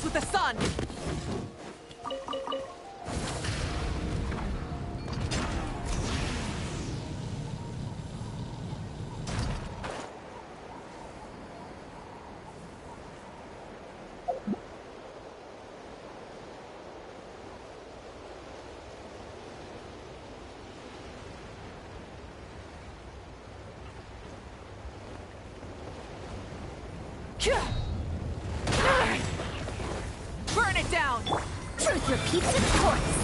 with the sun! Burn it down! Truth repeats its course.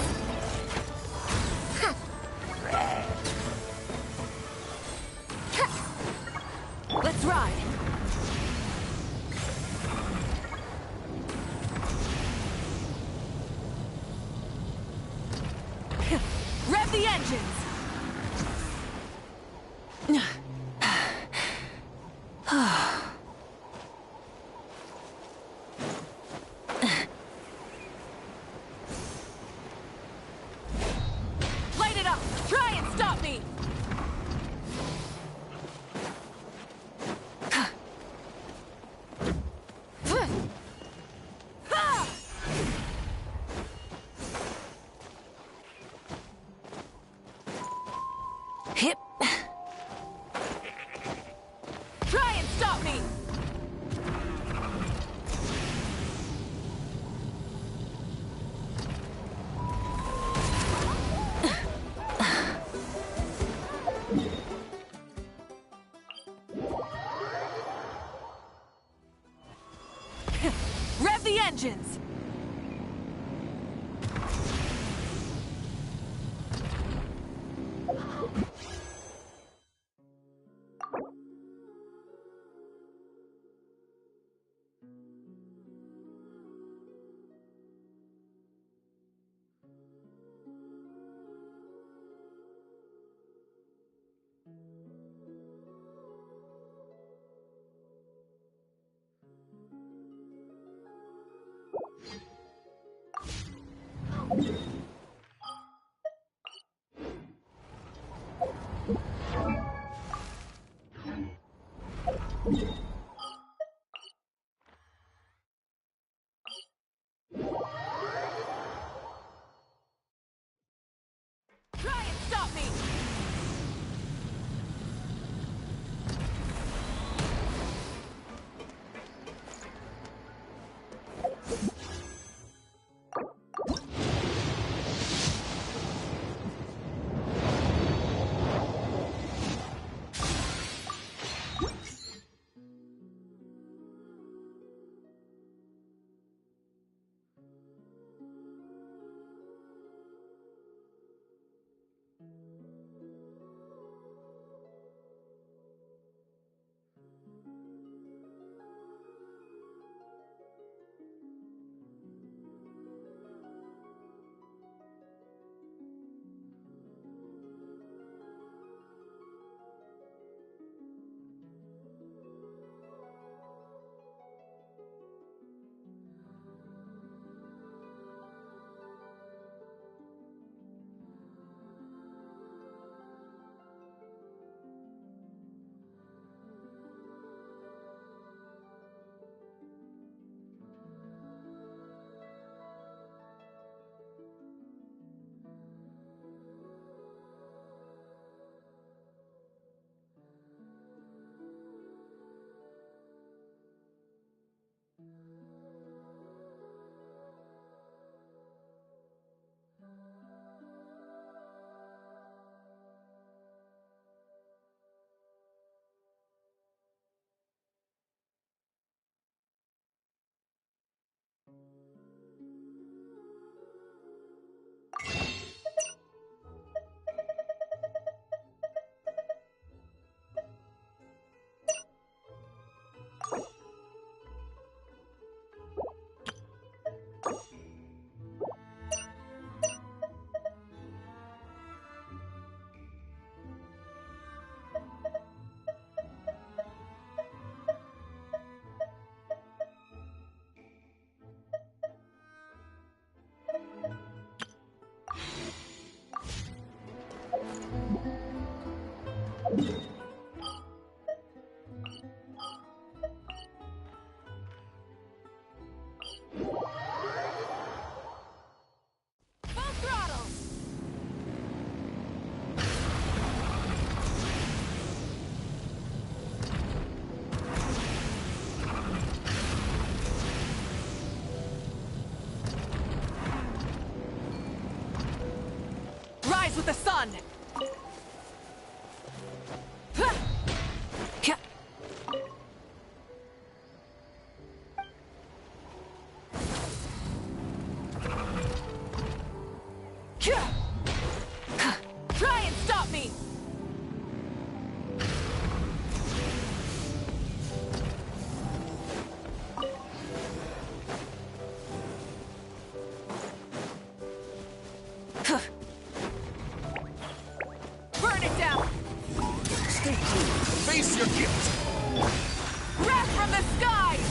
Let's ride! Rev the engines! Light it up! Try and stop me! Hip. Try and stop me! Rev the engines! Try and stop me! Rise with the sun! Try and stop me! Burn it down! Stay cool. Face your guilt. Wrath from the skies!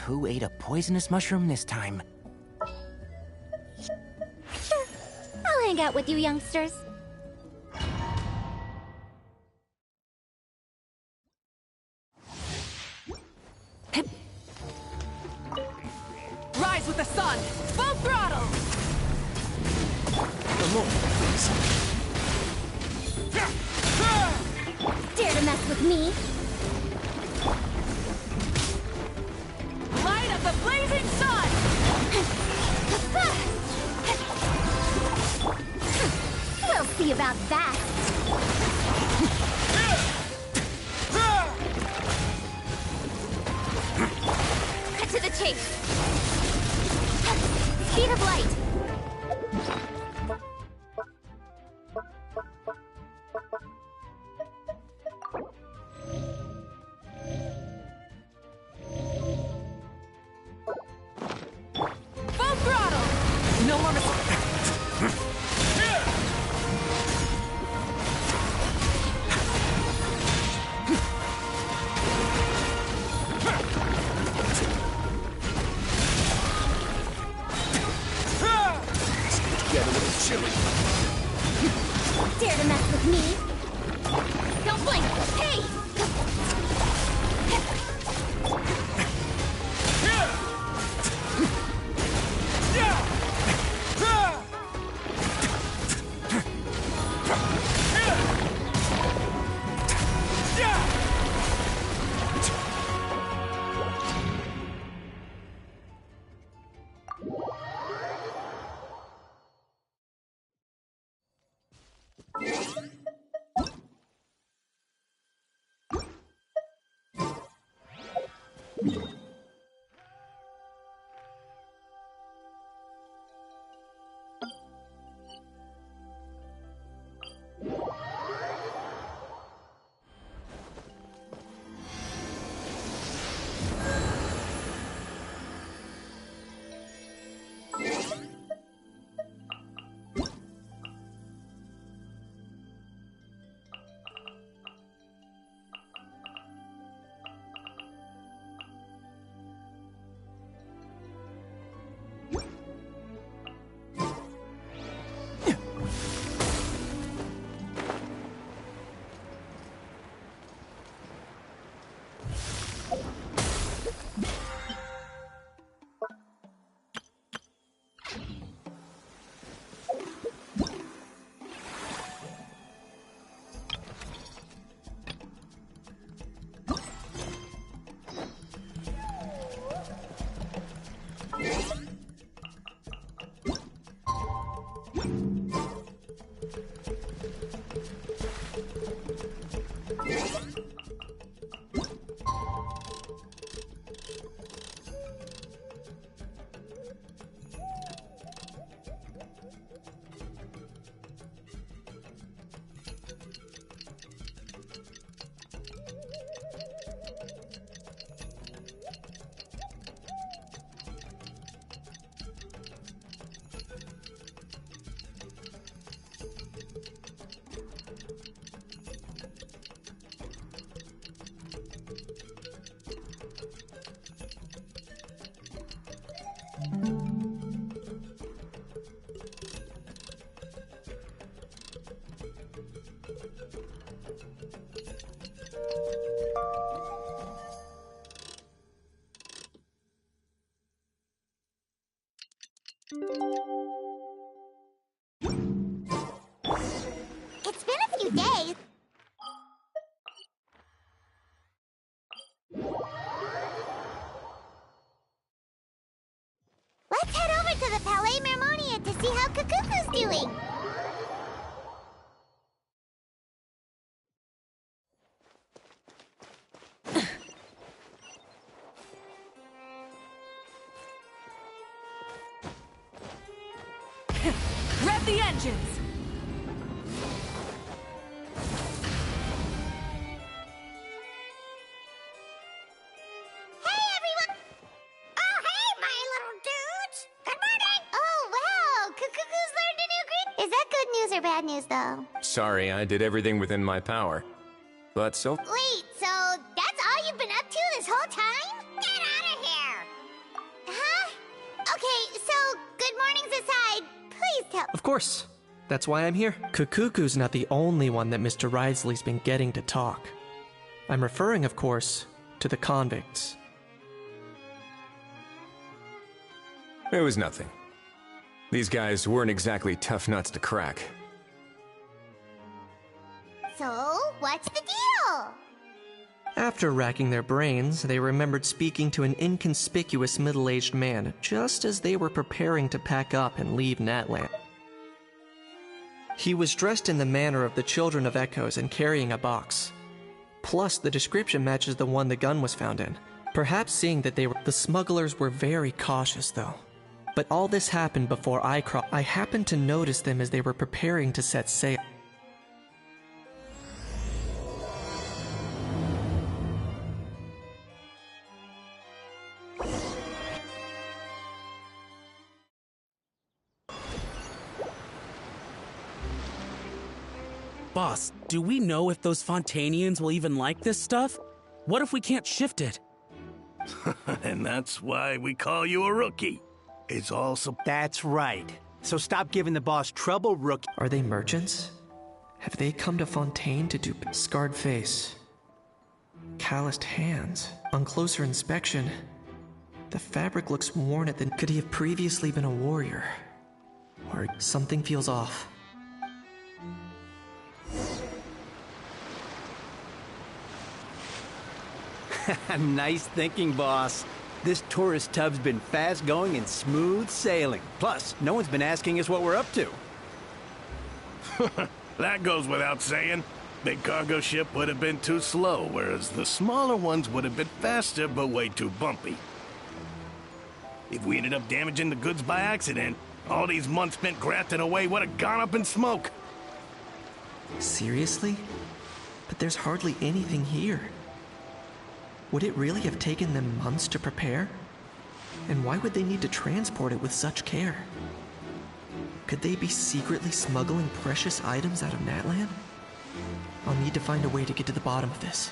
Who ate a poisonous mushroom this time? Sure. I'll hang out with you youngsters. Rise with the sun! Full throttle! Dare to mess with me? Light of the blazing sun! We'll see about that. Cut to the chase. Speed of light. Full throttle! No more It's been a few days. Let's head over to the Palais Mermonia to see how Kukuku's doing. Rev the engines! Hey, everyone! Oh, hey, my little dudes! Good morning! Oh, wow! Kukuku's learned a new greet. Is that good news or bad news, though? Sorry, I did everything within my power. But so... Wait, so that's all you've been up to this whole time? Get out of here! Huh? Okay, so good mornings aside, please tell... Of course. That's why I'm here. Kukuku's not the only one that Mr. Risley's been getting to talk. I'm referring, of course, to the convicts. It was nothing. These guys weren't exactly tough nuts to crack. So, what's the deal? After racking their brains, they remembered speaking to an inconspicuous middle-aged man just as they were preparing to pack up and leave Natland. He was dressed in the manner of the Children of Echoes and carrying a box. Plus, the description matches the one the gun was found in. Perhaps seeing that the smugglers were very cautious, though. But all this happened before I happened to notice them as they were preparing to set sail. Boss, do we know if those Fontanians will even like this stuff? What if we can't shift it? And that's why we call you a rookie. It's also... That's right. So stop giving the boss trouble, rookie. Are they merchants? Have they come to Fontaine to do scarred face? Calloused hands. On closer inspection, the fabric looks worn at the... Could he have previously been a warrior? Or something feels off. Nice thinking, boss. This tourist tub's been fast-going and smooth sailing. Plus, no one's been asking us what we're up to. That goes without saying. Big cargo ship would have been too slow, whereas the smaller ones would have been faster but way too bumpy. If we ended up damaging the goods by accident, all these months spent grafting away would have gone up in smoke. Seriously? But there's hardly anything here. Would it really have taken them months to prepare? And why would they need to transport it with such care? Could they be secretly smuggling precious items out of Natlan? I'll need to find a way to get to the bottom of this.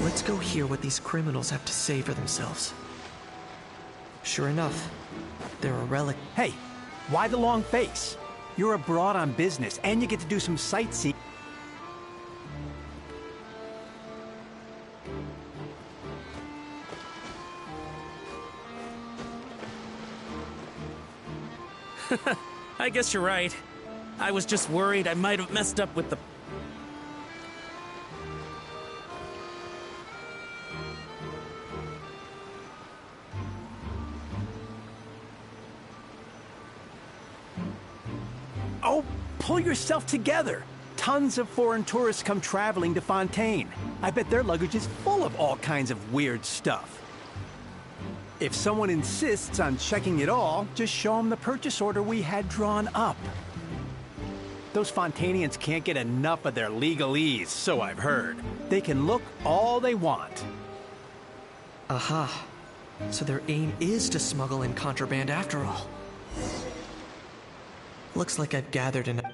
Let's go hear what these criminals have to say for themselves. Sure enough, they're a relic. Hey, why the long face? You're abroad on business, and you get to do some sightseeing. I guess you're right. I was just worried I might have messed up with the... Oh, pull yourself together. Tons of foreign tourists come traveling to Fontaine. I bet their luggage is full of all kinds of weird stuff. If someone insists on checking it all, just show them the purchase order we had drawn up. Those Fontainians can't get enough of their legalese, so I've heard. They can look all they want. Aha. So their aim is to smuggle in contraband after all. Looks like I've gathered enough.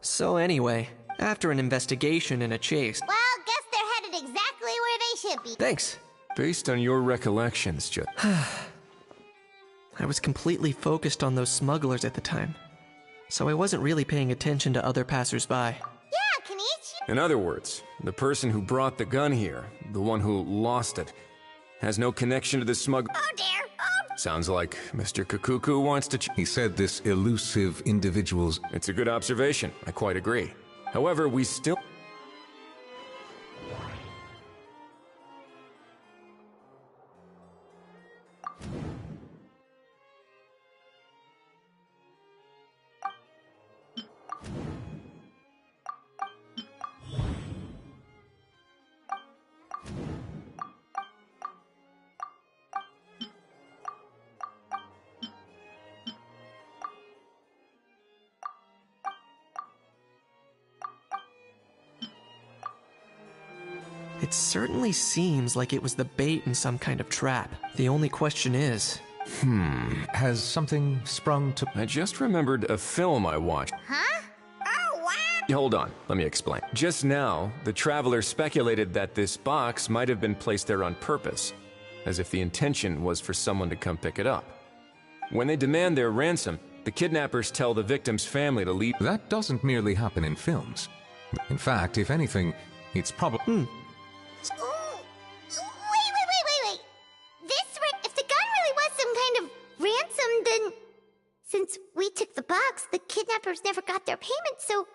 So anyway, after an investigation and a chase... Well, guess they're headed exactly where they should be. Thanks. Based on your recollections, I was completely focused on those smugglers at the time, so I wasn't really paying attention to other passersby. Yeah, Kenichi. In other words, the person who brought the gun here, the one who lost it, has no connection to the smuggler. Oh dear. Oh. Sounds like Mr. Kakuku wants to He said this elusive individual's... It's a good observation. I quite agree. However, we still... It certainly seems like it was the bait in some kind of trap. The only question is... Has something sprung to... I just remembered a film I watched. Huh? Oh, wow! Hold on, let me explain. Just now, the traveler speculated that this box might have been placed there on purpose, as if the intention was for someone to come pick it up. When they demand their ransom, the kidnappers tell the victim's family to leave. That doesn't merely happen in films. In fact, if anything, it's probably... Ooh. Wait. If the gun really was some kind of ransom, then... Since we took the box, the kidnappers never got their payment, so...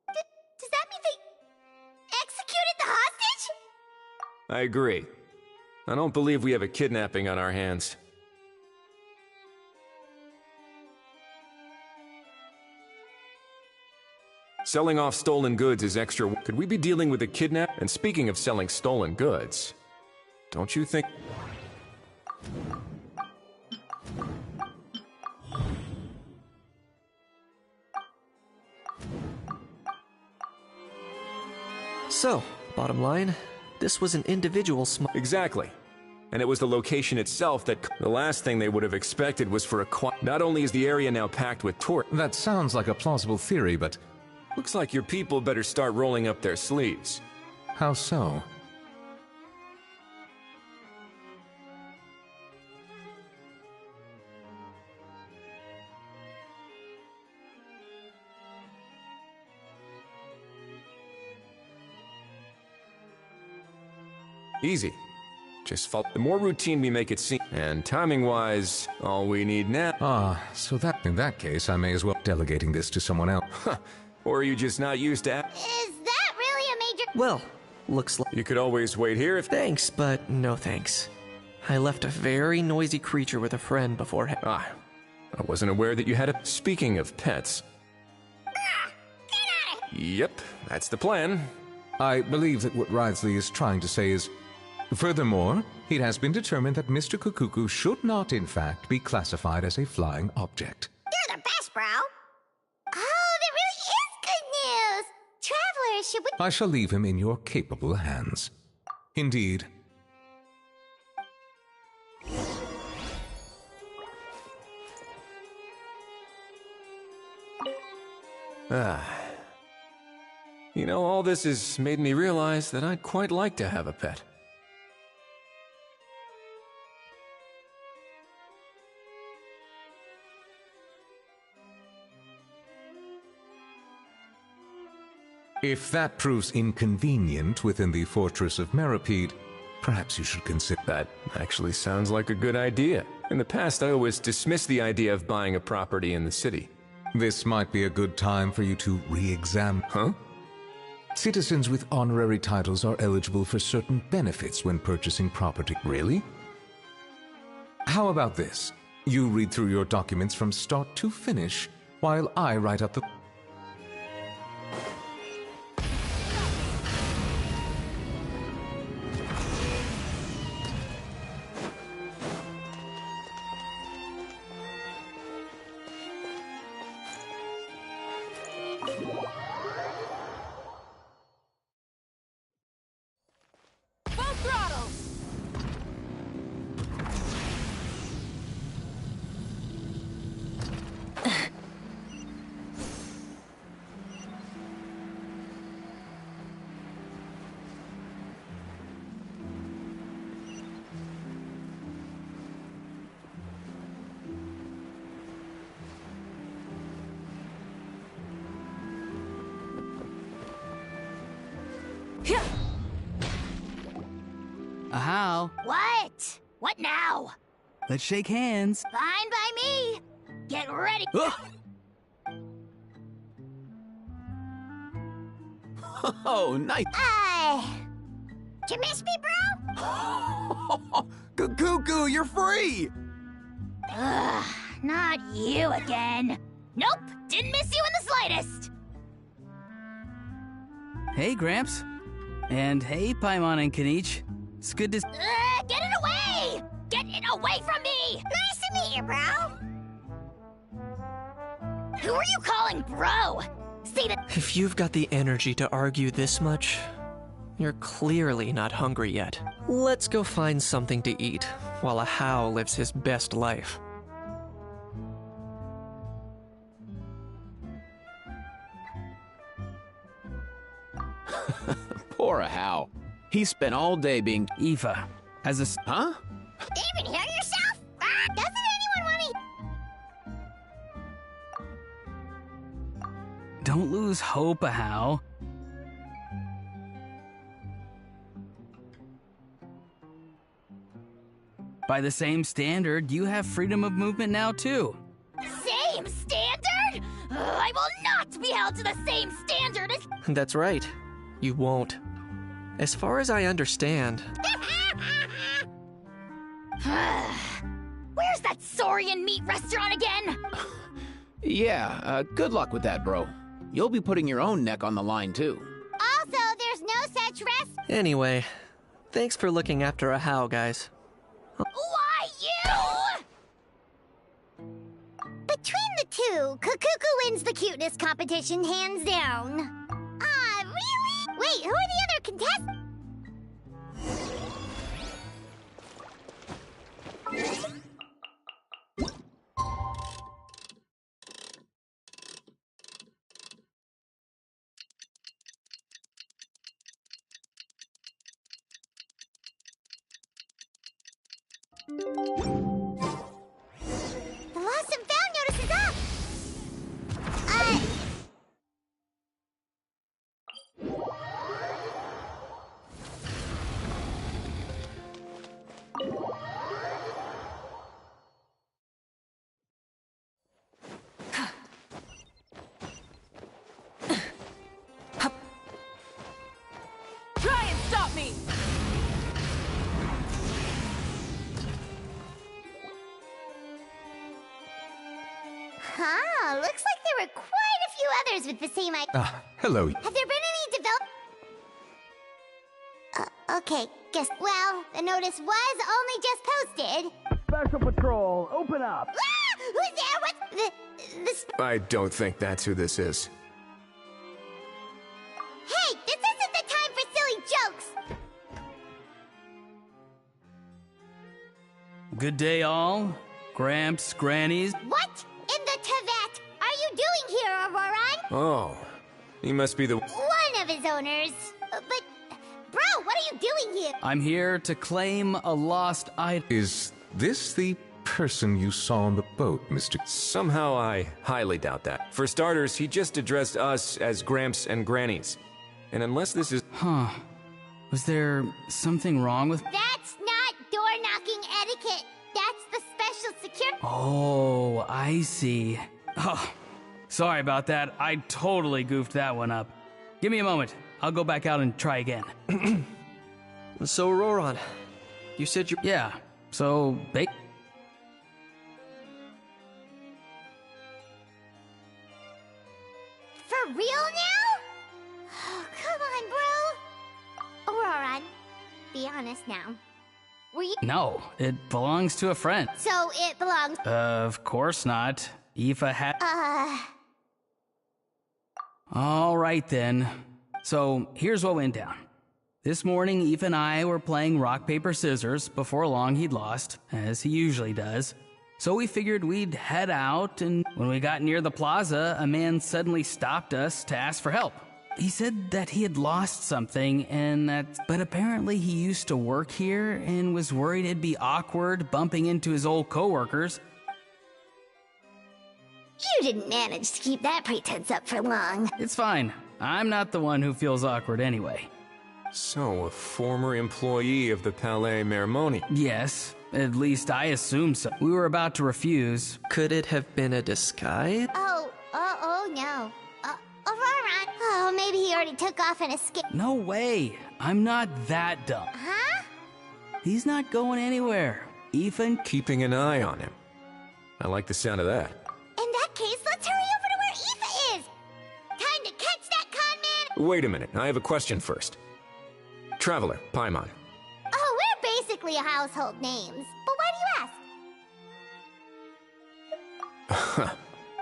Does that mean they executed the hostage? I agree. I don't believe we have a kidnapping on our hands. Selling off stolen goods is extra. Could we be dealing with a kidnap? And speaking of selling stolen goods, don't you think... So, bottom line, this was an individual Exactly. And it was the location itself that... The last thing they would have expected was for a Not only is the area now packed with tourists... That sounds like a plausible theory, but... Looks like your people better start rolling up their sleeves. How so? Easy. Just follow. The more routine we make it seem, and timing-wise, all we need now... so that in that case, I may as well delegating this to someone else. Or are you just not used to... Is that really a major... Well, looks like... You could always wait here if... Thanks, but no thanks. I left a very noisy creature with a friend before... I wasn't aware that you had a... Speaking of pets... Get out of here! Yep, that's the plan. I believe that what Wriothesley is trying to say is... Furthermore, it has been determined that Mr. Kukuku should not, in fact, be classified as a flying object. You're the best, bro! Oh, that really is good news! Travelers, should we... I shall leave him in your capable hands. Indeed. You know, all this has made me realize that I'd quite like to have a pet. If that proves inconvenient within the fortress of Meripede, perhaps you should consider... That actually sounds like a good idea. In the past, I always dismissed the idea of buying a property in the city. This might be a good time for you to re-examine... Huh? Citizens with honorary titles are eligible for certain benefits when purchasing property. Really? How about this? You read through your documents from start to finish, while I write up the... Full throttle! Yeah. How? What? What now? Let's shake hands. Fine by me. Get ready. Oh, nice. Did you miss me, bro? Cuckoo, you're free! Ugh, not you again. Nope, didn't miss you in the slightest. Hey, Gramps. And hey, Paimon and Kanich. It's good to... Get it away! Get it away from me! Nice to meet you, bro. Who are you calling bro? Say that. If you've got the energy to argue this much, you're clearly not hungry yet. Let's go find something to eat while a How lives his best life. Poor How. He spent all day being... Eva, as a... Huh? Even hear yourself? Doesn't anyone want to... Don't lose hope, How. By the same standard, you have freedom of movement now, too. Same standard? I will not be held to the same standard as. That's right. You won't. As far as I understand, Where's that saurian meat restaurant again? Yeah, good luck with that, bro. You'll be putting your own neck on the line, too. Also, there's no such rest. anyway, thanks for looking after a How, guys. Why you? Between the two, Kukuku wins the cuteness competition hands down. Really? Wait, who are the other contestants? The lost and found notice is up! Try and stop me! Huh, looks like there were quite a few others with the same idea. Hello. Have there been any okay, guess. Well, the notice was only just posted. Special Patrol, open up! Who's there? What? I don't think that's who this is. Hey, this isn't the time for silly jokes! Good day, all. Gramps, Grannies. What in the Tevet are you doing here, Auroran? Oh, he must be the... One of his owners. But, bro, what are you doing here? I'm here to claim a lost item. Is this the person you saw on the boat, Mr. Somehow I highly doubt that. For starters, he just addressed us as Gramps and Grannies. And unless this is... Huh. Was there something wrong with... That's not door-knocking etiquette. That's the special security. Oh, I see. Oh, sorry about that. I totally goofed that one up. Give me a moment. I'll go back out and try again. So, Roran, you said you... Yeah, so... For real now? Oh, come on, bro. Auroran, be honest now. Were you... No, it belongs to a friend. So it belongs... Of course not. Aoife had... All right, then. So, here's what went down. This morning, Aoife and I were playing rock, paper, scissors. Before long, he'd lost, as he usually does. So we figured we'd head out, and when we got near the plaza, a man suddenly stopped us to ask for help. He said that he had lost something, but apparently he used to work here and was worried it'd be awkward bumping into his old coworkers. You didn't manage to keep that pretense up for long. It's fine. I'm not the one who feels awkward anyway. So, a former employee of the Palais Mermoni. Yes, at least I assume so. We were about to refuse. Could it have been a disguise? Oh no. Auroran. Oh, maybe he already took off and escaped. No way. I'm not that dumb. Huh? He's not going anywhere. Ethan, Keeping an eye on him. I like the sound of that. In that case, let's hurry over to where Aoife is. Time to catch that con man. Wait a minute, I have a question first. Traveler, Paimon. Oh, we're basically a household names. But why do you ask?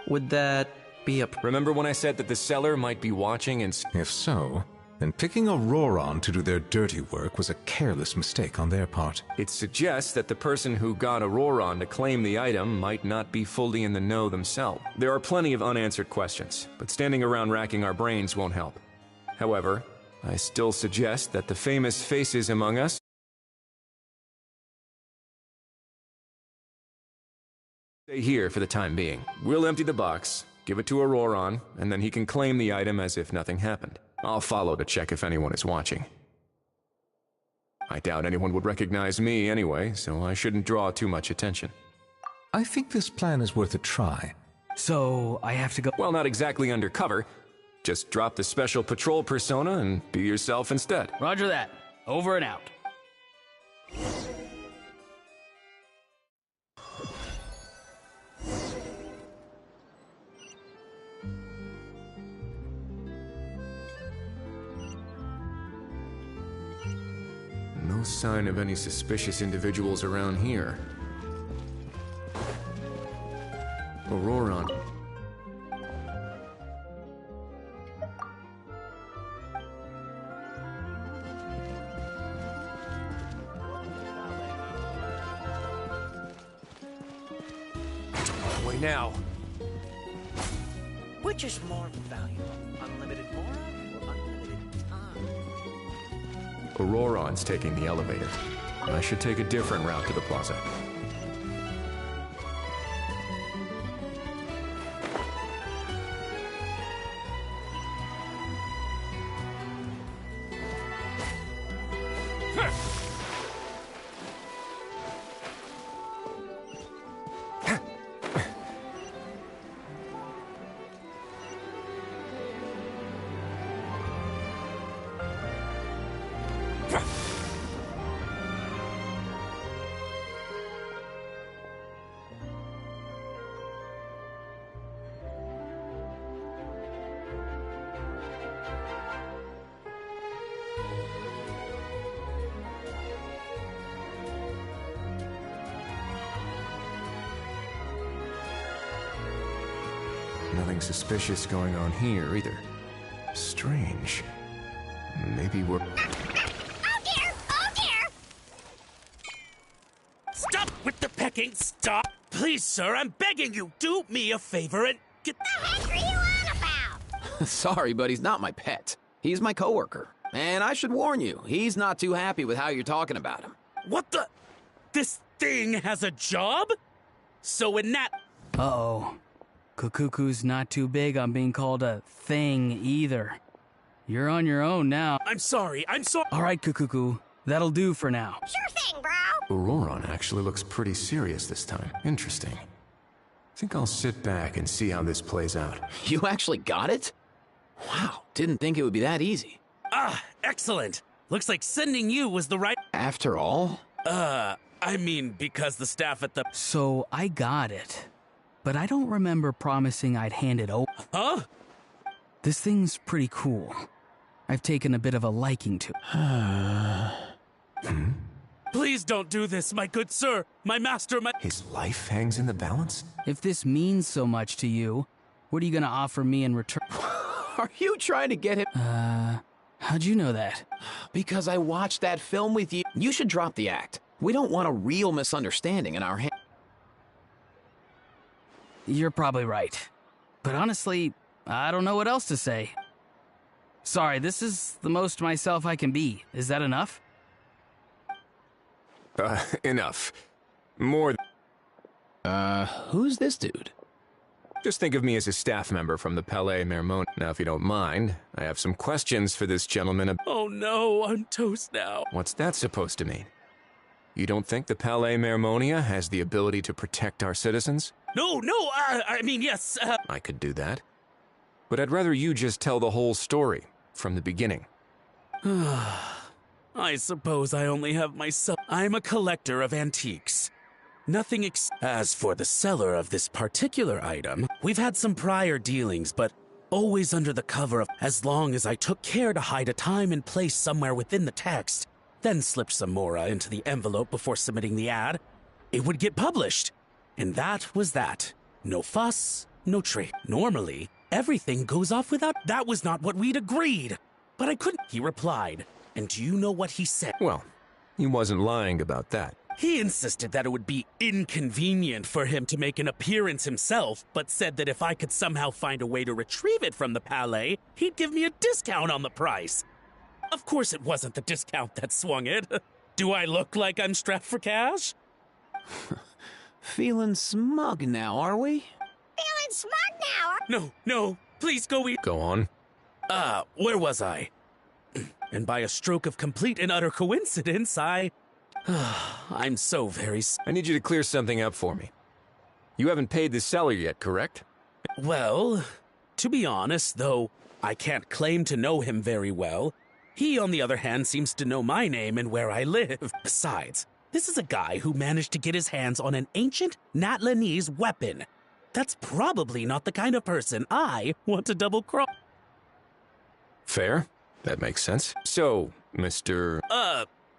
Would that be a... Remember when I said that the seller might be watching and... If so, then picking a Roron to do their dirty work was a careless mistake on their part. It suggests that the person who got Auroron to claim the item might not be fully in the know themselves. There are plenty of unanswered questions, but standing around racking our brains won't help. However, I still suggest that the famous faces among us stay here for the time being. We'll empty the box, give it to Auroron, and then he can claim the item as if nothing happened. I'll follow to check if anyone is watching. I doubt anyone would recognize me anyway, so I shouldn't draw too much attention. I think this plan is worth a try. So, I have to go... Well, not exactly undercover. Just drop the special patrol persona and be yourself instead. Roger that. Over and out. No sign of any suspicious individuals around here. Auroron. Wait now. Which is more valuable? Unlimited mora or unlimited time? Auroron's taking the elevator. I should take a different route to the plaza. Nothing suspicious going on here, either. Strange. Maybe we're... Oh dear! Oh dear! Stop with the pecking! Stop! Please, sir, I'm begging you, do me a favor and get... The heck are you on about? Sorry, but he's not my pet. He's my coworker. And I should warn you, he's not too happy with how you're talking about him. What the... This thing has a job? So in that... Uh-oh. Kukuku's not too big on being called a thing, either. You're on your own now. I'm sorry. All right, Kukuku. That'll do for now. Sure thing, bro. Auroron actually looks pretty serious this time. Interesting. Think I'll sit back and see how this plays out. You actually got it? Wow, didn't think it would be that easy. Ah, excellent. Looks like sending you was the right... After all? I mean, because the staff at the... So, I got it. But I don't remember promising I'd hand it over. Huh? This thing's pretty cool. I've taken a bit of a liking to it. Please don't do this, my good sir. My master, His life hangs in the balance? If this means so much to you, what are you gonna offer me in return? Are you trying to get him? How'd you know that? Because I watched that film with you. You should drop the act. We don't want a real misunderstanding in our hands. You're probably right. But honestly, I don't know what else to say. Sorry, this is the most myself I can be. Is that enough? Enough. More. Who's this dude? Just think of me as a staff member from the Palais Mermon. Now, if you don't mind, I have some questions for this gentleman. Oh no, I'm toast now. What's that supposed to mean? You don't think the Palais Mermonia has the ability to protect our citizens? No, I mean, yes, I could do that. But I'd rather you just tell the whole story, from the beginning. I suppose I only have myself. I'm a collector of antiques. Nothing As for the seller of this particular item, we've had some prior dealings, but always under the cover of... As long as I took care to hide a time and place somewhere within the text, then slipped some mora into the envelope before submitting the ad, it would get published. And that was that. No fuss, No trade. Normally, everything goes off without. That was not what we'd agreed. But I couldn't. He replied. And do you know what he said? Well, he wasn't lying about that. He insisted that it would be inconvenient for him to make an appearance himself, but said that if I could somehow find a way to retrieve it from the Palais, he'd give me a discount on the price. Of course, it wasn't the discount that swung it. Do I look like I'm strapped for cash? Feeling smug now, are we? Feeling smart now. No, please go eat. Go on. Where was I? And by a stroke of complete and utter coincidence, I'm so very... I need you to clear something up for me. You haven't paid the seller yet, correct? Well, to be honest, though I can't claim to know him very well, he, on the other hand, seems to know my name and where I live. Besides, this is a guy who managed to get his hands on an ancient Natlanese weapon. That's probably not the kind of person I want to double-cross. Fair. That makes sense. So, Mr...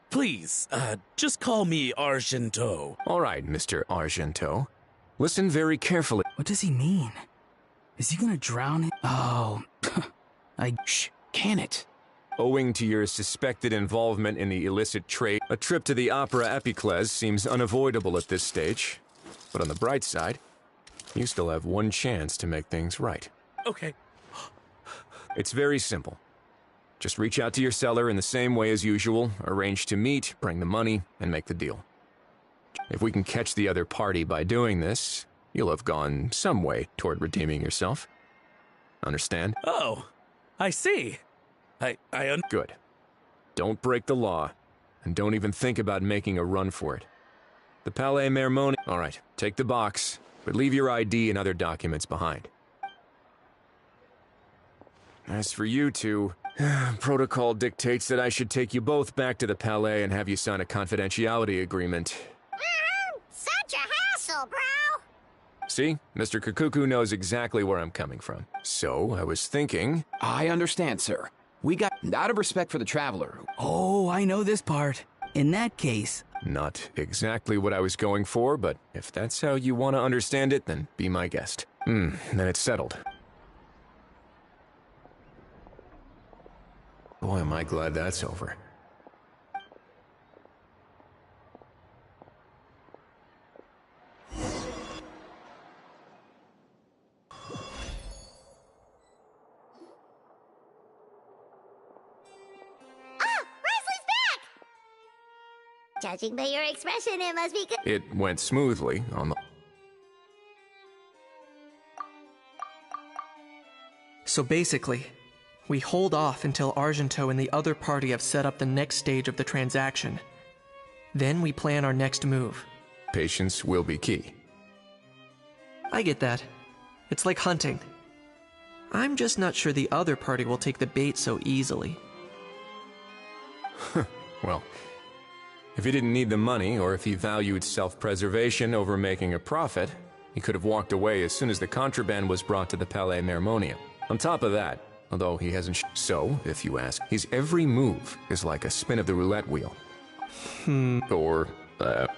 Please, just call me Argento. All right, Mr. Argento. Listen very carefully. What does he mean? Is he gonna drown him? Oh, Shh, can it? Owing to your suspected involvement in the illicit trade, a trip to the Opera Epiclese seems unavoidable at this stage. But on the bright side, you still have one chance to make things right. Okay. It's very simple. Just reach out to your seller in the same way as usual, arrange to meet, bring the money, and make the deal. If we can catch the other party by doing this, you'll have gone some way toward redeeming yourself. Understand? Oh, I see. Good. Don't break the law, and don't even think about making a run for it. The Palais Mermoni... All right, take the box, but leave your ID and other documents behind. As for you two, protocol dictates that I should take you both back to the Palais and have you sign a confidentiality agreement. Such a hassle, bro. See? Mr. Kukuku knows exactly where I'm coming from. So, I was thinking... I understand, sir. We got out of respect for the traveler. Oh, I know this part. In that case... Not exactly what I was going for, but if that's how you want to understand it, then be my guest. Then it's settled. Boy, am I glad that's over. Judging by your expression, it must be good. It went smoothly on the... So basically, we hold off until Argento and the other party have set up the next stage of the transaction. Then we plan our next move. Patience will be key. I get that. It's like hunting. I'm just not sure the other party will take the bait so easily. Well, if he didn't need the money, or if he valued self-preservation over making a profit, he could have walked away as soon as the contraband was brought to the Palais Mermonium. On top of that, although he hasn't so, if you ask, his every move is like a spin of the roulette wheel. Or,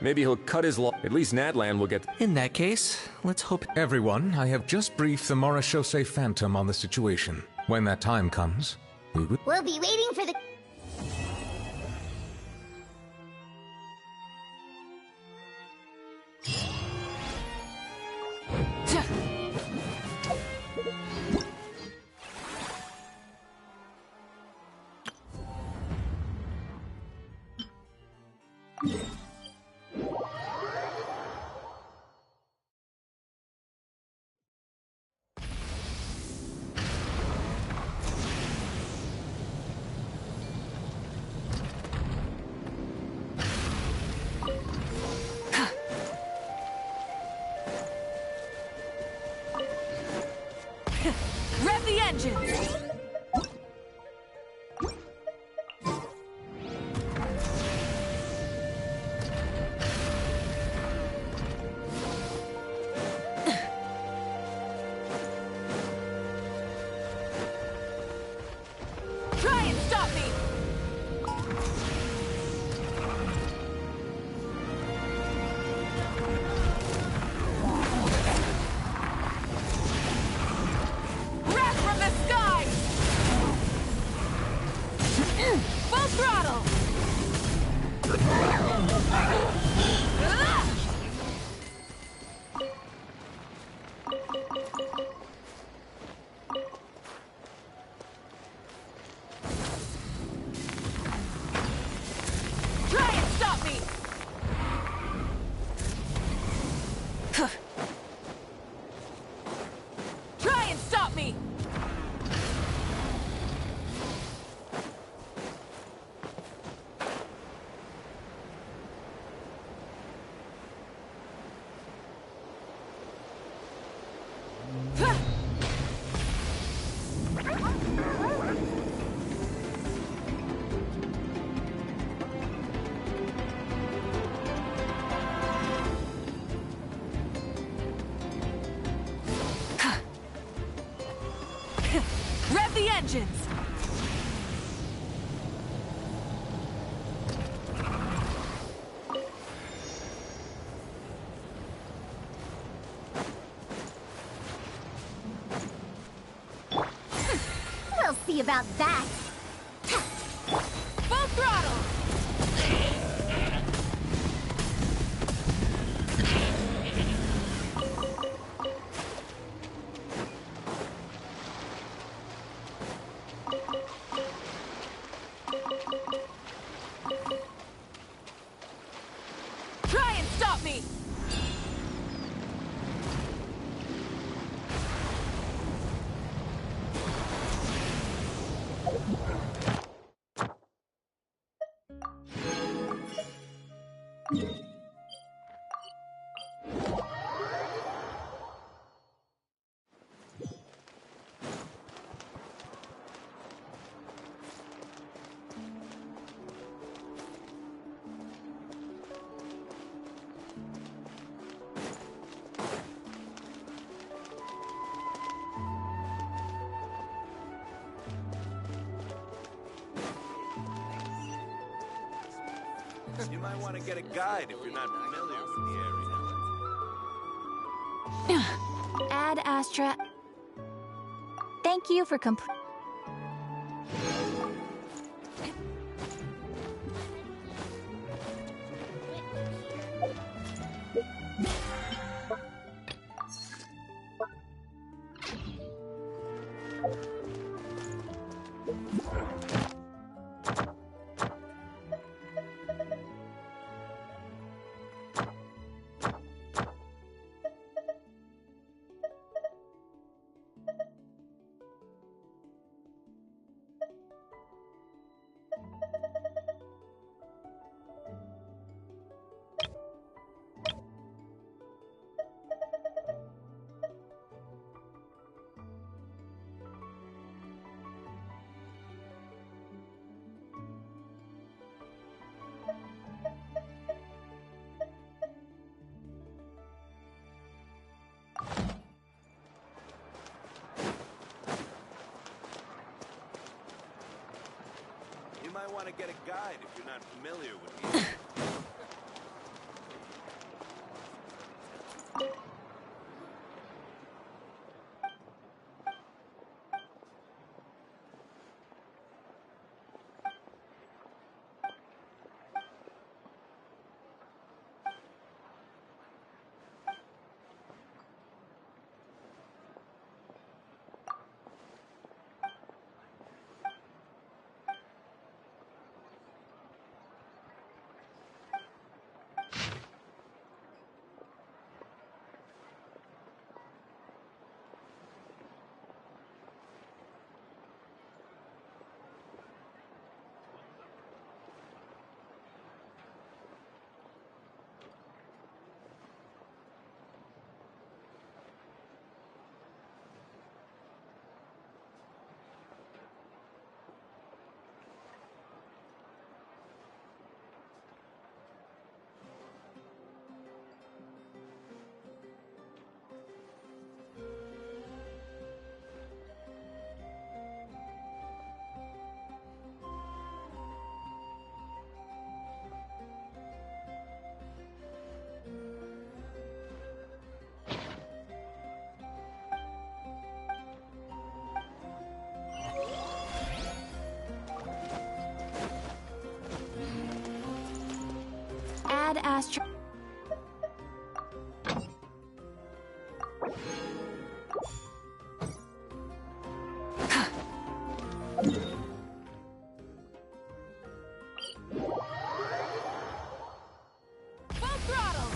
maybe he'll cut his at least Natlan will get... In that case, let's hope... Everyone, I have just briefed the Morishose Phantom on the situation. When that time comes, We'll be waiting for the... Rev the engines! Try and stop me! throttle! Try and stop me! Try and stop me! Rev the engines! We'll see about that. Full throttle! Try and stop me! You might want to get a guide if you're not familiar with the area. Ad Astra. Thank you for You might want to get a guide if you're not familiar with the area. last try. Full throttle!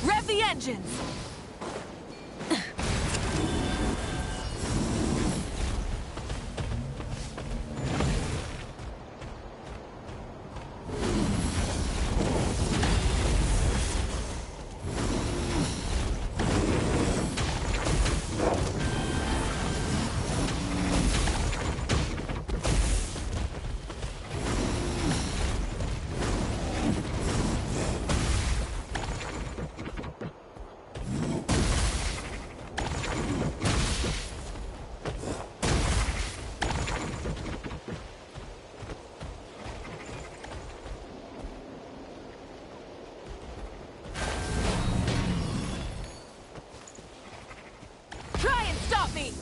Rev the engines! Try and stop me!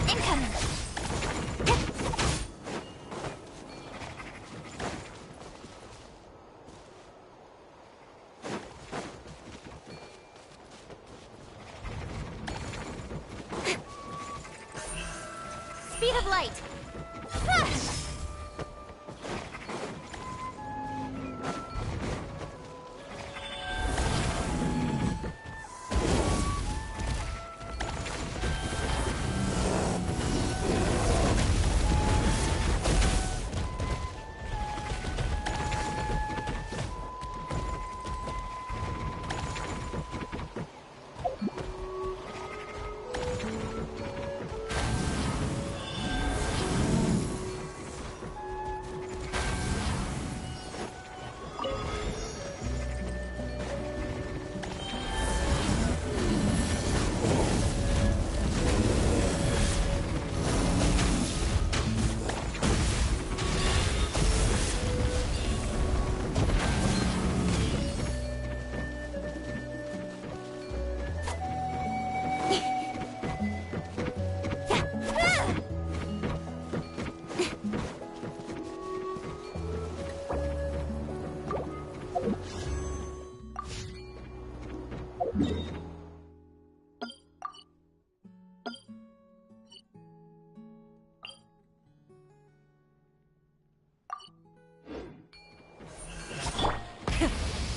Incoming! Speed of light!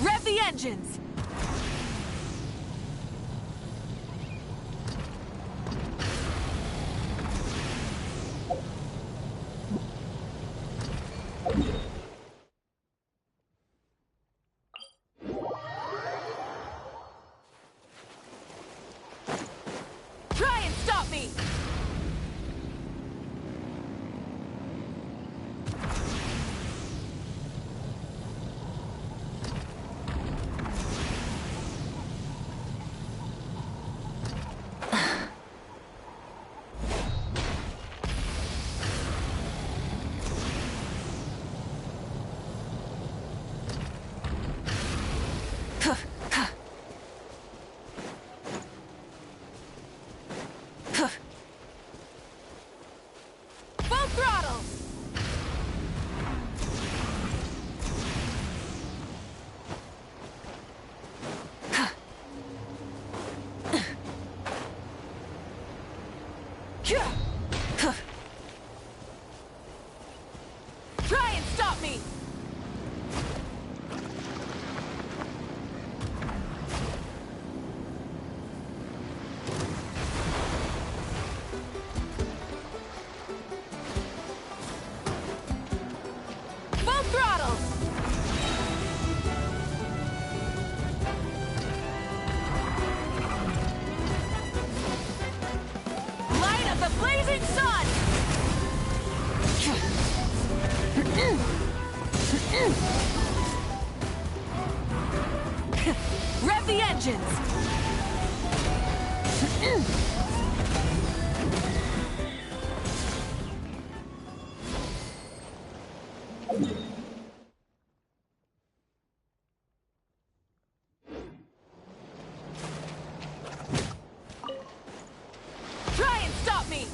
Rev the engines! Try and stop me! Try and stop me! Full throttle! Light of the blazing sun! Rev the engines! Try and stop me!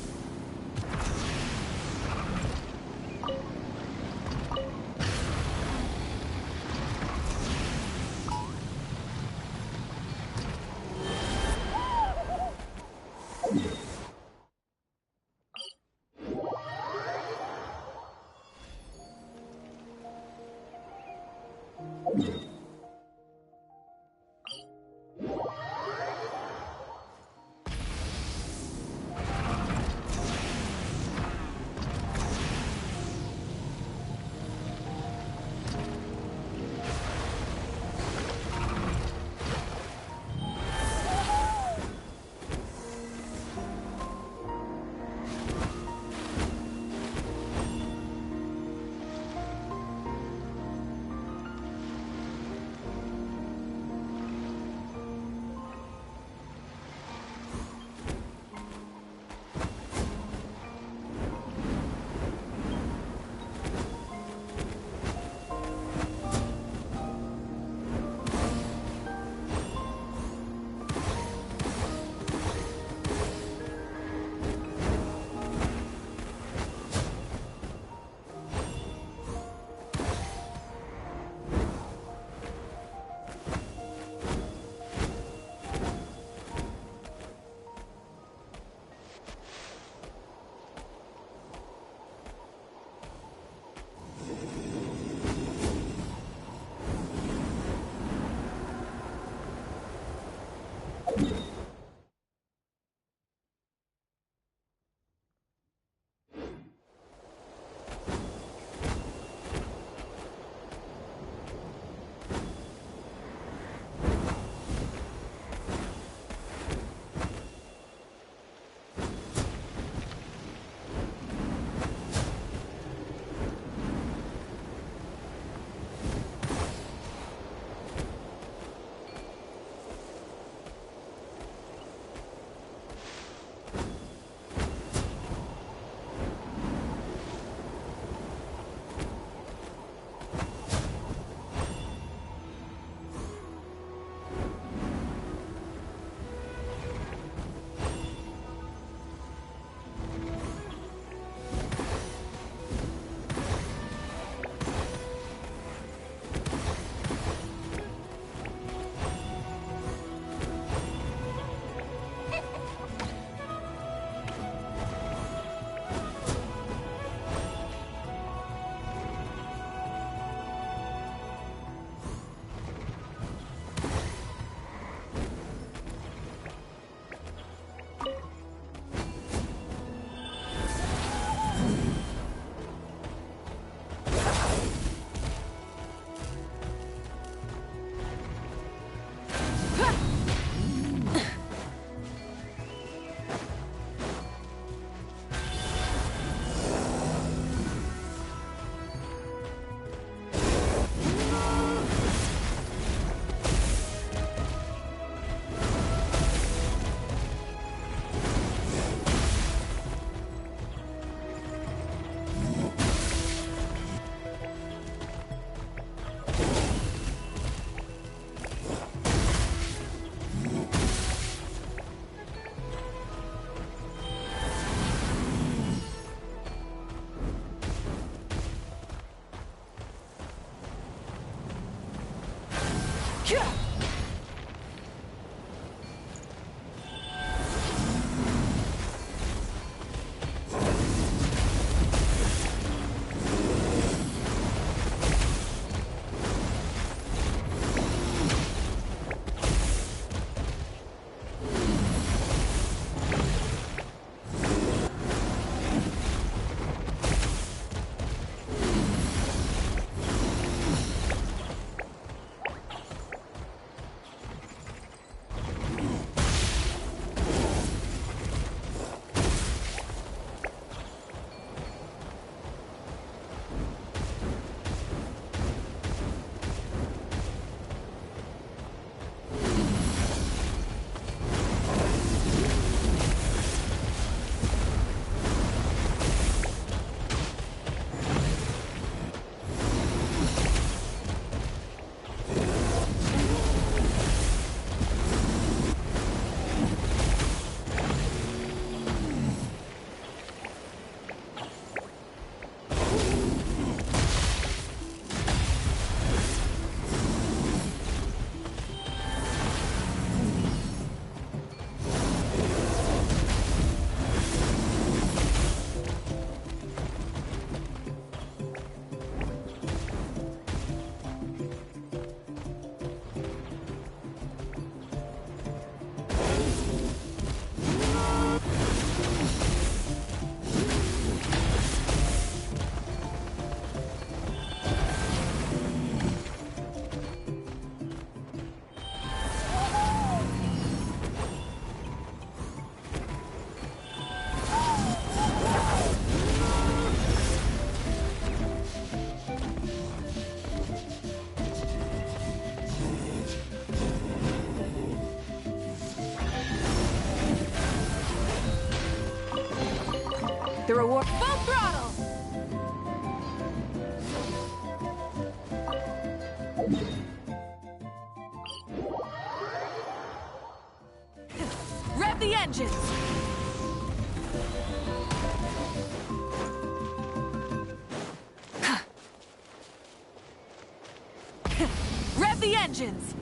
The reward. Full throttle! Rev the engines! Rev the engines!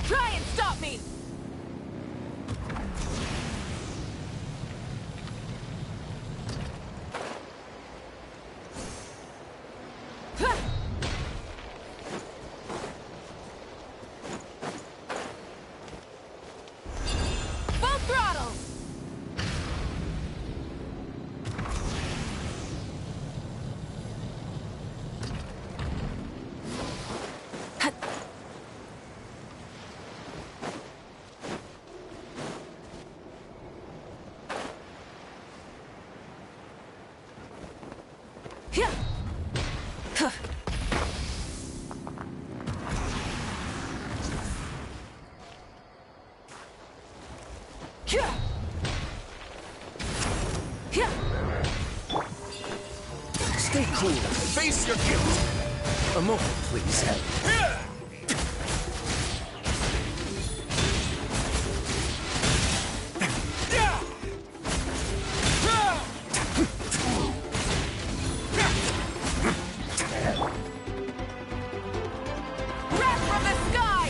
Try and stop me! Full throttle! Stay cool. Face your guilt. A moment, please. Wrath from the sky!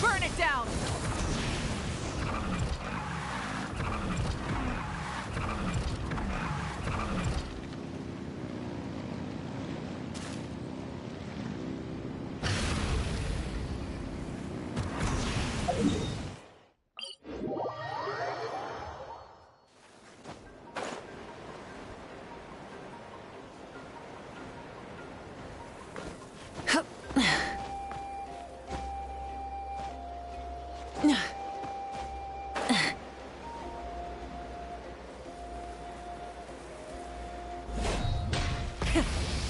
Burn it down!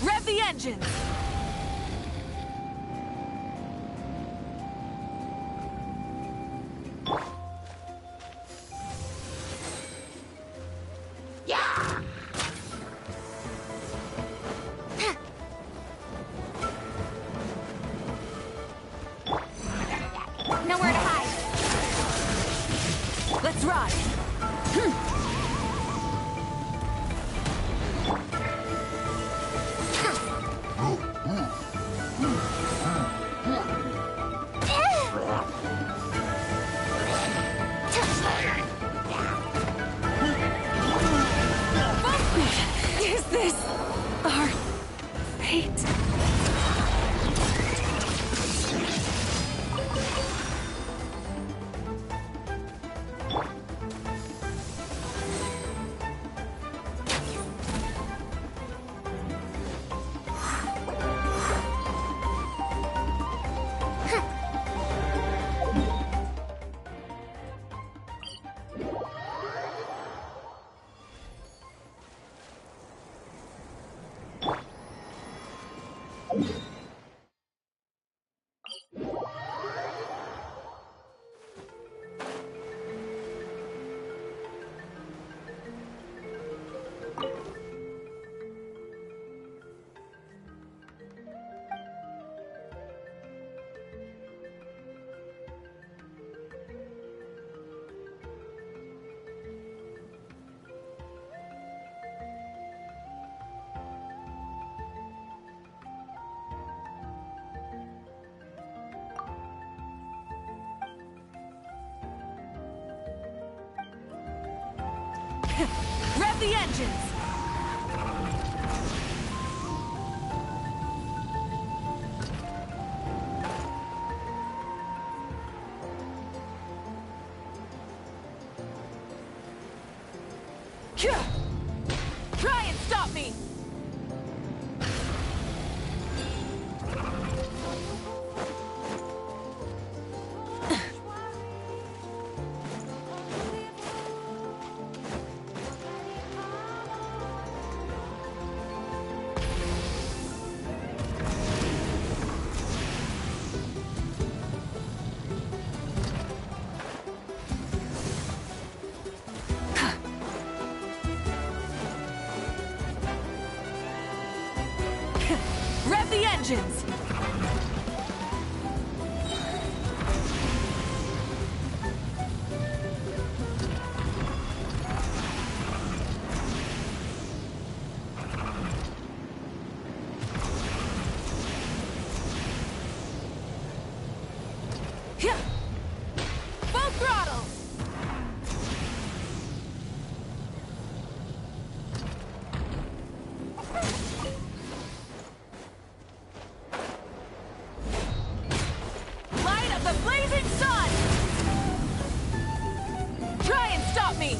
Rev the engines! Nowhere to hide. Let's ride! Is this our fate? Rev the engines! Try and stop me! engines! Full throttle! Light of the blazing sun! Try and stop me!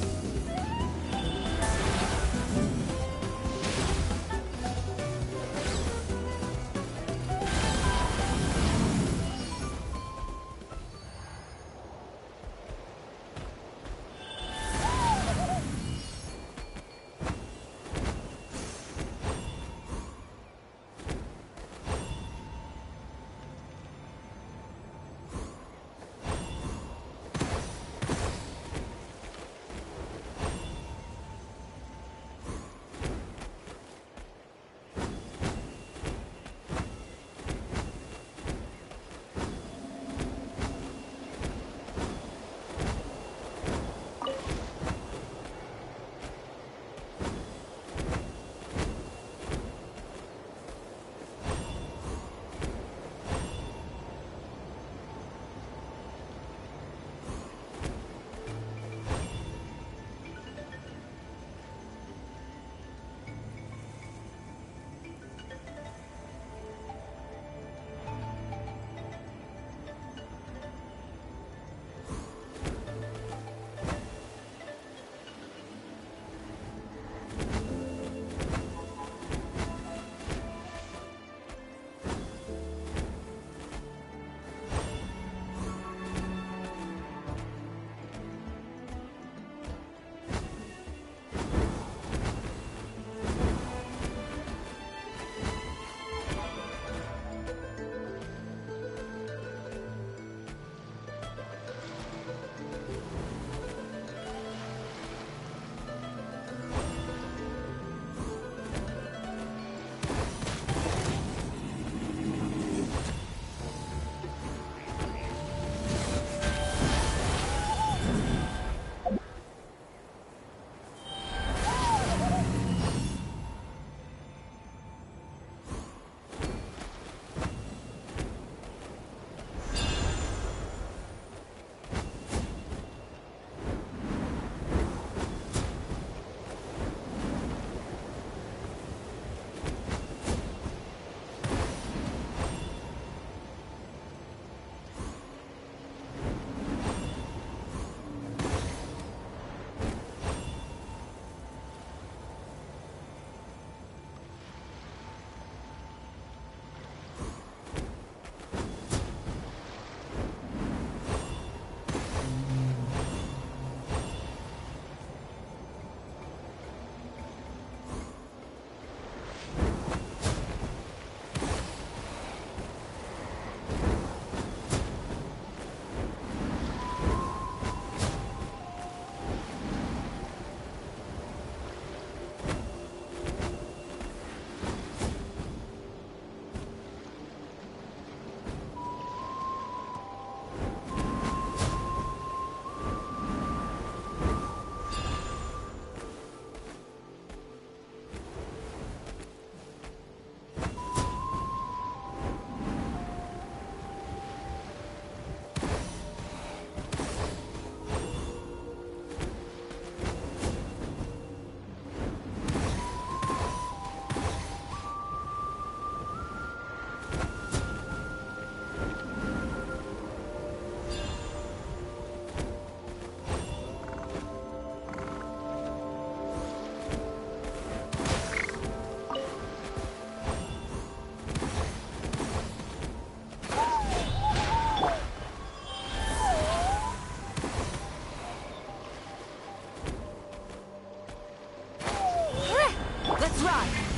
run!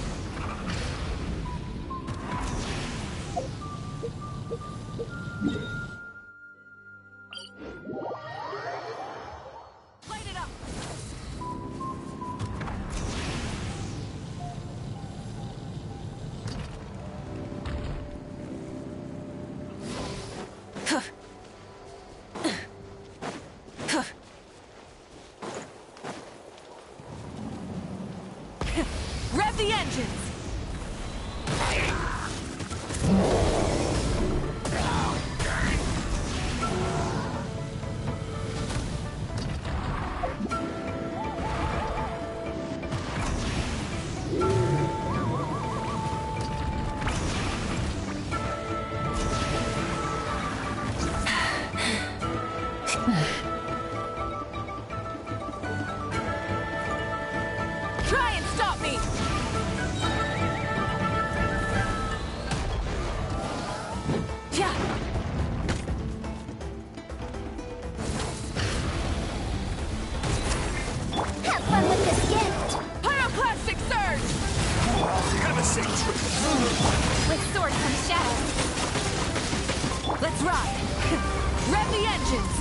Rev the engines! Try and stop me! Yeah. Have fun with this gift! Pyroclastic surge! Have a safe trip. With sword comes shadow. Let's ride! Rev the engines!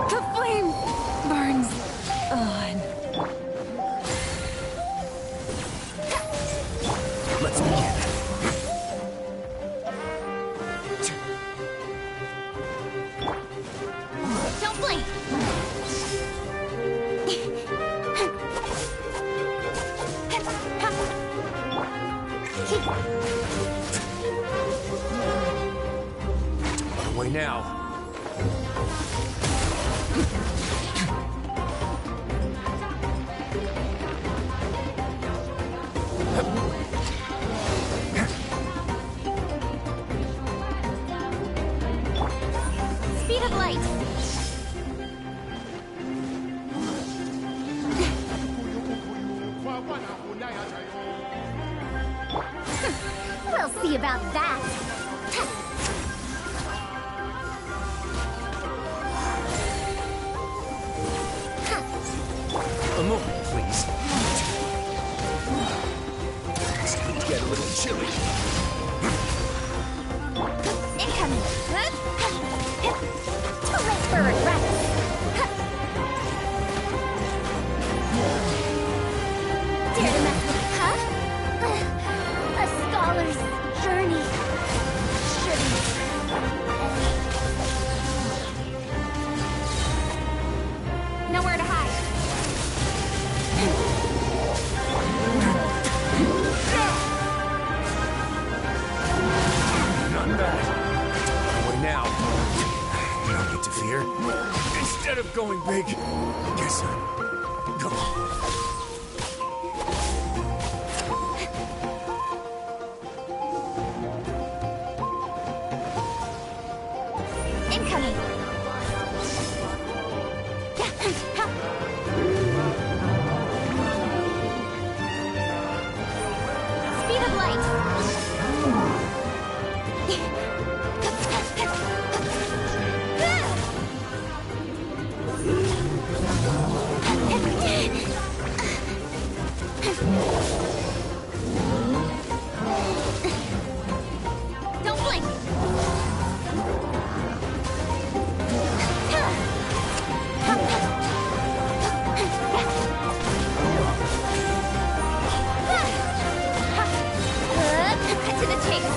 The flame burns on. Let's begin. Don't blink! Away now. Speed of light! We'll see about that! A moment, please. It's going to get a little chilly. Incoming! Tourette's bird, right? Dare to mess with, huh? A scholar's journey shouldn't. Nowhere to hide. Not bad. Away now. No need to fear. Instead of going big, guess I'm going. Incoming! Speed of light! Don't blink! Cut to the chase.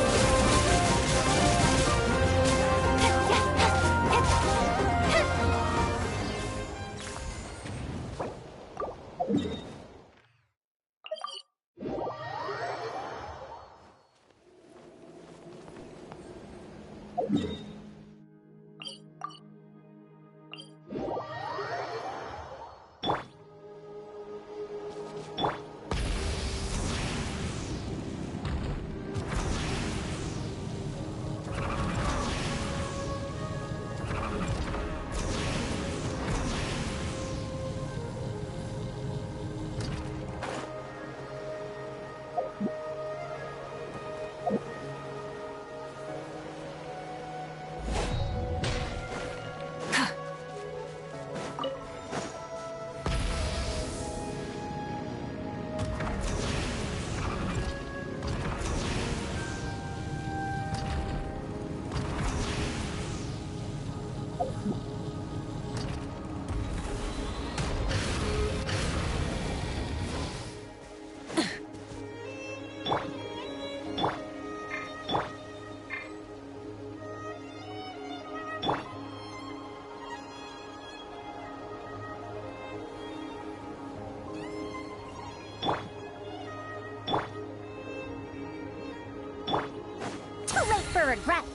Too late for regrets.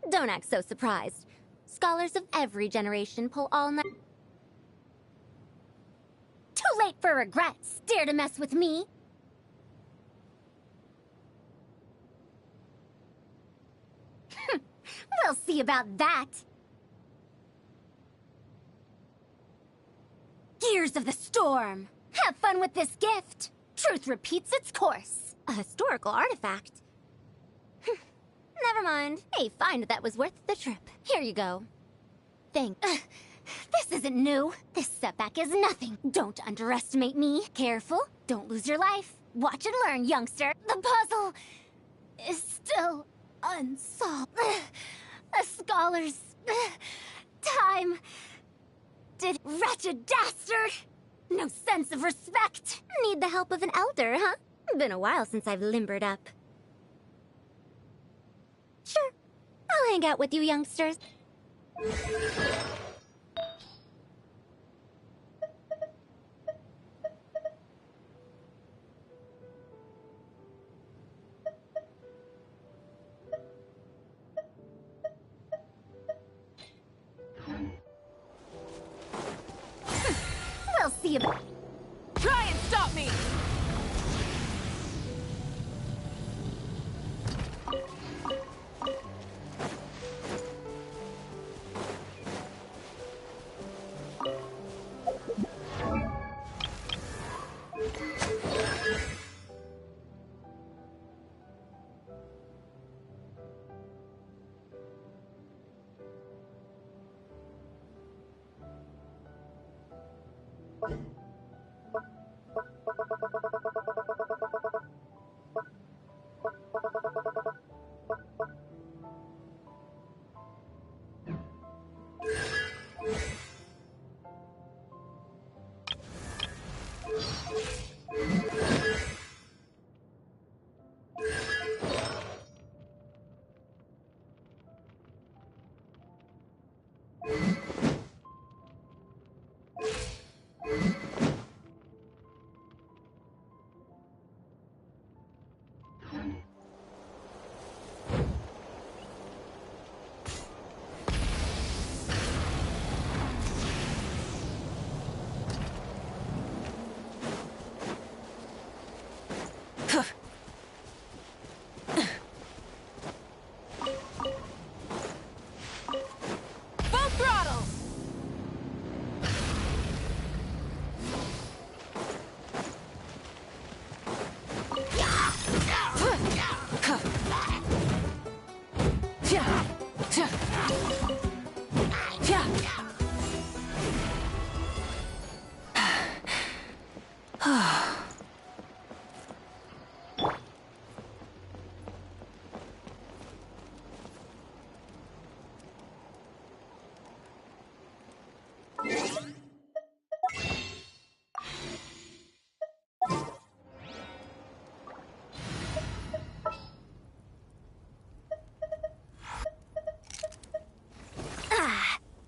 Don't act so surprised. Scholars of every generation pull all night. Too late for regrets. Dare to mess with me? We'll see about that. Gears of the storm! Have fun with this gift. Truth repeats its course. A historical artifact? Never mind. A find that was worth the trip. Here you go. Thanks. This isn't new. This setback is nothing. Don't underestimate me. Careful. Don't lose your life. Watch and learn, youngster. The puzzle is still unsolved. A scholar's time. Did wretched dastard. No sense of respect. Need the help of an elder, huh? Been a while since I've limbered up. Sure. I'll hang out with you youngsters. We'll see about... Try and stop me!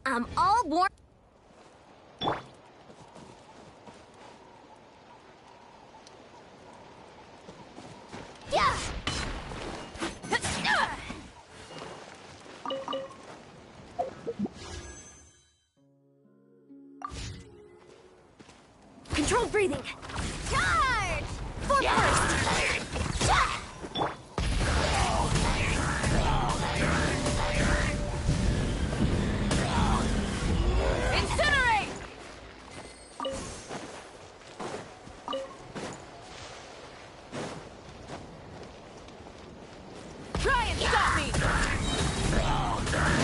I'm all warm. Yeah. Controlled breathing. Charge! For first. Incinerate! Try and stop me!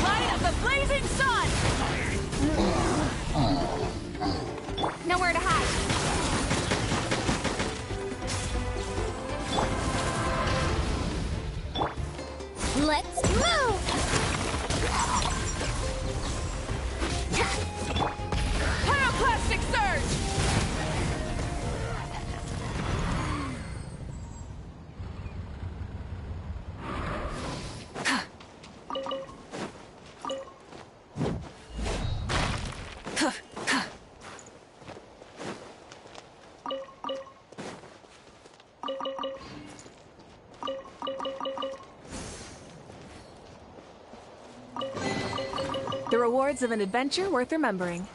Light up the blazing sun! Nowhere to hide. Let's move! Pyroclastic surge! rewards of an adventure worth remembering.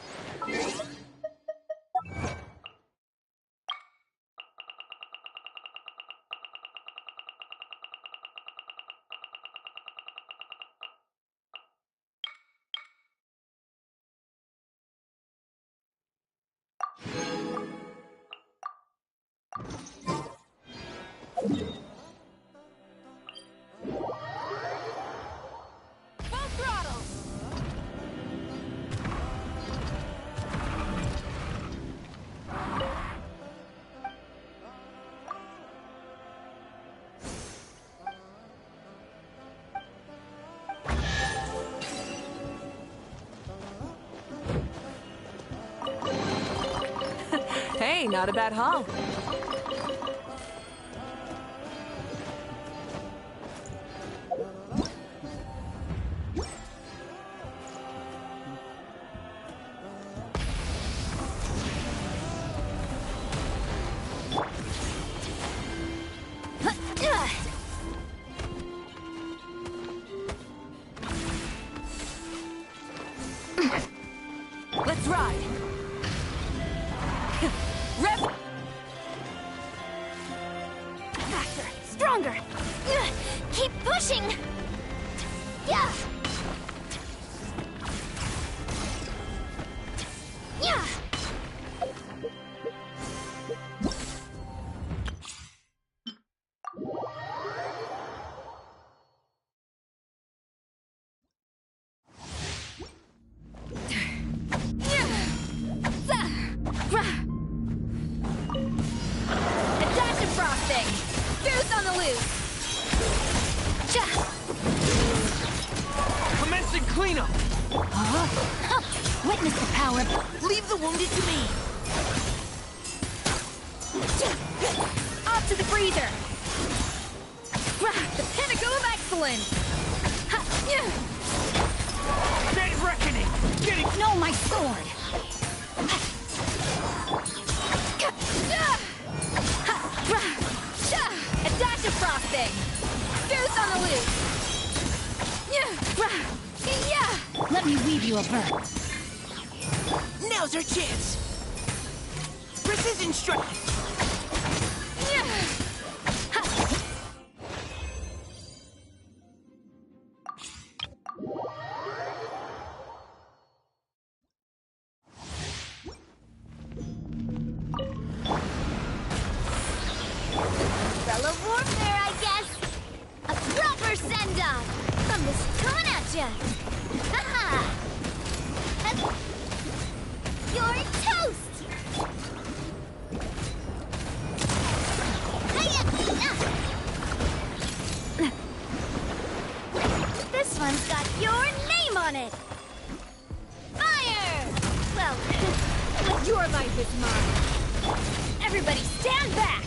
Hey, not a bad haul. Let's ride. Rev. Faster, stronger. Keep pushing. Yeah. Yeah. Commencing cleanup! Huh? Witness the power. Leave the wounded to me! Off to the freezer! The pinnacle of excellence! Dead reckoning! Getting... No, my sword! A dash of frosting! Goose on the loose! Let me weave you a bird. Now's our chance! Precision strike! Fellow warfare, I guess. A proper send-off. From this coming at ya. Ha-ha! You're toast! This one's got your name on it. Fire! Well, your life is mine. Everybody stand back!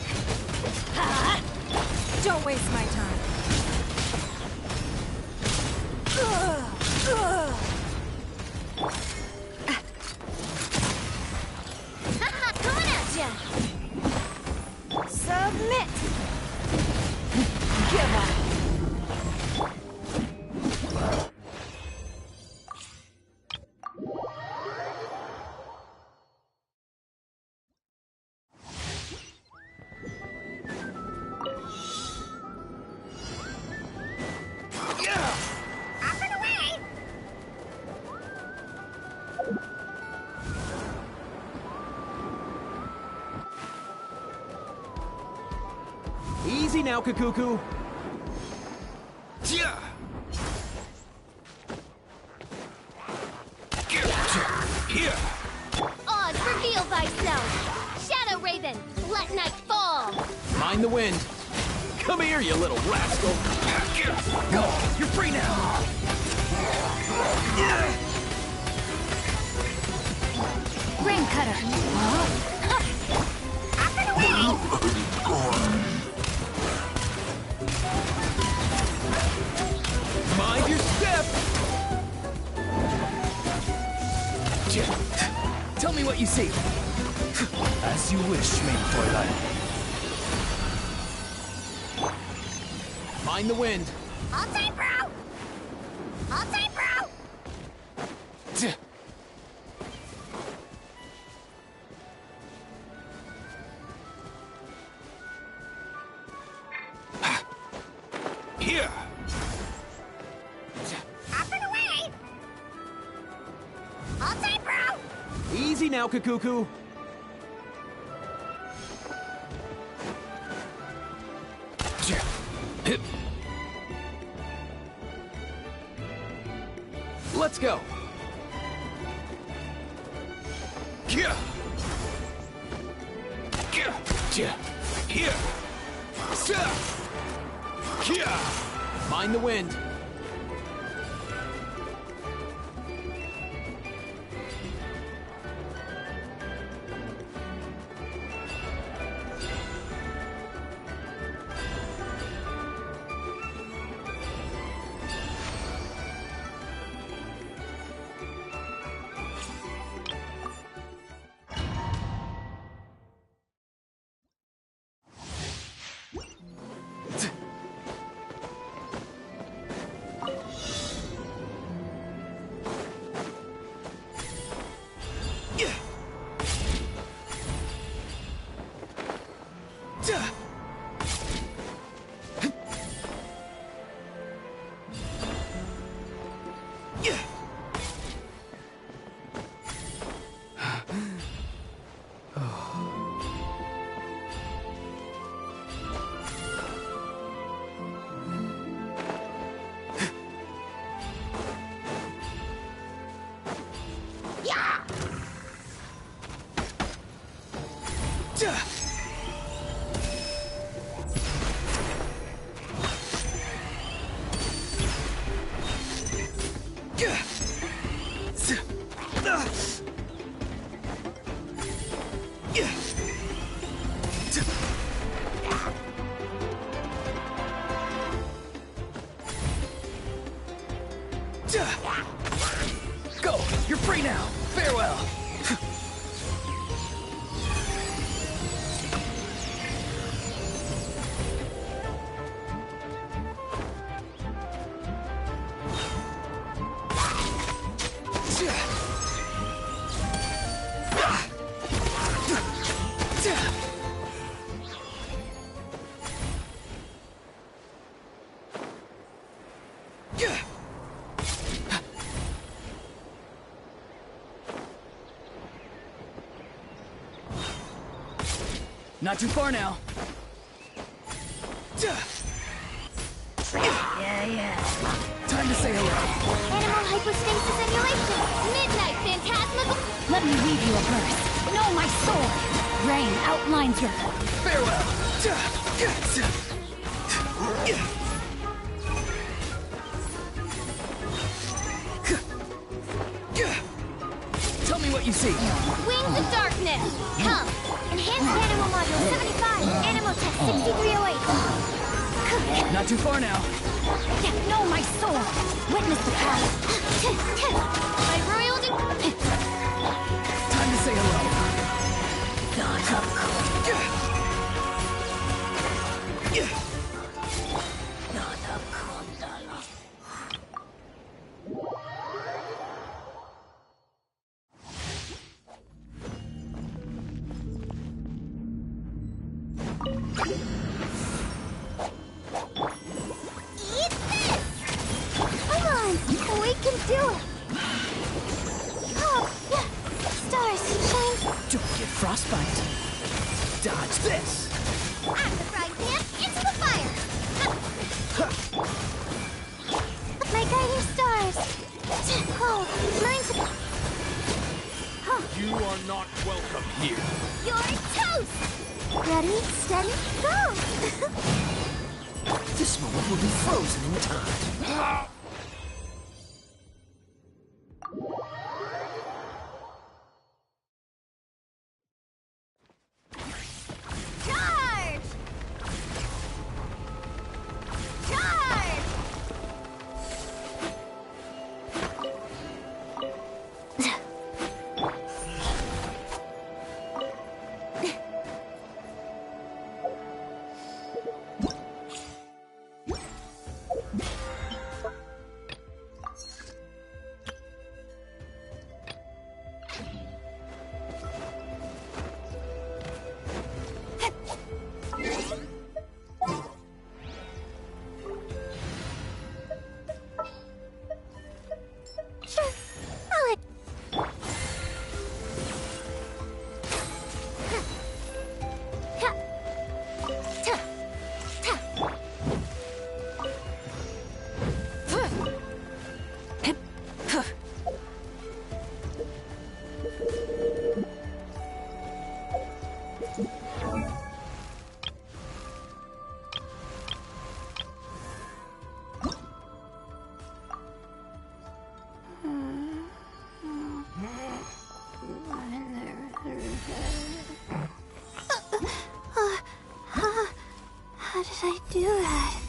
Don't waste my time. Coming at ya! Submit! Give up! Easy now, Kakuku. Here! Oz, reveal thyself! Shadow Raven, let night fall! Mind the wind. Come here, you little rascal. Go! You're free now! Rain Cutter! Up and away! Mind your step! Tell me what you see. As you wish, main Twilight. Mind the wind. All tight, bro! All tight, bro! now, Kakuku. Let's go. Mind the wind. Go! You're free now! Farewell! Not too far now. Yeah. Time to say hello. Animal hypostasis emulation. Midnight phantasmical. Let me read you a verse. Know my sword. Rain outlines your farewell. Tell me what you see. Wings of darkness. Come. Enhanced animal module 75. Animal test 6308. Not too far now. Know my sword. Witness the power. My royal Time to say hello. Frostbite. Dodge this! I'm the frying pan into the fire! My guiding stars! Oh, mine's... You are not welcome here. You're toast! Ready, steady, go! This moment will be frozen in time. How did I do that?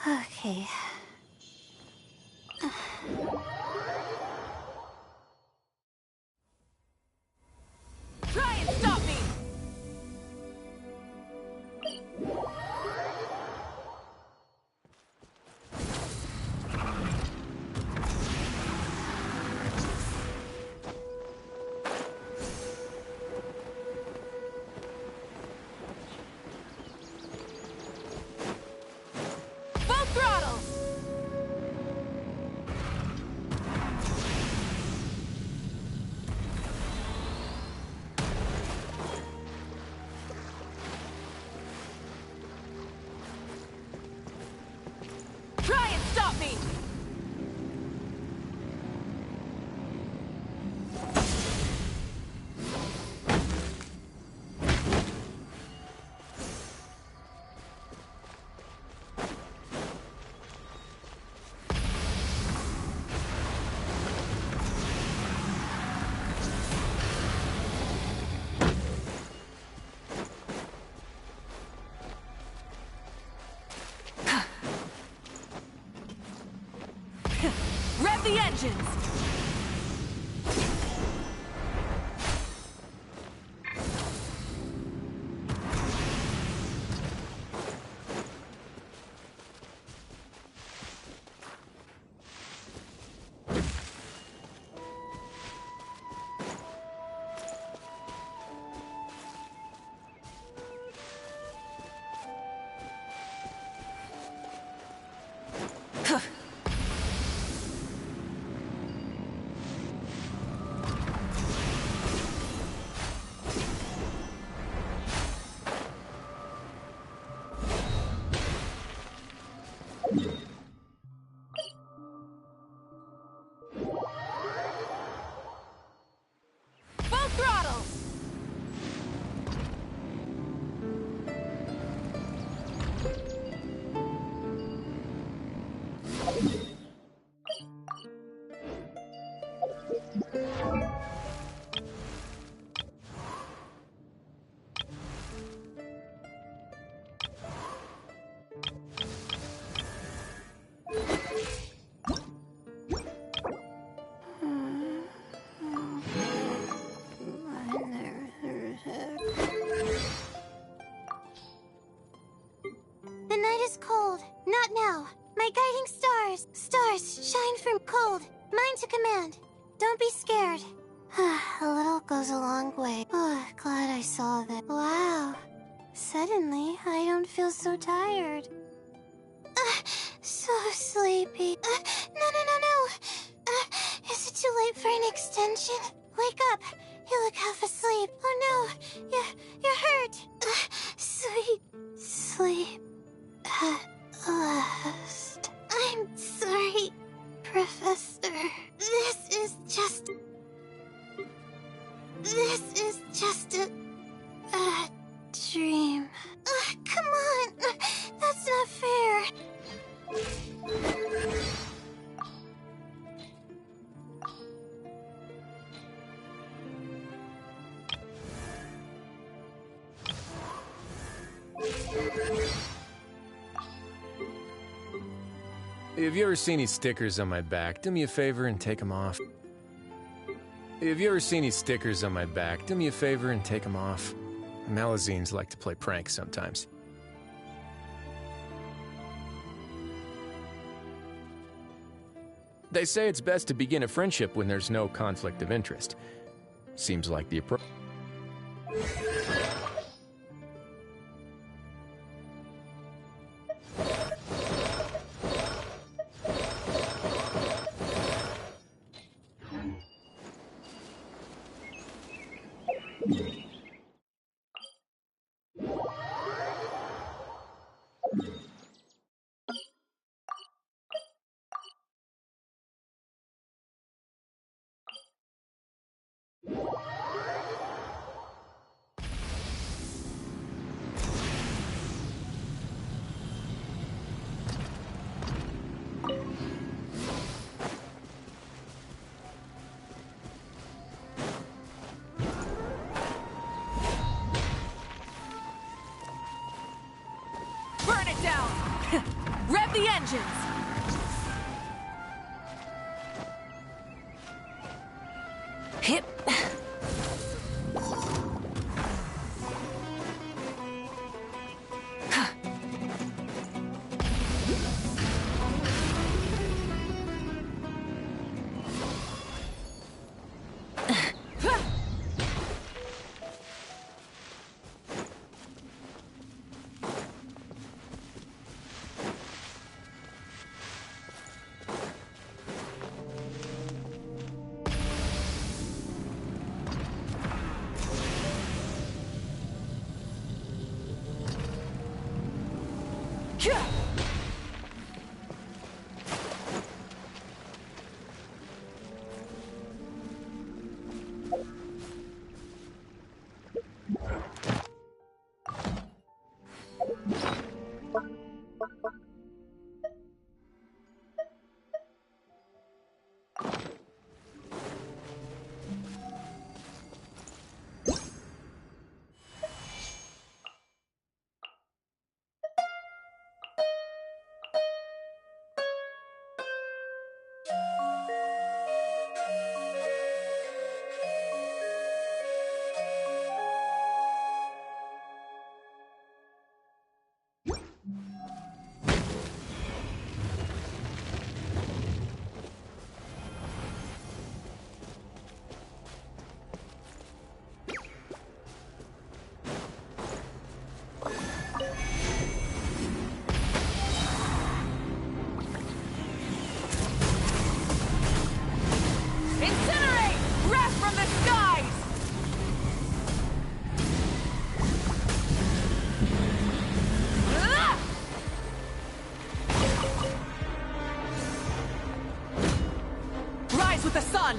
Okay. Try and stop me! Full throttle! Try and stop me! Rev the engines! Full throttle! The night is cold. Not now. My guiding stars. Stars, shine from cold. Mine to command. Don't be scared. A little goes a long way. Oh, glad I saw that. Wow. Suddenly, I don't feel so tired. So sleepy. No. Is it too late for an extension? Wake up. You look half asleep. Oh no. You're hurt. Sweet sleep at last. I'm sorry, Professor. This is just a dream. Come on. That's not fair. Have you ever seen any stickers on my back? Do me a favor and take them off. Have you ever seen any stickers on my back? Do me a favor and take them off. Malazines like to play pranks sometimes. They say it's best to begin a friendship when there's no conflict of interest. Seems like the approach. the engines! Hip. With the sun!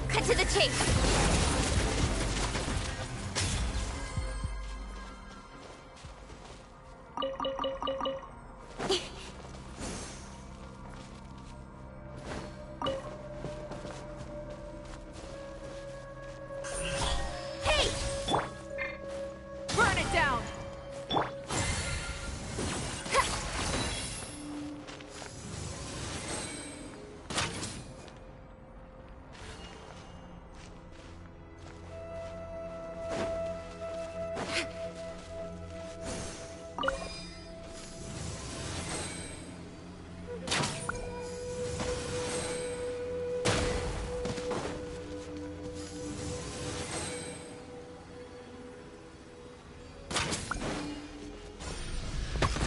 Cut to the chase! Hey! Burn it down!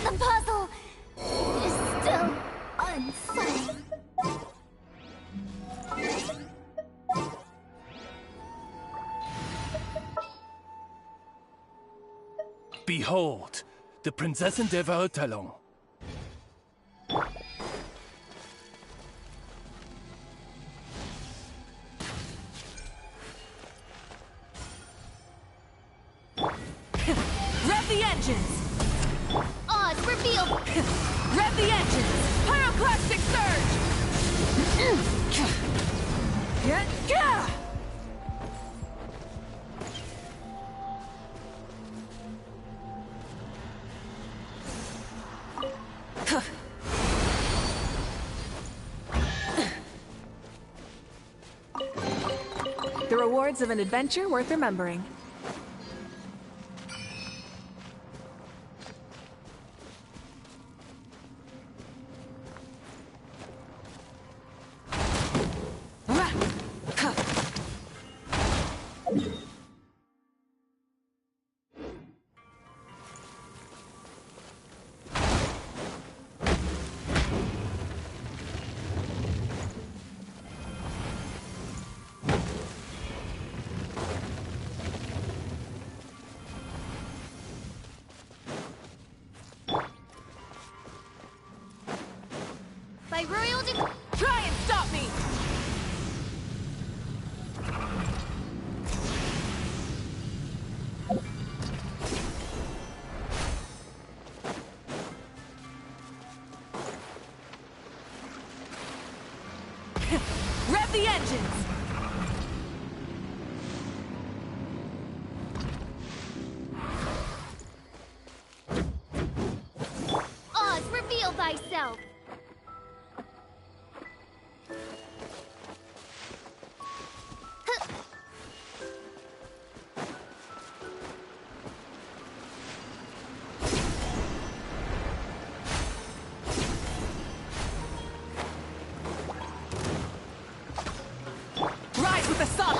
The puzzle is still unsolved. Behold, the Prinzessin der Verurteilung. Rev the engines! Oz, reveal! Rev the engines! Pyroclastic surge! The rewards of an adventure worth remembering. By royal try and stop me! Rev the engines! with the sun!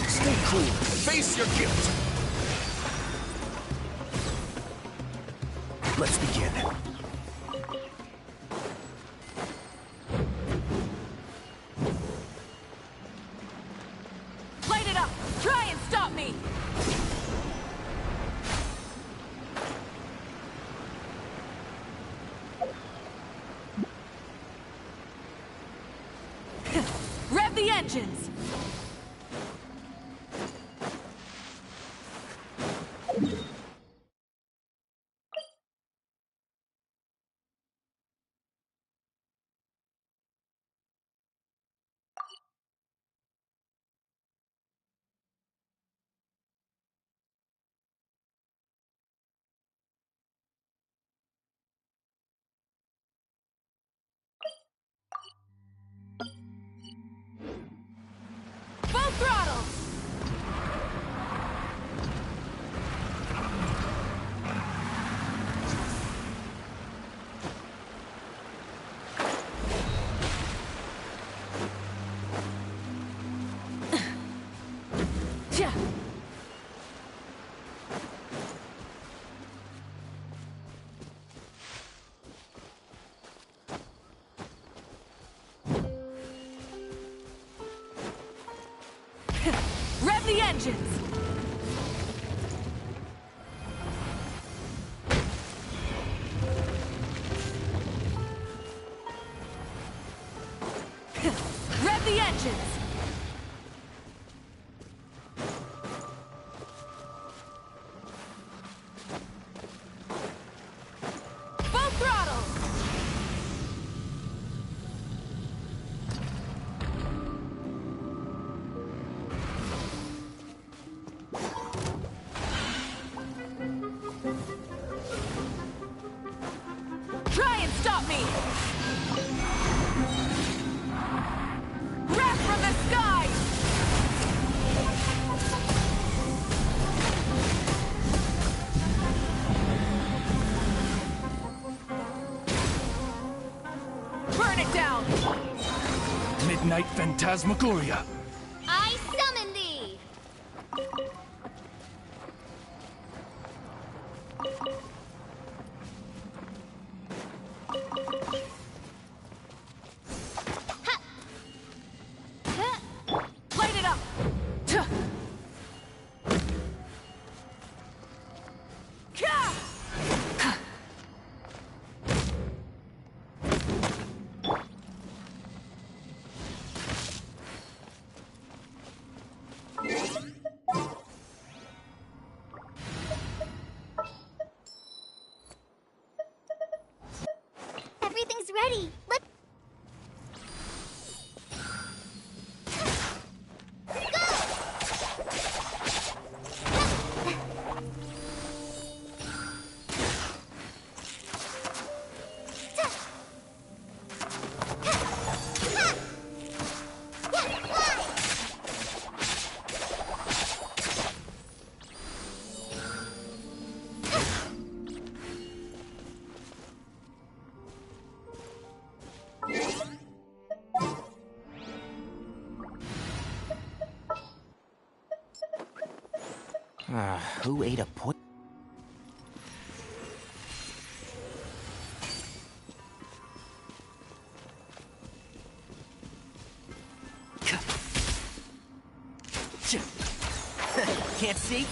Stay cool. Face your guilt. Let's begin. Light it up! Try and stop me! Rev the engines! Full throttle! Yeah. Rev the engines! Rev the engines! Full throttle! Try and stop me! Wrath from the sky! Burn it down! Midnight Phantasmagoria. I summon thee! Light it up! Tuh. Ka! Everything's ready. Let's Who ate a point? Can't see?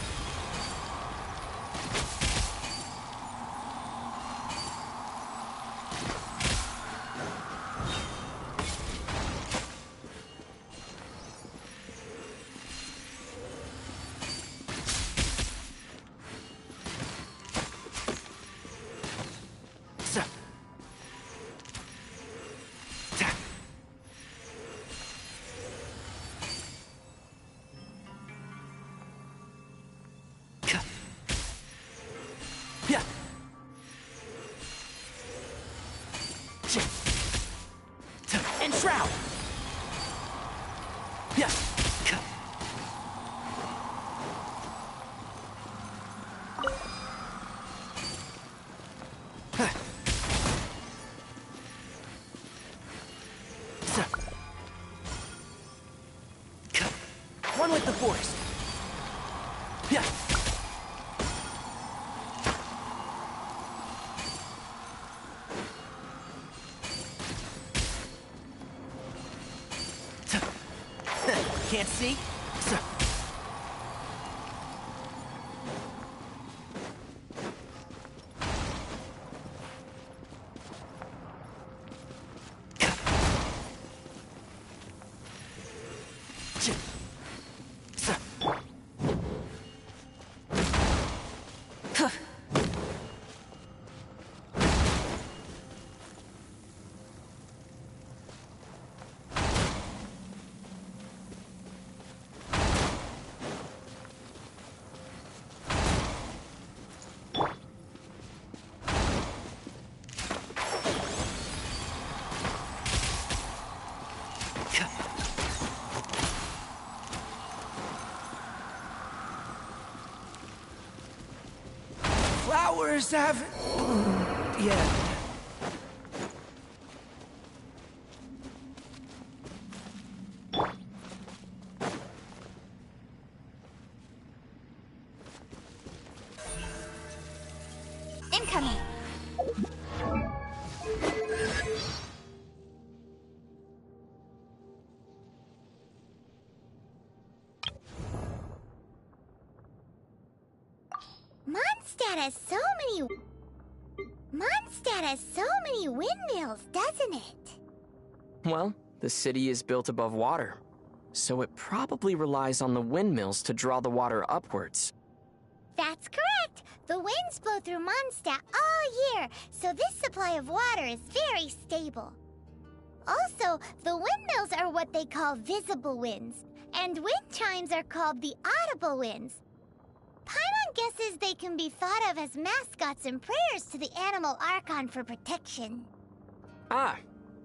One with the forest. Yeah. Can't see? Flowers haven't bloomed yet. Incoming. Mondstadt has so many windmills, doesn't it? Well, the city is built above water, so it probably relies on the windmills to draw the water upwards. That's correct. The winds blow through Mondstadt all year, so this supply of water is very stable. Also, the windmills are what they call visible winds, and wind chimes are called the audible winds. Paimon guesses they can be thought of as mascots and prayers to the animal Archon for protection. Ah,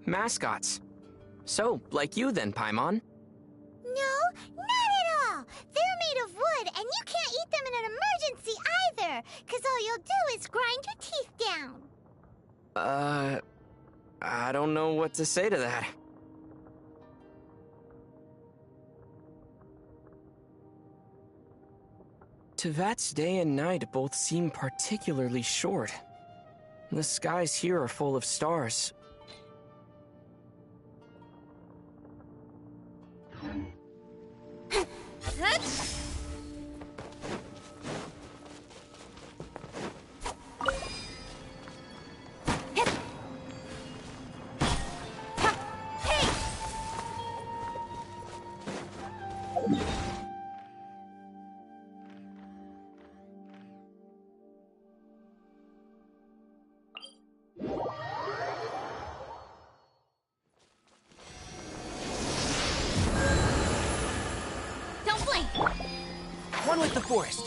mascots. So, like you then, Paimon. No, not at all! They're made of wood, and you can't eat them in an emergency either, because all you'll do is grind your teeth down. I don't know what to say to that. Tevat's day and night both seem particularly short. The skies here are full of stars. Don't blink! One with the forest.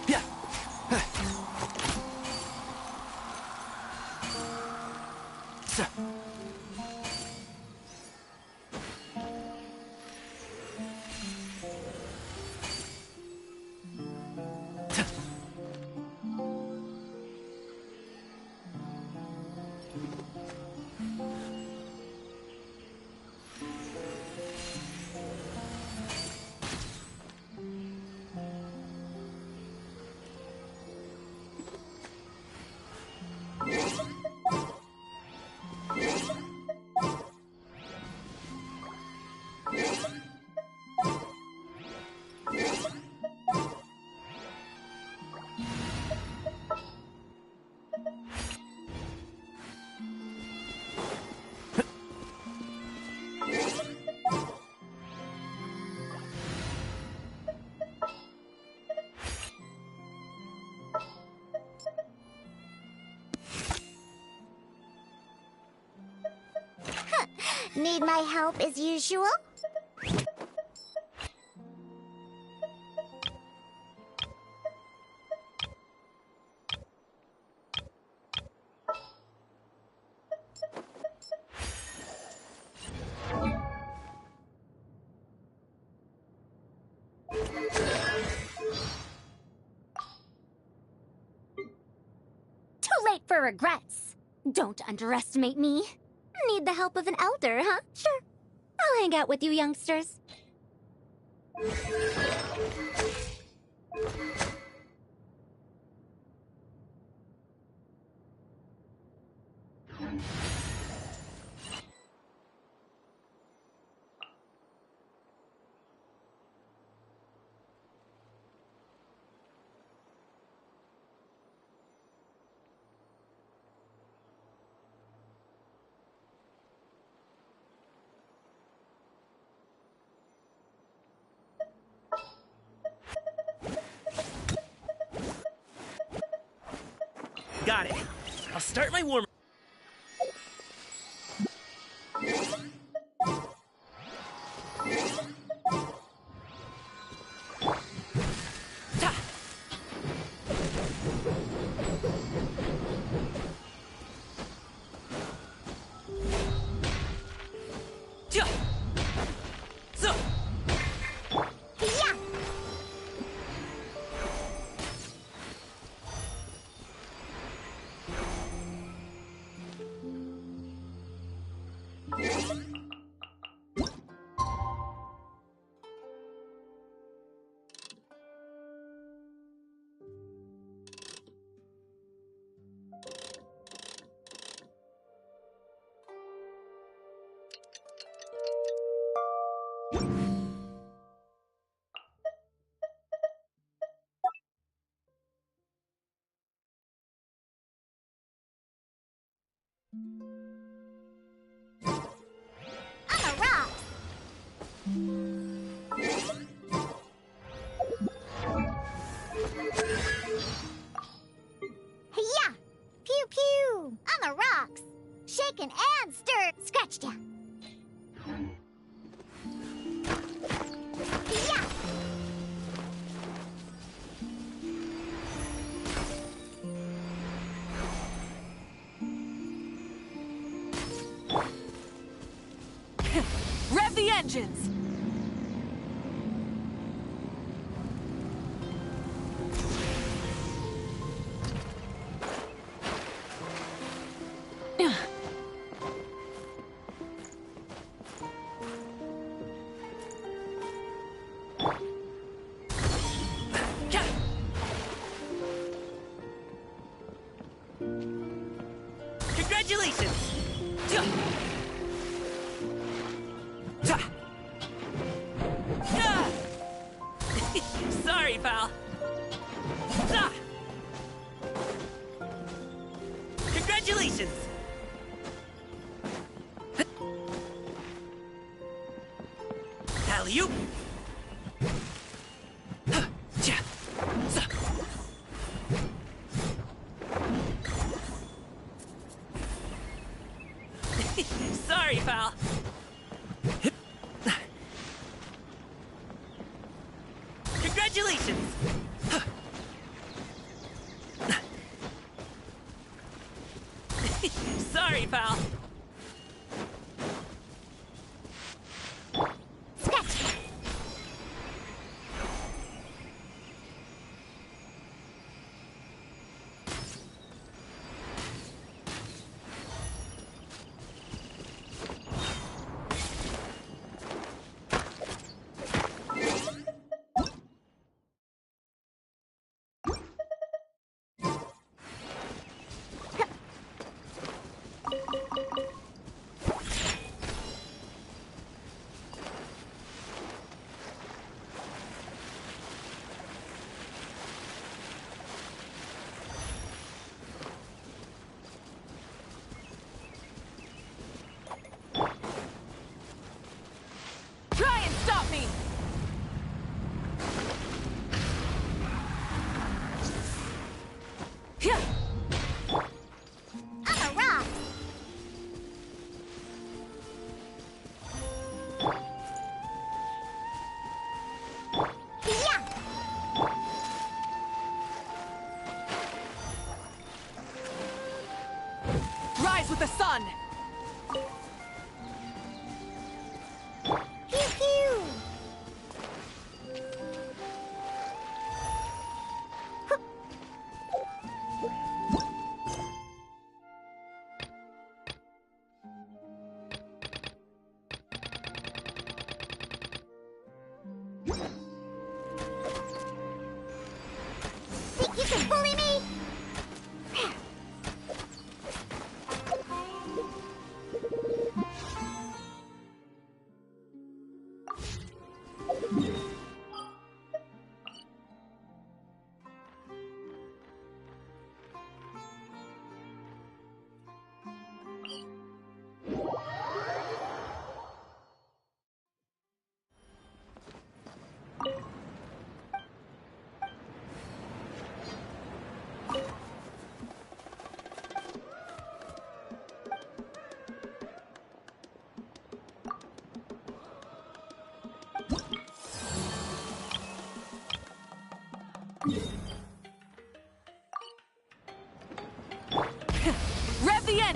Yeah. Need my help as usual? Too late for regrets. Don't underestimate me. Need the help of an elder, huh? Sure. I'll hang out with you youngsters. Got it. I'll start my warm. On a rock! Hiya! Pew pew! On the rocks! Shaken and stirred! Scratched ya! Hiya! Rev the engines! Congratulations! Sorry, pal. Congratulations! Alley-oop! Sorry, pal. Congratulations! Sorry, pal.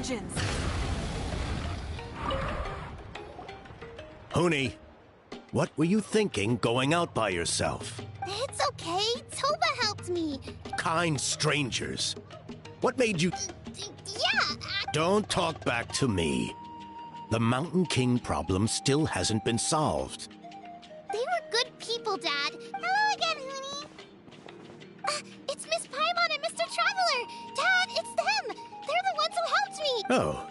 engines! Huni, what were you thinking going out by yourself? It's okay. Toba helped me. Kind strangers. What made you... Yeah, Don't talk back to me. The Mountain King problem still hasn't been solved. they were good people, Dad. Hello again, Huni. It's Miss Paimon and Mr. Traveler. Dad, it's them. They're the ones who helped me. Oh.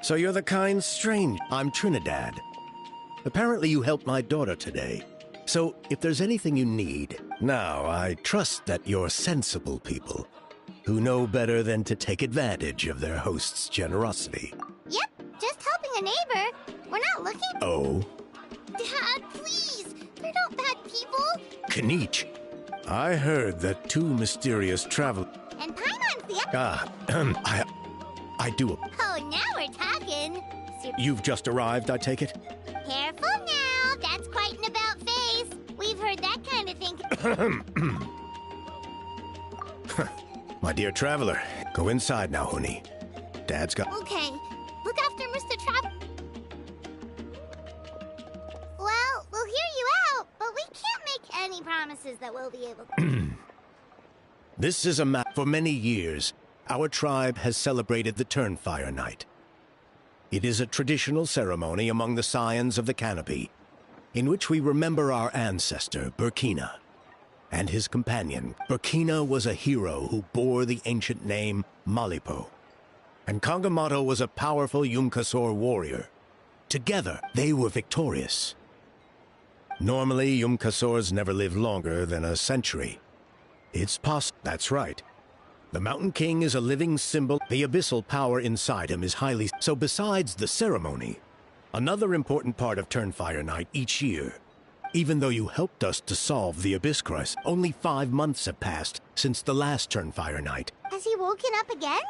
So you're the kind strange... I'm Trinidad. Apparently you helped my daughter today. So if there's anything you need... Now, I trust that you're sensible people who know better than to take advantage of their host's generosity. Yep, just helping a neighbor. We're not looking... Oh? Dad, please. They're not bad people. Kinich, I heard that two mysterious travel... And Paimon's the... I do... Oh, now we're talking. You've just arrived, I take it? Careful now. That's quite an about face. We've heard that kind of thing. My dear traveler, go inside now, Huni. Dad's got... Okay. Look after Mr. Well, we'll hear you out, but we can't make any promises that we'll be able to. This is a map. For many years, our tribe has celebrated the Turnfire Night. It is a traditional ceremony among the Scions of the Canopy, in which we remember our ancestor, Burkina, and his companion. Burkina was a hero who bore the ancient name Malipo, and Kangamato was a powerful Ú543 warrior. Together, they were victorious. Normally, Ú543s never live longer than a century. It's possible. That's right. The Mountain King is a living symbol. The abyssal power inside him is highly... So besides the ceremony, another important part of Turnfire Night each year, even though you helped us to solve the Abyss crisis, only 5 months have passed since the last Turnfire Night. Has he woken up again?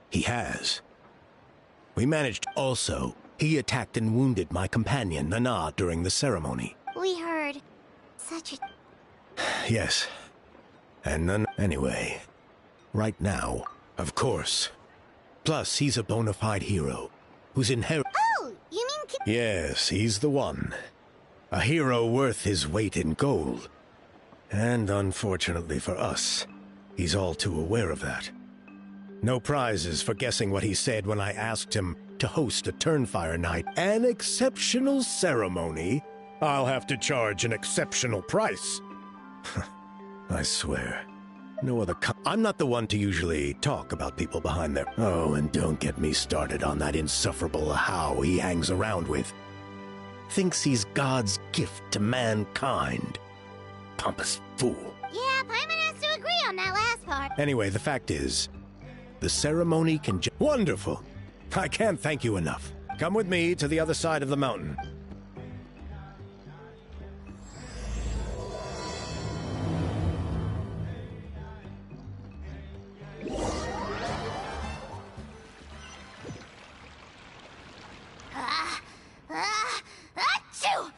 He has. We managed... Also, he attacked and wounded my companion, Nana, during the ceremony. We heard. Such a... Yes. And none... Anyway, right now, of course. Plus, he's a bona fide hero, who's inherit... Oh, you mean... Yes, he's the one. A hero worth his weight in gold. And unfortunately for us, he's all too aware of that. No prizes for guessing what he said when I asked him to host a Turnfire Night. An exceptional ceremony. I'll have to charge an exceptional price. I swear. No other I'm not the one to usually talk about people behind their... Oh, and don't get me started on that insufferable how he hangs around with. Thinks he's God's gift to mankind. Pompous fool. Yeah, Paimon has to agree on that last part. Anyway, the fact is, the ceremony can Wonderful! I can't thank you enough. Come with me to the other side of the mountain. Achoo!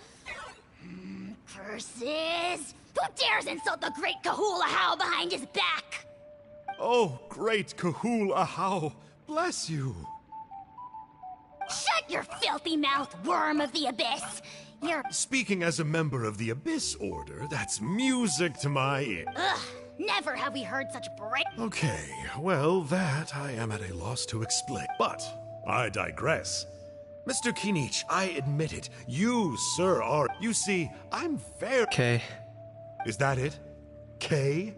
Curses! Who dares insult the great Kahula How behind his back? Oh, great Kahul Ahau, bless you. Shut your filthy mouth, worm of the abyss! You're... Speaking as a member of the Abyss Order, that's music to my ear. Ugh, never have we heard such Okay, well, that I am at a loss to explain. But I digress. Mr. Kinich, I admit it. You, sir, are... You see, I'm very... K. Is that it? K?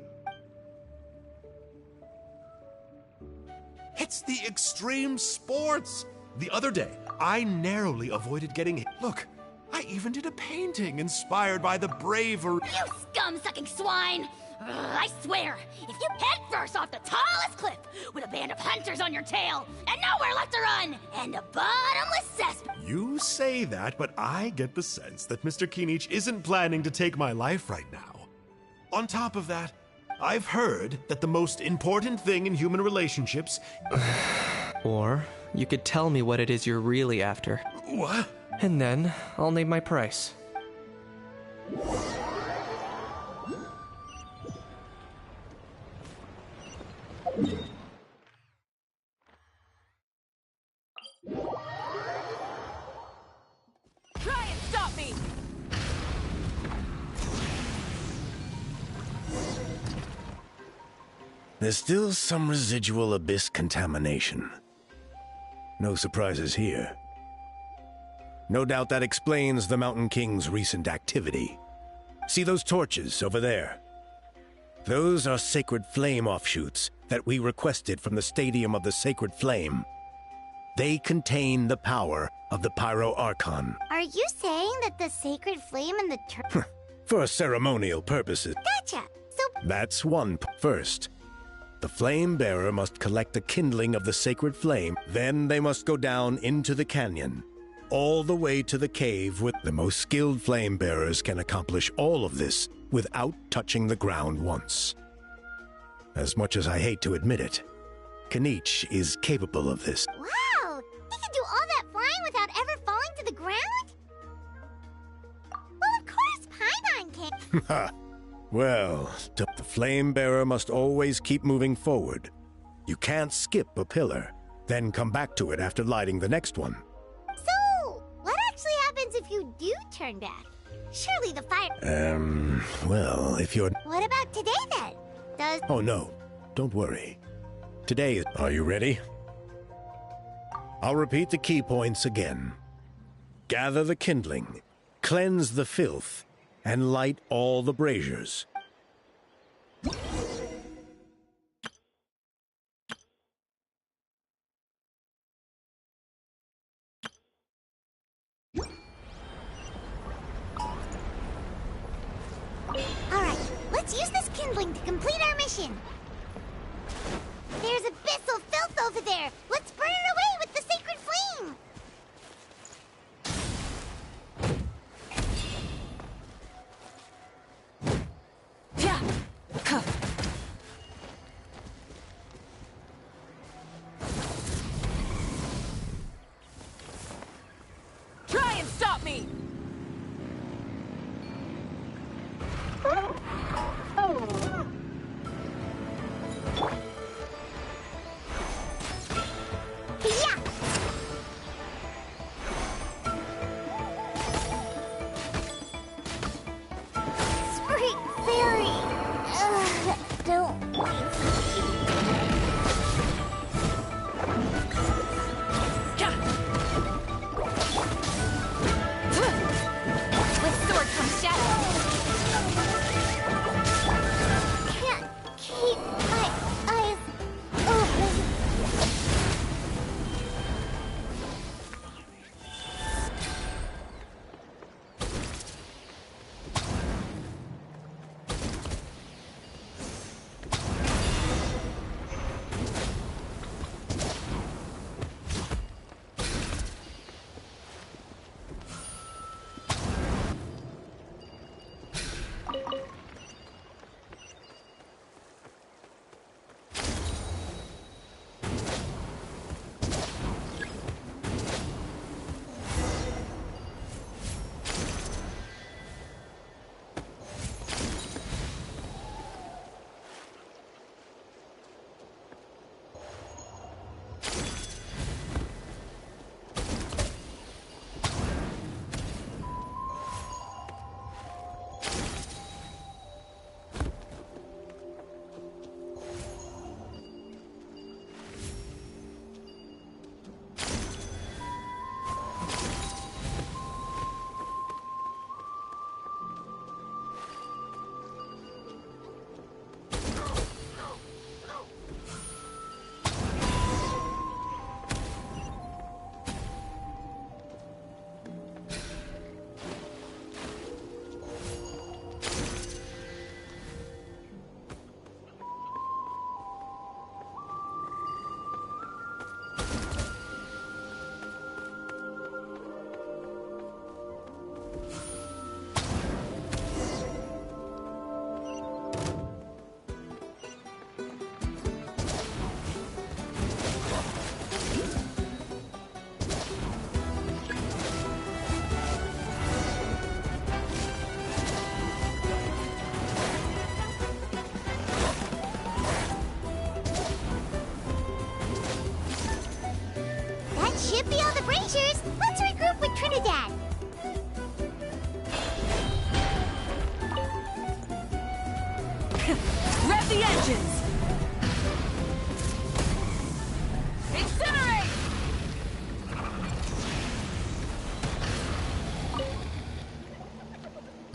It's the extreme sports! The other day, I narrowly avoided getting hit. Look, I even did a painting inspired by the bravery... You scum-sucking swine! Ugh, I swear, if you head first off the tallest cliff with a band of hunters on your tail and nowhere left to run and a bottomless cesspit... You say that, but I get the sense that Mr. Kinich isn't planning to take my life right now. On top of that, I've heard that the most important thing in human relationships... Or you could tell me what it is you're really after. What? And then I'll name my price. There's still some residual abyss contamination. No surprises here. No doubt that explains the Mountain King's recent activity. See those torches over there? Those are sacred flame offshoots that we requested from the Stadium of the Sacred Flame. They contain the power of the Pyro Archon. Are you saying that the sacred flame and the For ceremonial purposes. Gotcha! So That's one. First, the flame bearer must collect the kindling of the sacred flame. Then they must go down into the canyon, all the way to the cave where the most skilled flame bearers can accomplish all of this without touching the ground once. As much as I hate to admit it, Kinich is capable of this. Wow! He can do all that flying without ever falling to the ground? Well, of course Paimon can. Ha! Well, the flame bearer must always keep moving forward. You can't skip a pillar, then come back to it after lighting the next one. So, what actually happens if you do turn back? Surely the fire... Well, if you're... What about today, then? Does... Oh, no. Don't worry. Today is... Are you ready? I'll repeat the key points again. Gather the kindling, cleanse the filth, and light all the braziers. Alright, let's use this kindling to complete our mission. There's abyssal filth over there. Let's burn it away with the sacred flame. Try and stop me!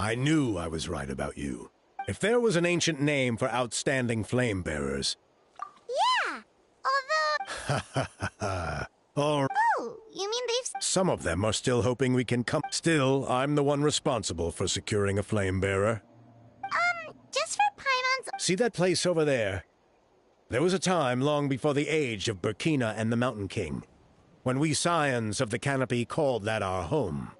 I knew I was right about you. If there was an ancient name for outstanding flame bearers... Yeah, although... or... Oh, you mean they've... Some of them are still hoping we can come... Still, I'm the one responsible for securing a flame bearer. Just for Paimon's... See that place over there? There was a time long before the age of Burkina and the Mountain King, when we Scions of the Canopy called that our home.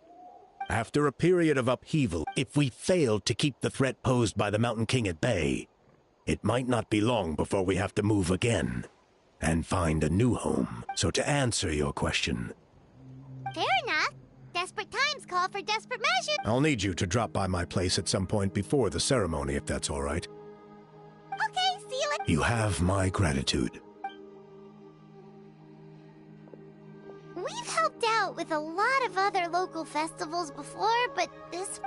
After a period of upheaval, if we failed to keep the threat posed by the Mountain King at bay, it might not be long before we have to move again and find a new home. So to answer your question... Fair enough. Desperate times call for desperate measures. I'll need you to drop by my place at some point before the ceremony, if that's all right. Okay, see you later. You have my gratitude. We've helped out with a lot of other local festivals before, but this...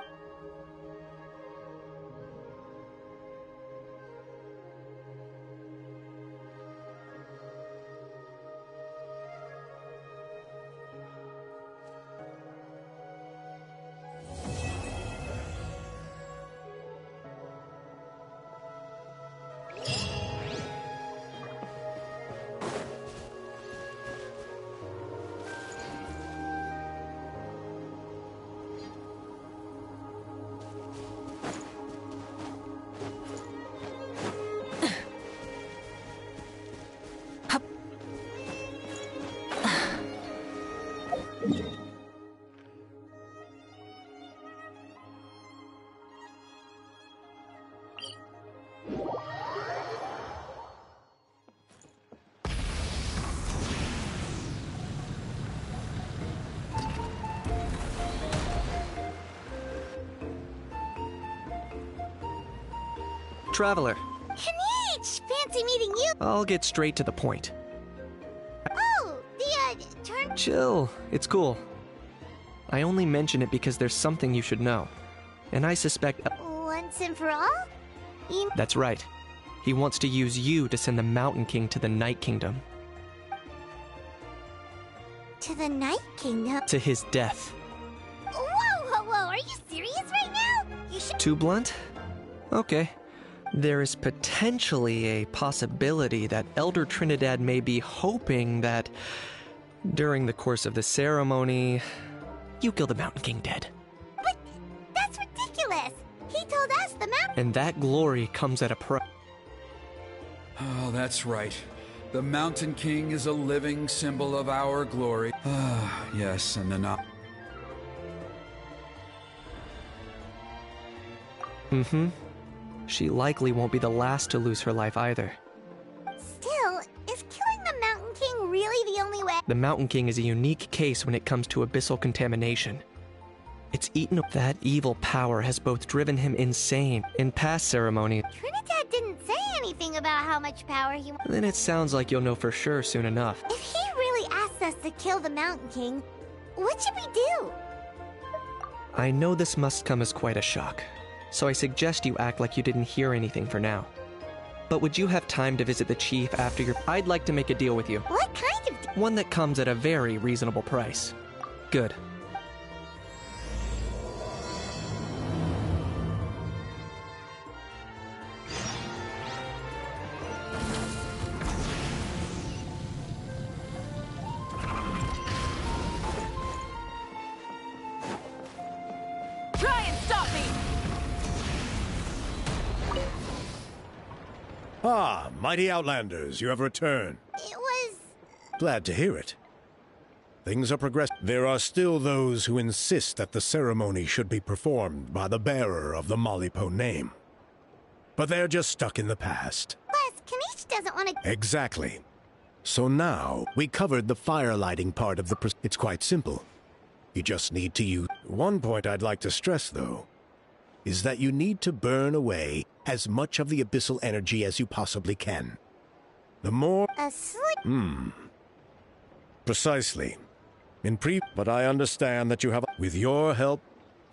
Traveler, Kaniche! Fancy meeting you! I'll get straight to the point. Oh, the, turn... Chill, it's cool. I only mention it because there's something you should know. And I suspect... Once and for all? You... That's right. He wants to use you to send the Mountain King to the Night Kingdom. To the Night Kingdom? To his death. Whoa, are you serious right now? You should... Too blunt? Okay. There is potentially a possibility that Elder Trinidad may be hoping that during the course of the ceremony, you kill the Mountain King dead. But that's ridiculous! He told us the mountain... And that glory comes at a price. Oh, that's right. The Mountain King is a living symbol of our glory. Ah, yes, and the Mm-hmm. She likely won't be the last to lose her life either. Still, is killing the Mountain King really the only way? The Mountain King is a unique case when it comes to abyssal contamination. It's eaten up. That evil power has both driven him insane in past ceremonies. Trinidad didn't say anything about how much power he... Then it sounds like you'll know for sure soon enough. If he really asks us to kill the Mountain King, what should we do? I know this must come as quite a shock, so I suggest you act like you didn't hear anything for now. But would you have time to visit the chief after your... I'd like to make a deal with you. What kind of... One that comes at a very reasonable price. Good. Try and stop me! Ah, mighty Outlanders, you have returned. It was... Glad to hear it. Things are progressing. There are still those who insist that the ceremony should be performed by the bearer of the Malipo name. But they're just stuck in the past. Plus, Kaniche doesn't want to... Exactly. So now, we covered the fire lighting part of the... It's quite simple. You just need to use... One point I'd like to stress, though, is that you need to burn away as much of the abyssal energy as you possibly can. The more... Precisely. But I understand that you have... With your help,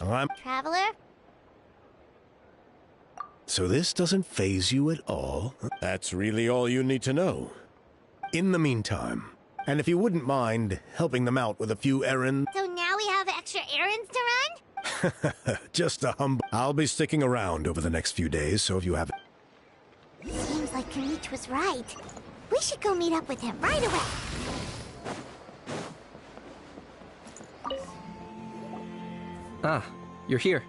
I'm... Traveler? So this doesn't faze you at all? That's really all you need to know. In the meantime, and if you wouldn't mind helping them out with a few errands... So now we have extra errands to Just a humble. I'll be sticking around over the next few days, so if you have... Seems like Kinich was right. We should go meet up with him right away. Ah, you're here.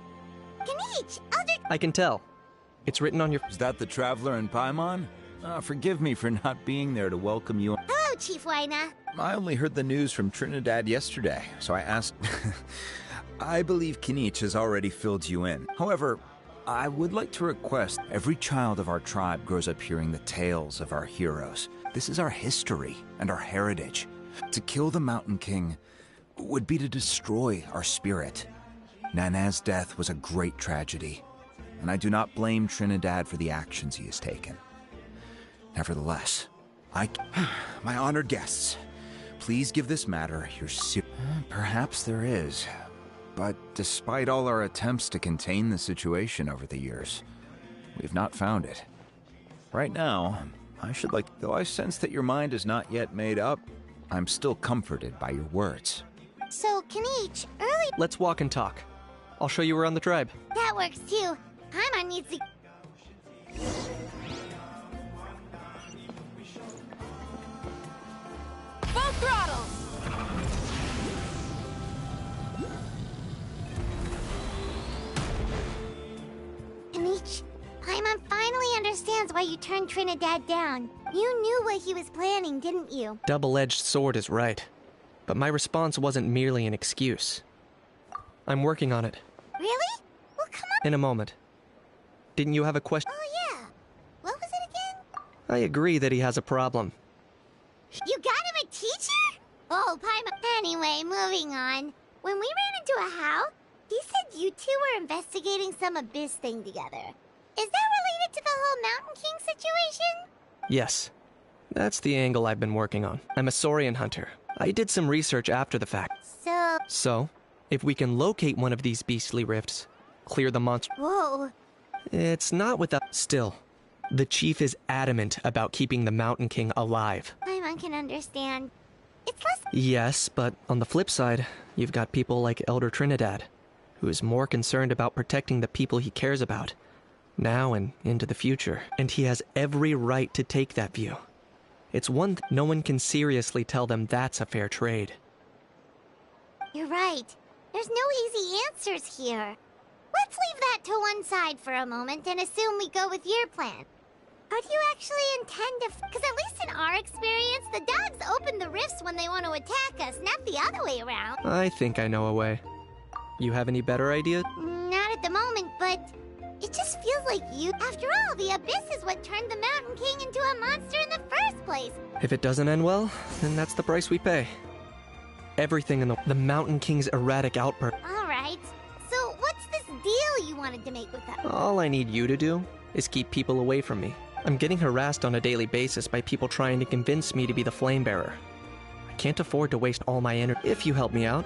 Kinich, Elder... I can tell. It's written on your... Is that the Traveler in Paimon? Forgive me for not being there to welcome you. Hello, Chief Waina. I only heard the news from Trinidad yesterday, so I asked... I believe Kinich has already filled you in. However, I would like to request every child of our tribe grows up hearing the tales of our heroes. This is our history and our heritage. To kill the Mountain King would be to destroy our spirit. Nana's death was a great tragedy, and I do not blame Trinidad for the actions he has taken. Nevertheless, my honored guests, please give this matter your Perhaps there is, but despite all our attempts to contain the situation over the years, we've not found it. Right now, though I sense that your mind is not yet made up, I'm still comforted by your words. So, Kinich, early... Let's walk and talk. I'll show you around the tribe. That works too. Paimon needs to... Full throttle! Kinich, Paimon finally understands why you turned Trinidad down. You knew what he was planning, didn't you? Double-edged sword is right. But my response wasn't merely an excuse. I'm working on it. Really? Well, come on. In a moment. Didn't you have a question? Oh, yeah. What was it again? I agree that he has a problem. You got him a teacher? Oh, Paimon. Anyway, moving on. When we ran into a house, he said you two were investigating some abyss thing together. Is that related to the whole Mountain King situation? Yes. That's the angle I've been working on. I'm a Saurian hunter. I did some research after the fact. So, if we can locate one of these beastly rifts, clear the monster... Whoa. It's not without... Still, the chief is adamant about keeping the Mountain King alive. Paimon can understand. It's less... Yes, but on the flip side, you've got people like Elder Trinidad, who is more concerned about protecting the people he cares about, now and into the future. And he has every right to take that view. It's no one can seriously tell them that's a fair trade. You're right. There's no easy answers here. Let's leave that to one side for a moment and assume we go with your plan. How do you actually intend to... Because at least in our experience, the dogs open the rifts when they want to attack us, not the other way around. I think I know a way. You have any better ideas? Not at the moment, but... It just feels like you... After all, the Abyss is what turned the Mountain King into a monster in the first place. If it doesn't end well, then that's the price we pay. Everything in the Mountain King's erratic outburst. Alright. So what's this deal you wanted to make with them? All I need you to do is keep people away from me. I'm getting harassed on a daily basis by people trying to convince me to be the flame bearer. I can't afford to waste all my energy. If you help me out,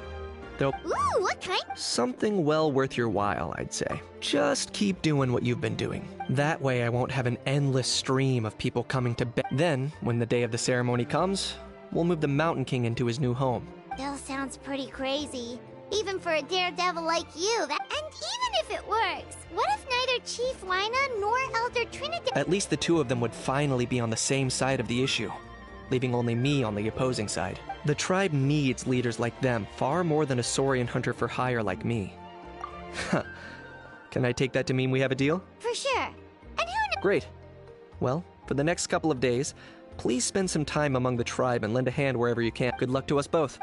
though... Ooh, what kind? Something well worth your while, I'd say. Just keep doing what you've been doing. That way I won't have an endless stream of people coming to bed. Then, when the day of the ceremony comes, we'll move the Mountain King into his new home. Still sounds pretty crazy. Even for a daredevil like you. And even if it works, what if neither Chief Waina nor Elder Trinidad... At least the two of them would finally be on the same side of the issue, leaving only me on the opposing side. The tribe needs leaders like them far more than a Saurian hunter for hire like me. Can I take that to mean we have a deal? For sure. And who knows? Great. Well, for the next couple of days, please spend some time among the tribe and lend a hand wherever you can. Good luck to us both.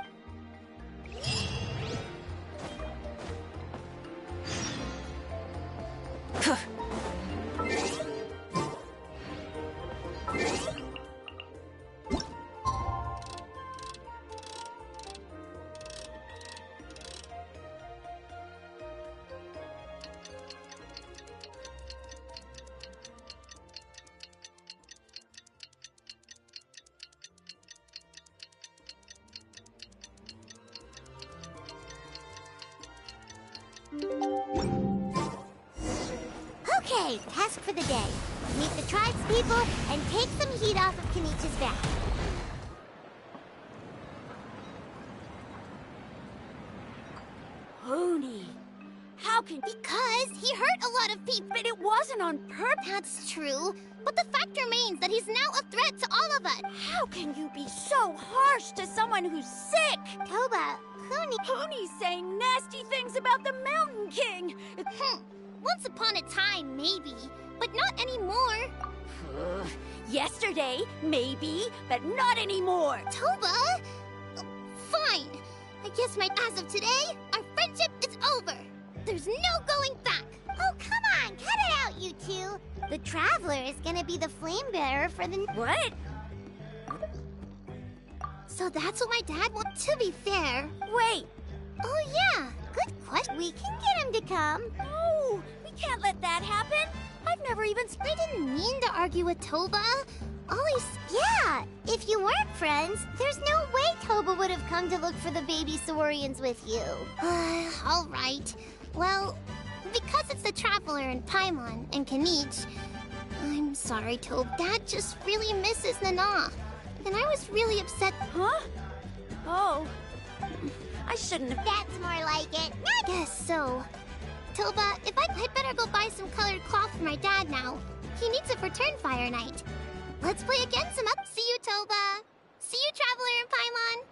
Okay, task for the day. Meet the tribe's people and take some heat off of Kenichi's back. Oni, How can... Because he hurt a lot of people. But it wasn't on purpose. That's true. But the fact remains that he's now a threat to all of us. How can you be so harsh to someone who's sick? Toba, Huni's saying nasty things about the Mountain King. Once upon a time, maybe. But not anymore. Yesterday, maybe, but not anymore. Toba? Fine. I guess as of today, our friendship is over. There's no going back. Oh, come on, cut it out, you two. The Traveler is gonna be the flame bearer for the... What? So that's what my dad wants. To be fair... Wait. Oh, yeah. Good question. We can get him to come. No, we can't let that happen. I've never even... I didn't mean to argue with Toba. Yeah, if you weren't friends, there's no way Toba would have come to look for the baby Saurians with you. All right. Well, because it's the Traveler and Paimon and Kanich, I'm sorry, Toba. Dad just really misses Nana. And I was really upset. Huh? Oh. I shouldn't have... That's more like it. I guess so. Toba, I'd better go buy some colored cloth for my dad now. He needs it for Turnfire Night. Let's play again some up. See you, Toba. See you, Traveler and Paimon.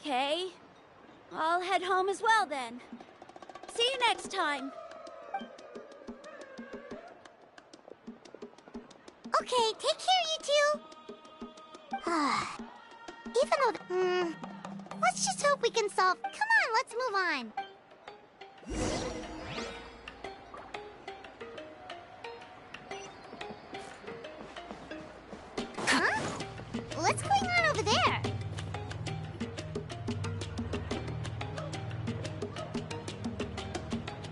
Okay. I'll head home as well then. See you next time. Okay, take care, you two. Even though... let's just hope we can solve... Come on, let's move on. Huh? What's going on over there?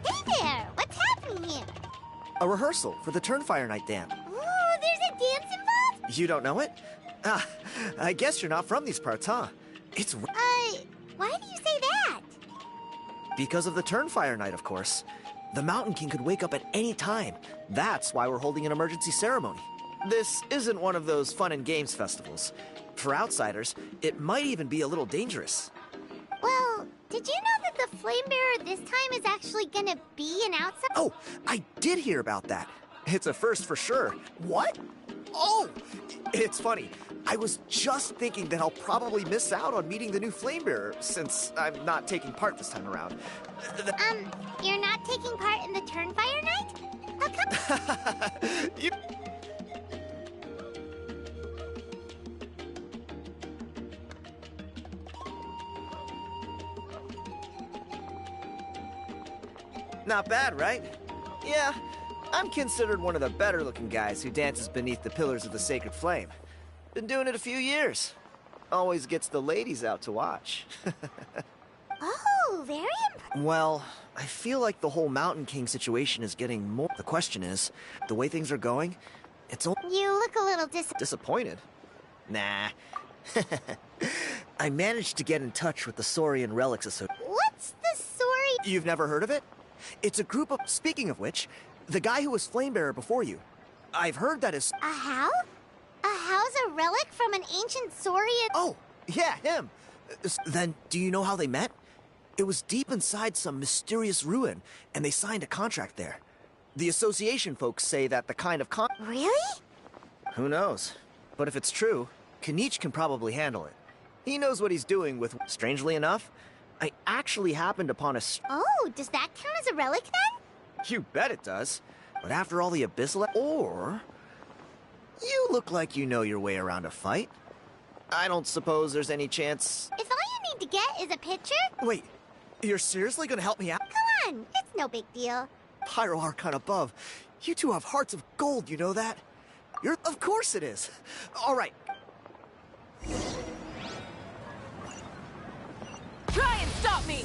Hey there! What's happening here? A rehearsal for the Turnfire Night Dam. Ooh, there's a dance involved? You don't know it? Ah, I guess you're not from these parts, huh? It's... Why do you say that? Because of the Turnfire Night, of course. The Mountain King could wake up at any time. That's why we're holding an emergency ceremony. This isn't one of those fun and games festivals. For outsiders, it might even be a little dangerous. Well, did you know that the Flame Bearer this time is actually gonna be an outsider? Oh, I did hear about that. It's a first for sure. What? Oh, it's funny. I was just thinking that I'll probably miss out on meeting the new Flame Bearer since I'm not taking part this time around. You're not taking part in the Turnfire Night? How come? You... Not bad, right? Yeah, I'm considered one of the better-looking guys who dances beneath the pillars of the Sacred Flame. Been doing it a few years. Always gets the ladies out to watch. Oh, very impressive. Well, I feel like the whole Mountain King situation is getting more... The question is, the way things are going, it's only... You look a little disappointed? Nah. I managed to get in touch with the Saurian Relics Association. What's the Saurian... You've never heard of it? It's a group of... Speaking of which, the guy who was Flamebearer before you, I've heard that is... A how? A how's a relic from an ancient Saurian... Oh, yeah, him. Then, do you know how they met? It was deep inside some mysterious ruin, and they signed a contract there. The association folks say that the kind of Really? Who knows? But if it's true, Kinich can probably handle it. He knows what he's doing with... Strangely enough, I actually happened upon a... Oh, does that count as a relic then? You bet it does. But after all the abyssal... Or... You look like you know your way around a fight. I don't suppose there's any chance... If all you need to get is a picture? Wait, you're seriously gonna help me out? Come on, it's no big deal. Pyro Archon above. You two have hearts of gold, you know that? Of course it is. All right. Try and stop me!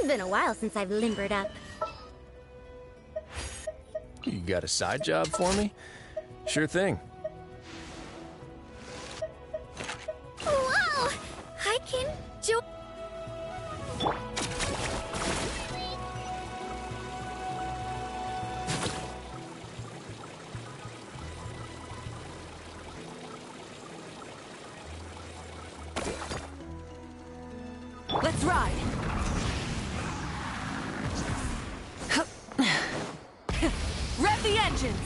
It's been a while since I've limbered up. You got a side job for me? Sure thing. Whoa! I can jo- Let's ride! Rev the engines!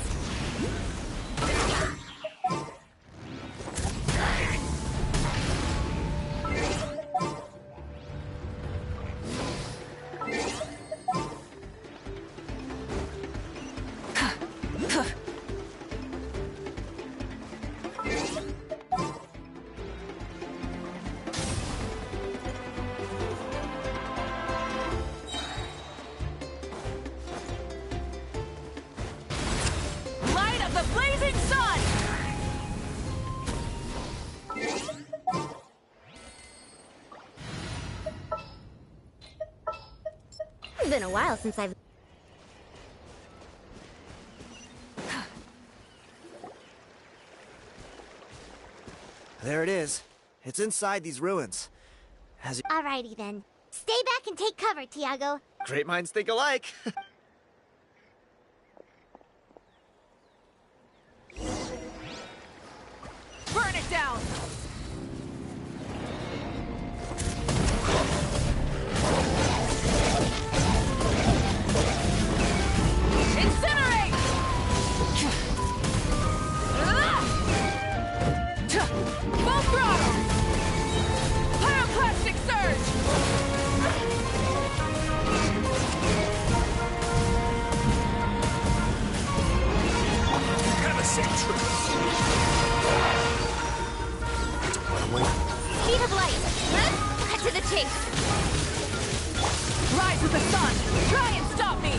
Light of the blazing sun! It's been a while since I've... There it is. It's inside these ruins. Alrighty then. Stay back and take cover, Tiago. Great minds think alike. Burn it down! Incinerate! Full throttle! Pyroclastic surge! Have a safe trip. Speed of light! Cut to the chase! Rise with the sun! Try and stop me!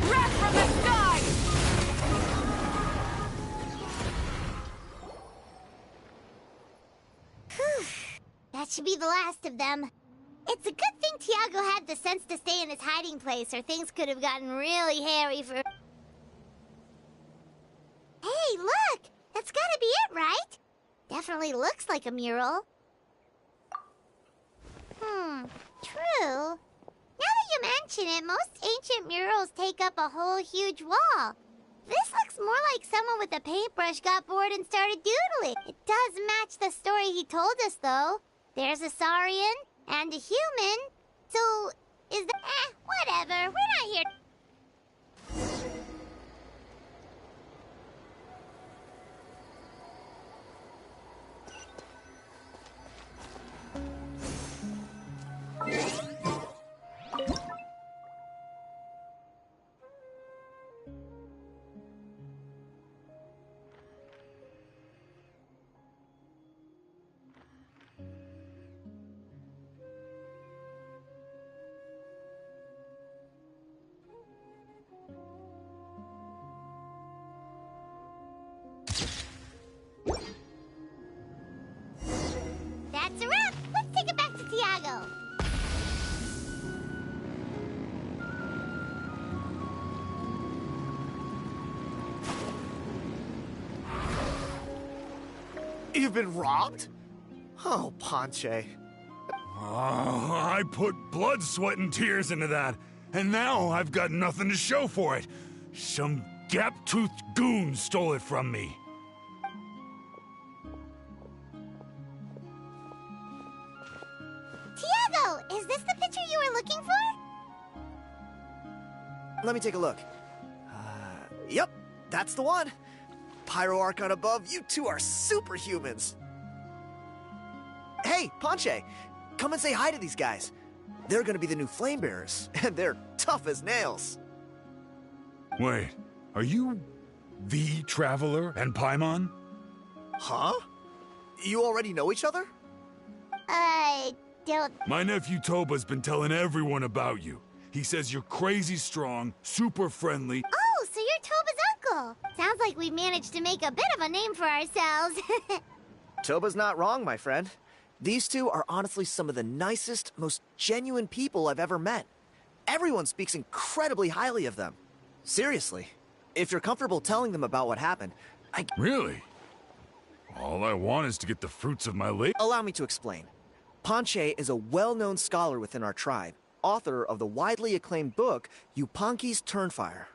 Wrath from the sky! Whew. That should be the last of them. It's a good thing Tiago had the sense to stay in his hiding place, or things could have gotten really hairy for... Hey, look! That's gotta be it, right? Definitely looks like a mural. True. Now that you mention it, most ancient murals take up a whole huge wall. This looks more like someone with a paintbrush got bored and started doodling. It does match the story he told us, though. There's a Saurian and a human. So, is that... whatever. We're not here... You've been robbed? Oh, Ponche. I put blood, sweat, and tears into that, and now I've got nothing to show for it. Some gap-toothed goon stole it from me. Tiago, is this the picture you were looking for? Let me take a look. Yep, that's the one. Pyro Archon above, you two are superhumans. Hey, Ponche, come and say hi to these guys. They're gonna be the new flame bearers, and they're tough as nails. Wait, are you the Traveler and Paimon? Huh? You already know each other? I don't... My nephew Toba's been telling everyone about you. He says you're crazy strong, super friendly. Oh, so you're Toba's uncle. Sounds like we managed to make a bit of a name for ourselves. Toba's not wrong, my friend. These two are honestly some of the nicest, most genuine people I've ever met. Everyone speaks incredibly highly of them. Seriously, if you're comfortable telling them about what happened, Really? All I want is to get the fruits of my labor. Allow me to explain. Ponche is a well-known scholar within our tribe, author of the widely acclaimed book, Ú543's Turnfire.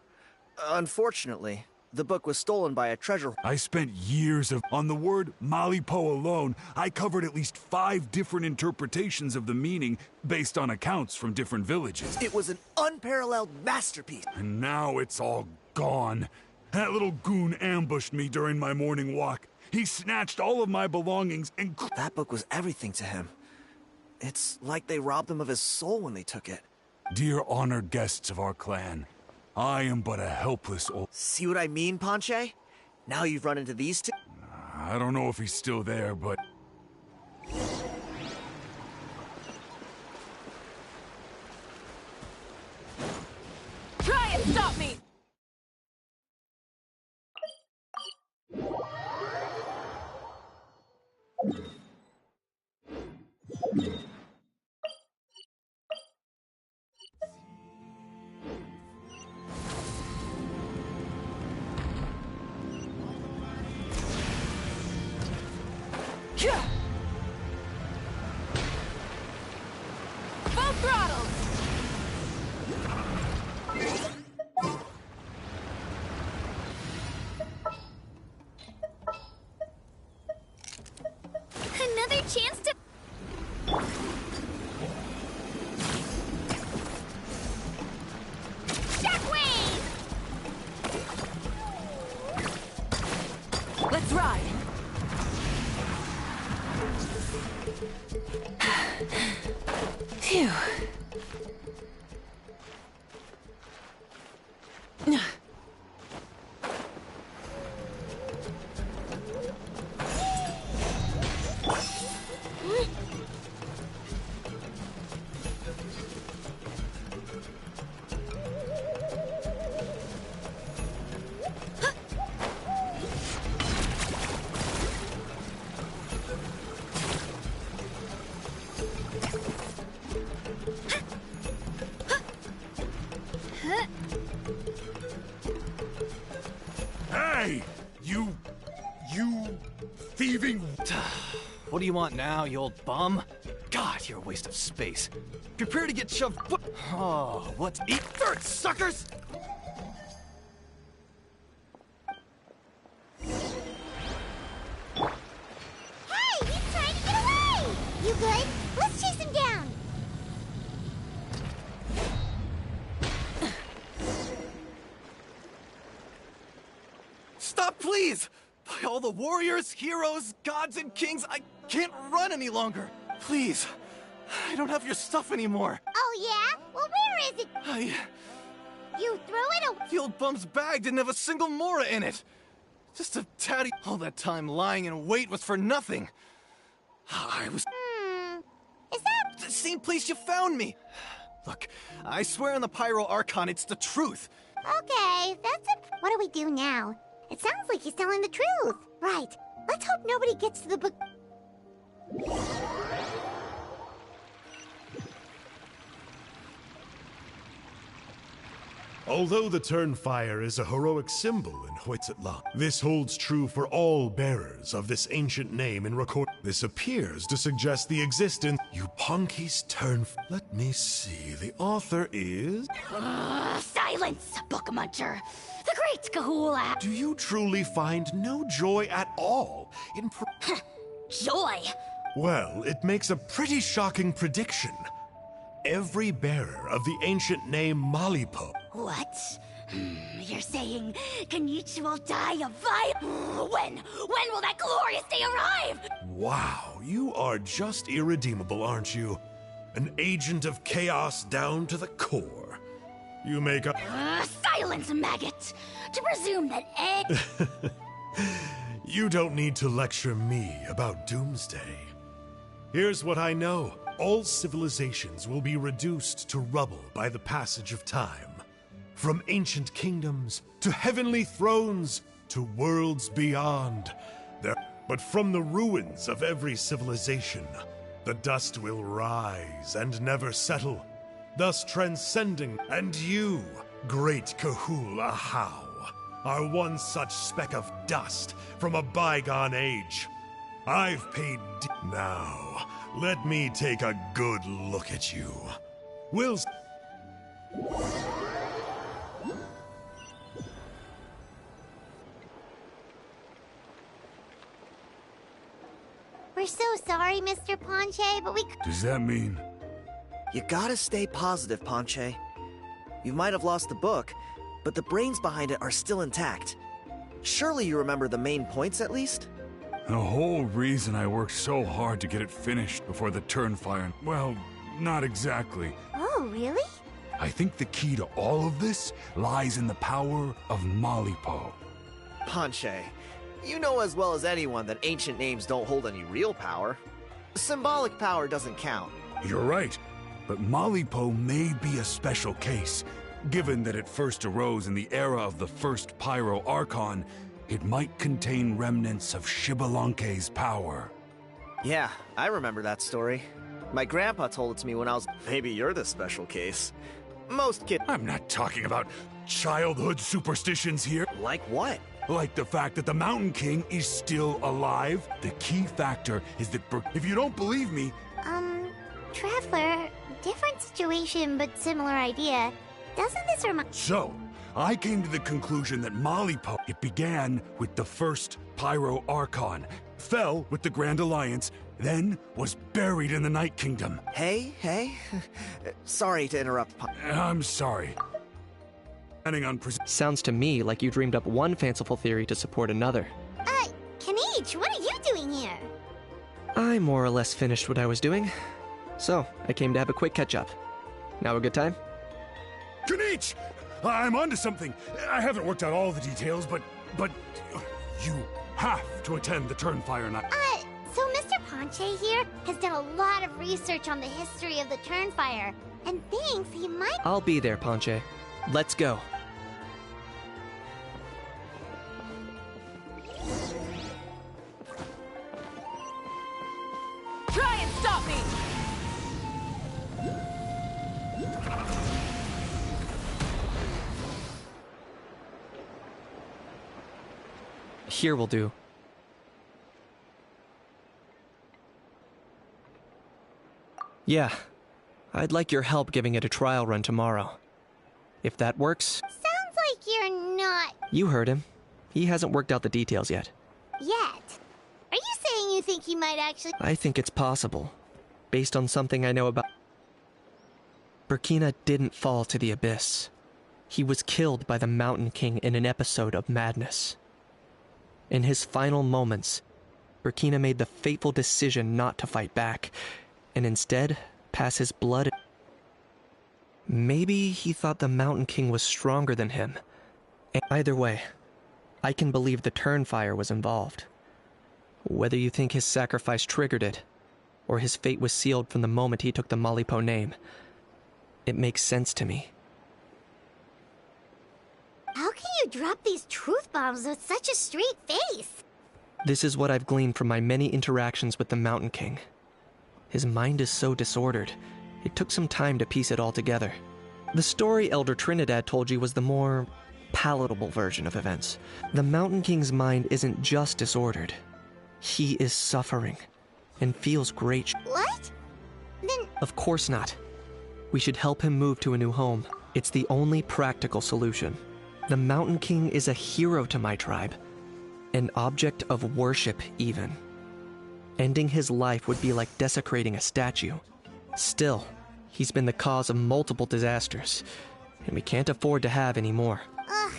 Unfortunately, the book was stolen by a treasure... I spent years on the word Malipo alone. I covered at least 5 different interpretations of the meaning based on accounts from different villages. It was an unparalleled masterpiece. And now it's all gone. That little goon ambushed me during my morning walk. He snatched all of my belongings and... That book was everything to him. It's like they robbed him of his soul when they took it. Dear honored guests of our clan, I am but a helpless old... See what I mean, Ponche? Now you've run into these two? I don't know if he's still there, but... Try and stop me! Full throttle! Another chance to... Shockwave! Let's ride! Phew. Hey! You thieving... What do you want now, you old bum? God, you're a waste of space. Prepare to get shoved... Oh, what? Eat dirt, suckers! Hey, he's trying to get away! You good? Let's chase him down! Stop, please! By all the warriors, heroes, gods, and kings, I can't run any longer. Please, I don't have your stuff anymore. Oh, yeah? Well, where is it? You threw it away? The old bum's bag didn't have a single mora in it. Just a tatty... All that time lying in wait was for nothing. I was... Is that... The same place you found me. Look, I swear on the Pyro Archon, it's the truth. Okay, that's it. What do we do now? It sounds like he's telling the truth. Right. Let's hope nobody gets to the book. Although the Turnfire is a heroic symbol in Huitzatlan, this holds true for all bearers of this ancient name in record. This appears to suggest the existence. Yupanki's Let me see. The author is. Silence, book muncher. The great Kahula. Do you truly find no joy at all in. Joy? Well, it makes a pretty shocking prediction. Every bearer of the ancient name Malipo. What? You're saying Kenichi will die of When? When will that glorious day arrive? Wow, you are just irredeemable, aren't you? An agent of chaos down to the core. You make a. Silence, maggot! To presume that You don't need to lecture me about Doomsday. Here's what I know. All civilizations will be reduced to rubble by the passage of time. From ancient kingdoms, to heavenly thrones, to worlds beyond. But from the ruins of every civilization, the dust will rise and never settle, thus transcending. And you, great Kahul Ahau, are one such speck of dust from a bygone age. I've paid now. Let me take a good look at you. We're so sorry, Mr. Ponche, but we. Does that mean? You gotta stay positive, Ponche. You might have lost the book, but the brains behind it are still intact. Surely you remember the main points at least? The whole reason I worked so hard to get it finished before the Turnfire. Well, not exactly. Oh, really? I think the key to all of this lies in the power of Malipo. Ponche, you know as well as anyone that ancient names don't hold any real power. Symbolic power doesn't count. You're right, but Malipo may be a special case. Given that it first arose in the era of the first Pyro Archon, it might contain remnants of Shibalanke's power. Yeah, I remember that story. My grandpa told it to me when I was. Maybe you're the special case. Most kids. I'm not talking about childhood superstitions here. Like what? Like the fact that the Mountain King is still alive. The key factor is that if you don't believe me. Traveler, different situation but similar idea. Doesn't this remind. So, I came to the conclusion that Malipo, it began with the first Pyro Archon, fell with the Grand Alliance, then was buried in the Night Kingdom. Hey. Sorry to interrupt. I'm sorry. Planning on Sounds to me like you dreamed up one fanciful theory to support another. Kenichi, what are you doing here? I more or less finished what I was doing, so I came to have a quick catch-up. Now a good time? Kenichi! I'm onto something. I haven't worked out all the details, but you have to attend the Turnfire night. So Mr. Ponche here has done a lot of research on the history of the Turnfire, and thinks he might. I'll be there, Ponche. Let's go. Try and stop me! Here will do. Yeah, I'd like your help giving it a trial run tomorrow. If that works... Sounds like you're not... You heard him. He hasn't worked out the details yet. Yet. Are you saying you think he might actually... I think it's possible, based on something I know about... Burkina didn't fall to the abyss. He was killed by the Mountain King in an episode of madness. In his final moments, Burkina made the fateful decision not to fight back, and instead pass his blood. Maybe he thought the Mountain King was stronger than him. Either way, I can believe the Turnfire was involved. Whether you think his sacrifice triggered it, or his fate was sealed from the moment he took the Malipo name, it makes sense to me. How can you drop these truth bombs with such a straight face? This is what I've gleaned from my many interactions with the Mountain King. His mind is so disordered, it took some time to piece it all together. The story Elder Trinidad told you was the more palatable version of events. The Mountain King's mind isn't just disordered. He is suffering and feels great. What? Then... Of course not. We should help him move to a new home. It's the only practical solution. The Mountain King is a hero to my tribe. An object of worship, even. Ending his life would be like desecrating a statue. Still, he's been the cause of multiple disasters, and we can't afford to have any more. Ugh.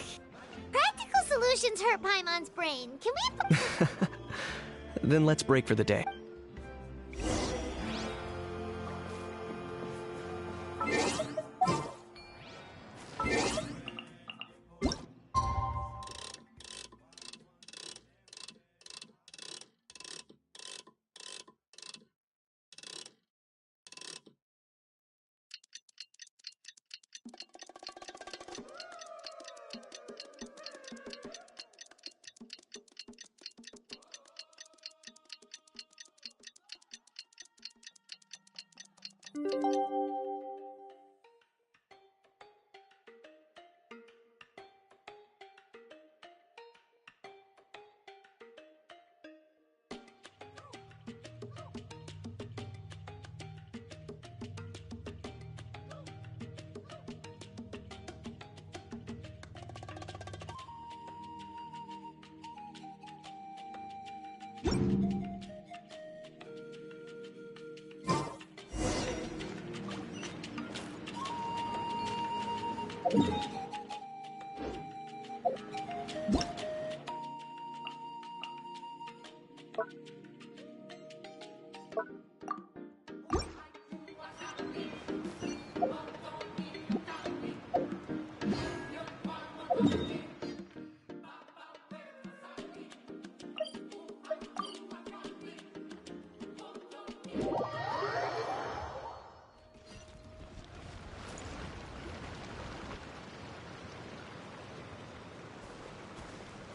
Practical solutions hurt Paimon's brain. Can we... Then let's break for the day.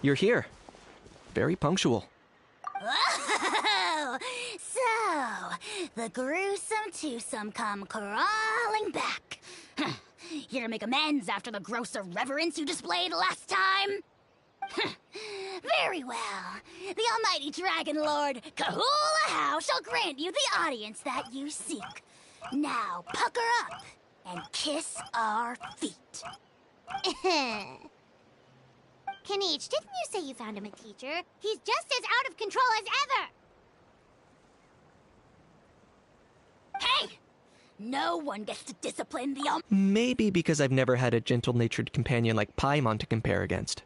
You're here. Very punctual. Oh, so the gruesome twosome come crawling back. Here to make amends after the gross irreverence you displayed last time? Very well. The almighty Dragon Lord, Kahula How, shall grant you the audience that you seek. Now pucker up and kiss our feet. Kaniche, didn't you say you found him a teacher? He's just as out of control as ever! Hey! No one gets to discipline the Maybe because I've never had a gentle-natured companion like Paimon to compare against.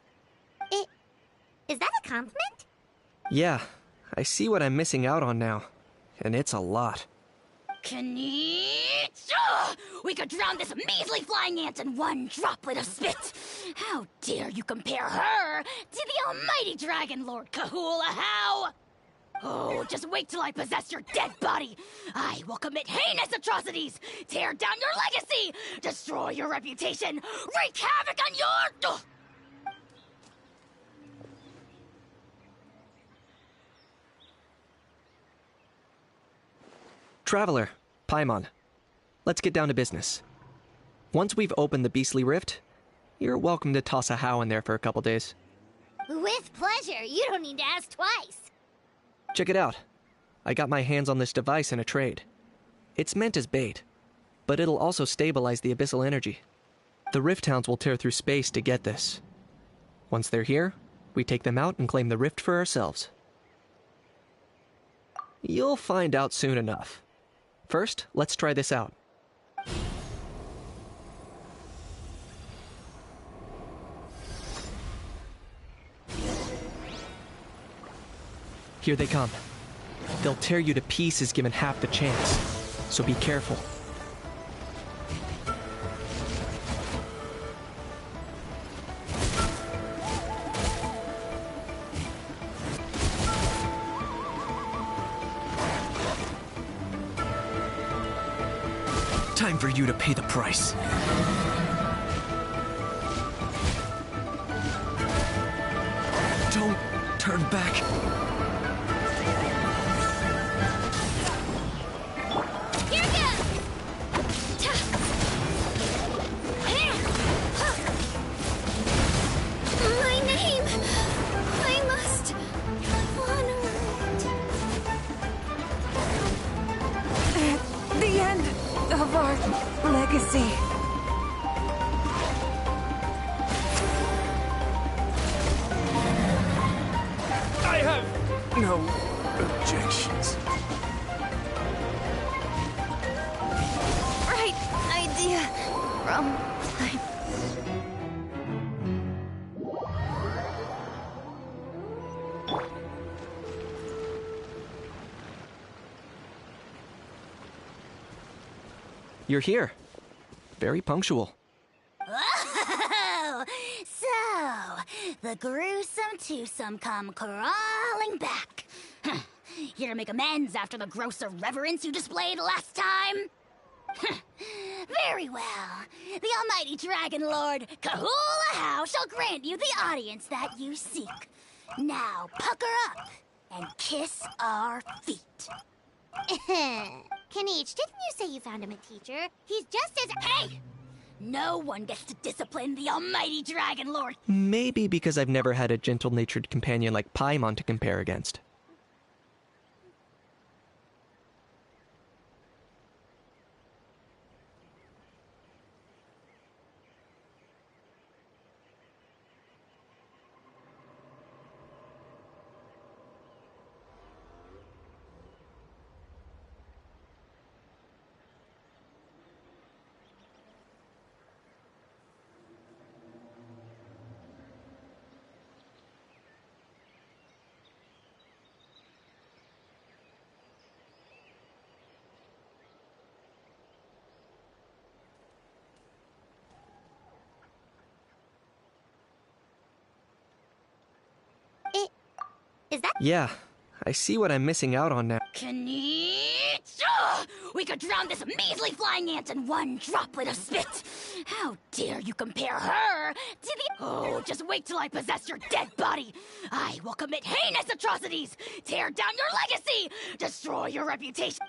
Is that a compliment? Yeah, I see what I'm missing out on now. And it's a lot. Kaniche! We could drown this measly flying ant in one droplet of spit! How dare you compare her to the almighty Dragon Lord Kahula How! Oh, just wait till I possess your dead body! I will commit heinous atrocities! Tear down your legacy! Destroy your reputation! Wreak havoc on your... Traveler, Paimon, let's get down to business. Once we've opened the beastly rift, you're welcome to toss a How in there for a couple days. With pleasure. You don't need to ask twice. Check it out. I got my hands on this device in a trade. It's meant as bait, but it'll also stabilize the abyssal energy. The Rift Hounds will tear through space to get this. Once they're here, we take them out and claim the rift for ourselves. You'll find out soon enough. First, let's try this out. Here they come. They'll tear you to pieces given half the chance, so be careful. Time for you to pay the price. Don't turn back. Here goes! No objections. Right idea. Wrong time. You're here. Very punctual. Oh, so the gruesome twosome come crawling back. Here to make amends after the gross irreverence you displayed last time? Very well. The almighty Dragon Lord, Kahula How, shall grant you the audience that you seek. Now pucker up and kiss our feet. Kanich, didn't you say you found him a teacher? He's just as— Hey! No one gets to discipline the almighty Dragon Lord. Maybe because I've never had a gentle-natured companion like Paimon to compare against. Is that— Yeah, I see what I'm missing out on now. Kanich! We could drown this measly flying ant in one droplet of spit! How dare you compare her to the— Oh, just wait till I possess your dead body! I will commit heinous atrocities! Tear down your legacy! Destroy your reputation!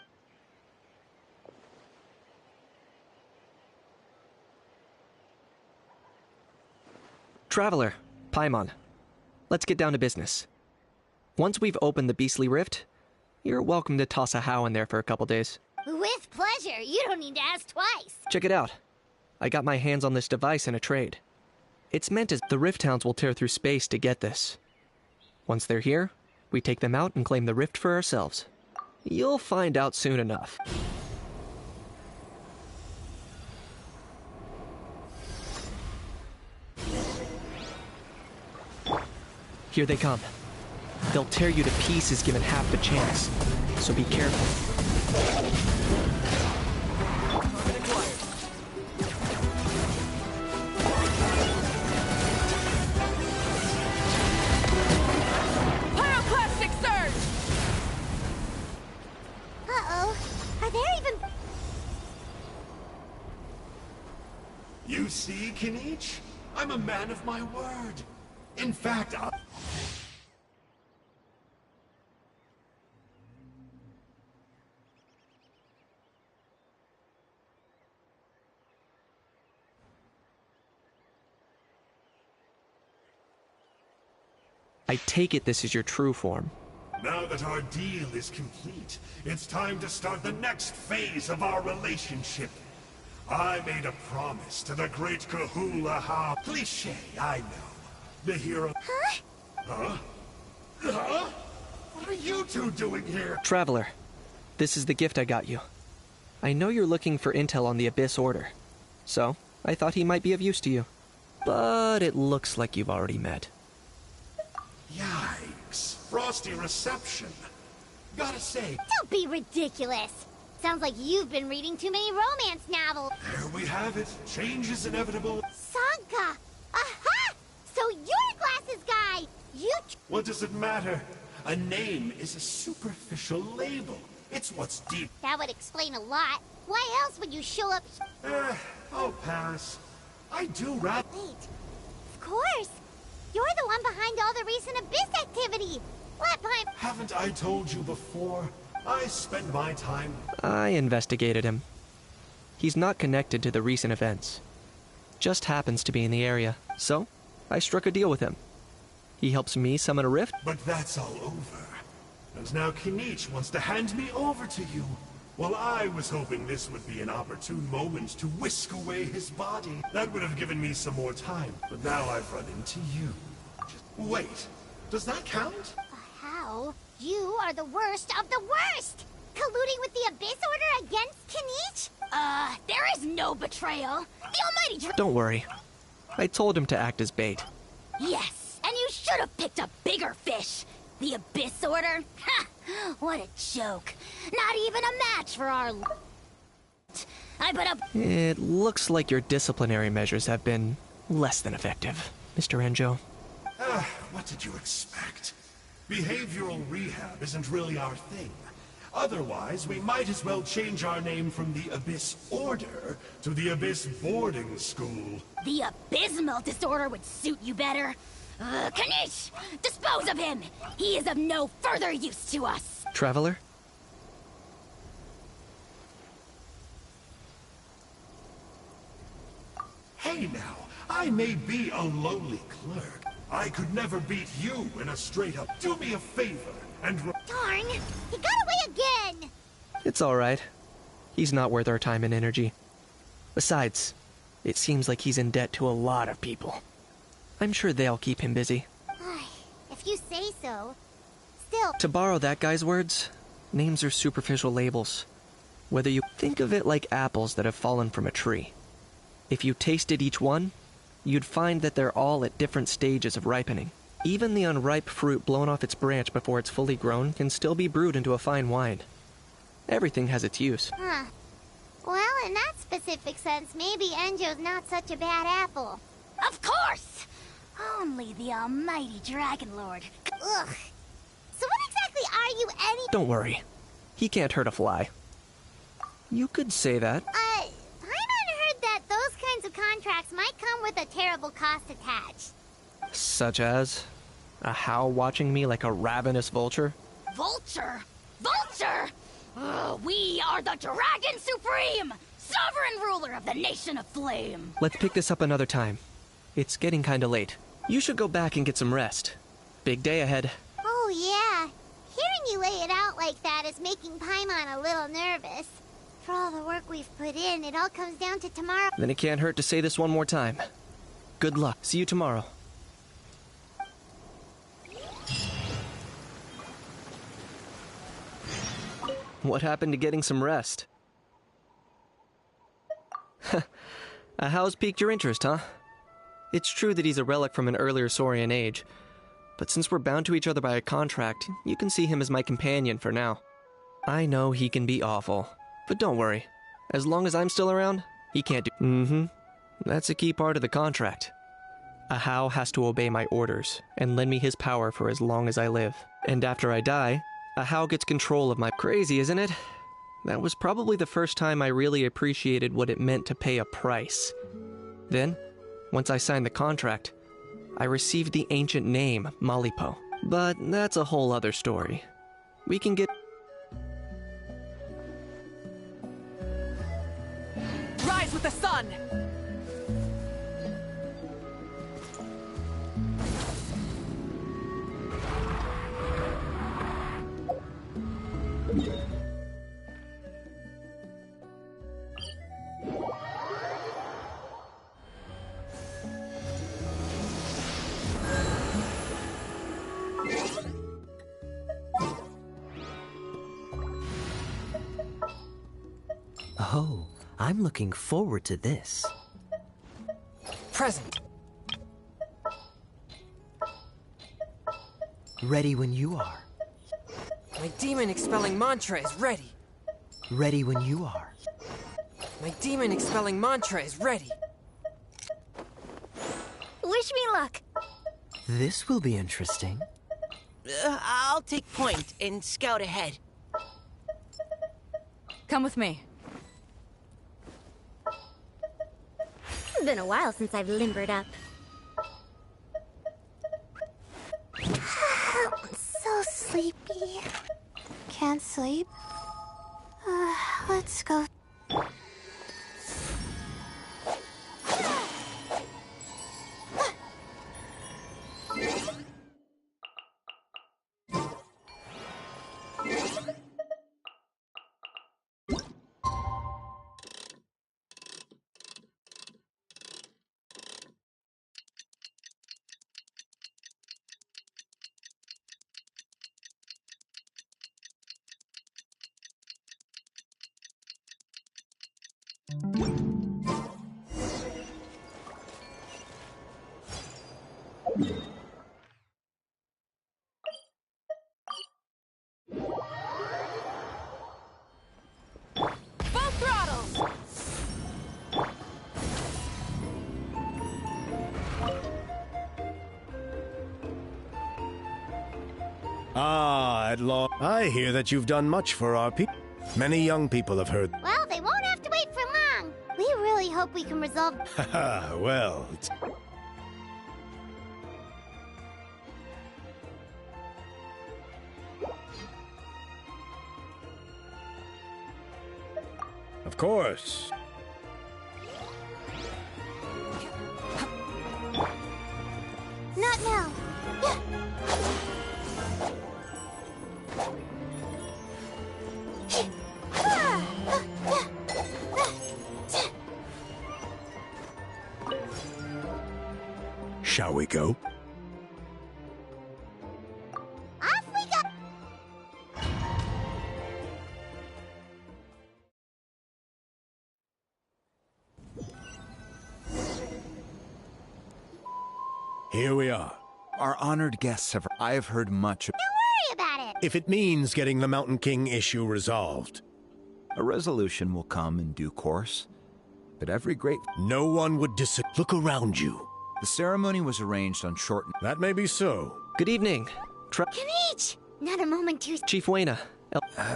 Traveler, Paimon, let's get down to business. Once we've opened the beastly rift, you're welcome to toss a How in there for a couple days. With pleasure. You don't need to ask twice. Check it out. I got my hands on this device in a trade. It's meant as the Rift Hounds will tear through space to get this. Once they're here, we take them out and claim the rift for ourselves. You'll find out soon enough. Here they come. They'll tear you to pieces given half the chance, so be careful. Pyroclastic surge! Uh-oh. Are there even— You see, Kinich? I'm a man of my word. In fact, I take it this is your true form. now that our deal is complete, it's time to start the next phase of our relationship. I made a promise to the great Kahula How. Cliché, I know. The hero— Huh? Huh? Huh? What are you two doing here? Traveler, this is the gift I got you. I know you're looking for intel on the Abyss Order, so I thought he might be of use to you. But it looks like you've already met. Yikes. Frosty reception. Gotta say— Don't be ridiculous. Sounds like you've been reading too many romance novels. There we have it. Change is inevitable. Sanka! Aha! So you're a glasses guy! You— What does it matter? A name is a superficial label. It's what's deep. That would explain a lot. Why else would you show up— I'll pass. I do rather— Wait. Of course. You're the one behind all the recent Abyss activity. What time— Haven't I told you before? I spend my time— I investigated him. He's not connected to the recent events. Just happens to be in the area, so I struck a deal with him. He helps me summon a rift. But that's all over. And now Kinich wants to hand me over to you. Well, I was hoping this would be an opportune moment to whisk away his body. That would have given me some more time, but now I've run into you. Wait, does that count? How? You are the worst of the worst! Colluding with the Abyss Order against Kinich? There is no betrayal. The Almighty Don't worry. I told him to act as bait. Yes, and you should have picked a bigger fish. The Abyss Order? Ha! What a joke. Not even a match for our... I put up... It looks like your disciplinary measures have been less than effective, Mr. Enjo. What did you expect? Behavioral rehab isn't really our thing. Otherwise, we might as well change our name from the Abyss Order to the Abyss Boarding School. The abysmal disorder would suit you better. Kanish! Dispose of him! He is of no further use to us! Traveler? Hey now, I may be a lowly clerk. I could never beat you in a straight-up do me a favor and... Darn! He got away again! It's alright. He's not worth our time and energy. Besides, it seems like he's in debt to a lot of people. I'm sure they'll keep him busy. If you say so. Still... To borrow that guy's words, names are superficial labels. Whether you think of it like apples that have fallen from a tree. If you tasted each one, you'd find that they're all at different stages of ripening. Even the unripe fruit blown off its branch before it's fully grown can still be brewed into a fine wine. Everything has its use. Huh. Well, in that specific sense, maybe Enjo's not such a bad apple. Of course! Only the almighty Dragon Lord. Ugh. So what exactly are you Don't worry. He can't hurt a fly. You could say that. Paimon heard that those kinds of contracts might come with a terrible cost attached. Such as? A How watching me like a ravenous vulture? Vulture? Vulture! We are the Dragon Supreme! Sovereign ruler of the Nation of Flame! Let's pick this up another time. It's getting kinda late. You should go back and get some rest. Big day ahead. Oh, yeah. Hearing you lay it out like that is making Paimon a little nervous. For all the work we've put in, it all comes down to tomorrow. Then it can't hurt to say this one more time. Good luck. See you tomorrow. What happened to getting some rest? A How's piqued your interest, huh? It's true that he's a relic from an earlier Saurian age, but since we're bound to each other by a contract, you can see him as my companion for now. I know he can be awful, but don't worry. As long as I'm still around, he can't do... That's a key part of the contract. A How has to obey my orders and lend me his power for as long as I live. And after I die, A How gets control of my... Crazy, isn't it? That was probably the first time I really appreciated what it meant to pay a price. Then, once I signed the contract, I received the ancient name, Malipo. But that's a whole other story. We can get... Rise with the sun! Oh, I'm looking forward to this. Present. Ready when you are. My demon expelling mantra is ready. Ready when you are. My demon expelling mantra is ready. Wish me luck. This will be interesting. I'll take point and scout ahead. Come with me. Been a while since I've limbered up. So sleepy. Can't sleep. Let's go. Ah, at long. I hear that you've done much for our people. Many young people have heard. Well, they won't have to wait for long. We really hope we can resolve... Haha, well, of course. Not now. Shall we go? Off we go! Here we are. Our honored guests have... I have heard much... Don't worry about it! If it means getting the Mountain King issue resolved. A resolution will come in due course. But every great... No one would Look around you. The ceremony was arranged on short... That may be so. Good evening. Kinich! Not a moment too... Chief Wayna.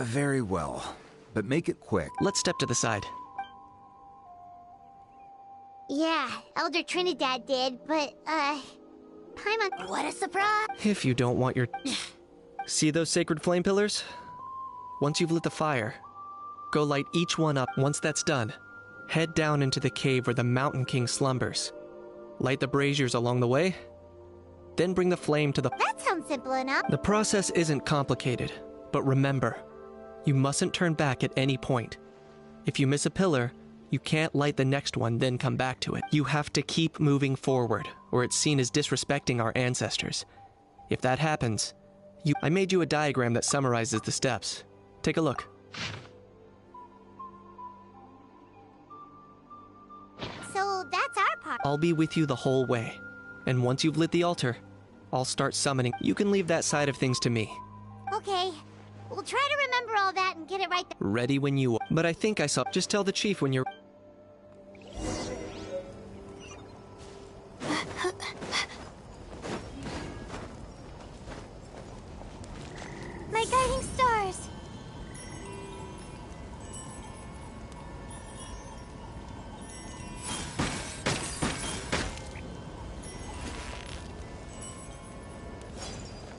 Very well. But make it quick. Let's step to the side. Yeah, Elder Trinidad did, but, Paimon... What a surprise! If you don't want your... See those sacred flame pillars? Once you've lit the fire, go light each one up. Once that's done, head down into the cave where the Mountain King slumbers. Light the braziers along the way, then bring the flame to the... That sounds simple enough. The process isn't complicated, but remember, you mustn't turn back at any point. If you miss a pillar, you can't light the next one, then come back to it. You have to keep moving forward, or it's seen as disrespecting our ancestors. If that happens, I made you a diagram that summarizes the steps. Take a look. So that's our part. I'll be with you the whole way. And once you've lit the altar, I'll start summoning. You can leave that side of things to me. Okay. We'll try to remember all that and get it right there. Ready when you are. But I think I saw... Just tell the chief when you're... My guiding stars.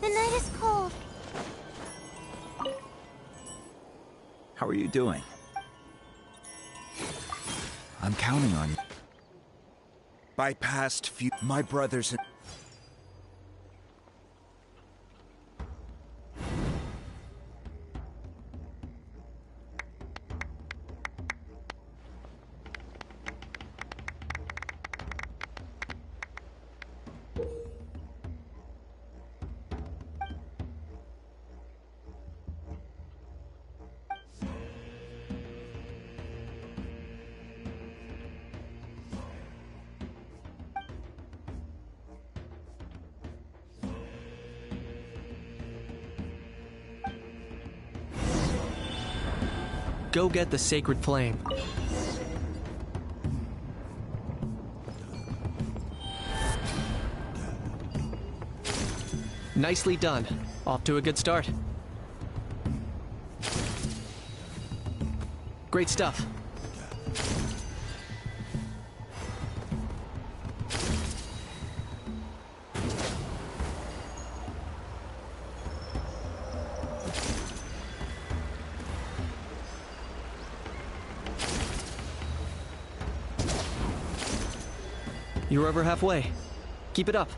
The night is cold. How are you doing? I'm counting on you. By past few... My brothers and... Go get the sacred flame. Nicely done. Off to a good start. Great stuff. You're over halfway. Keep it up.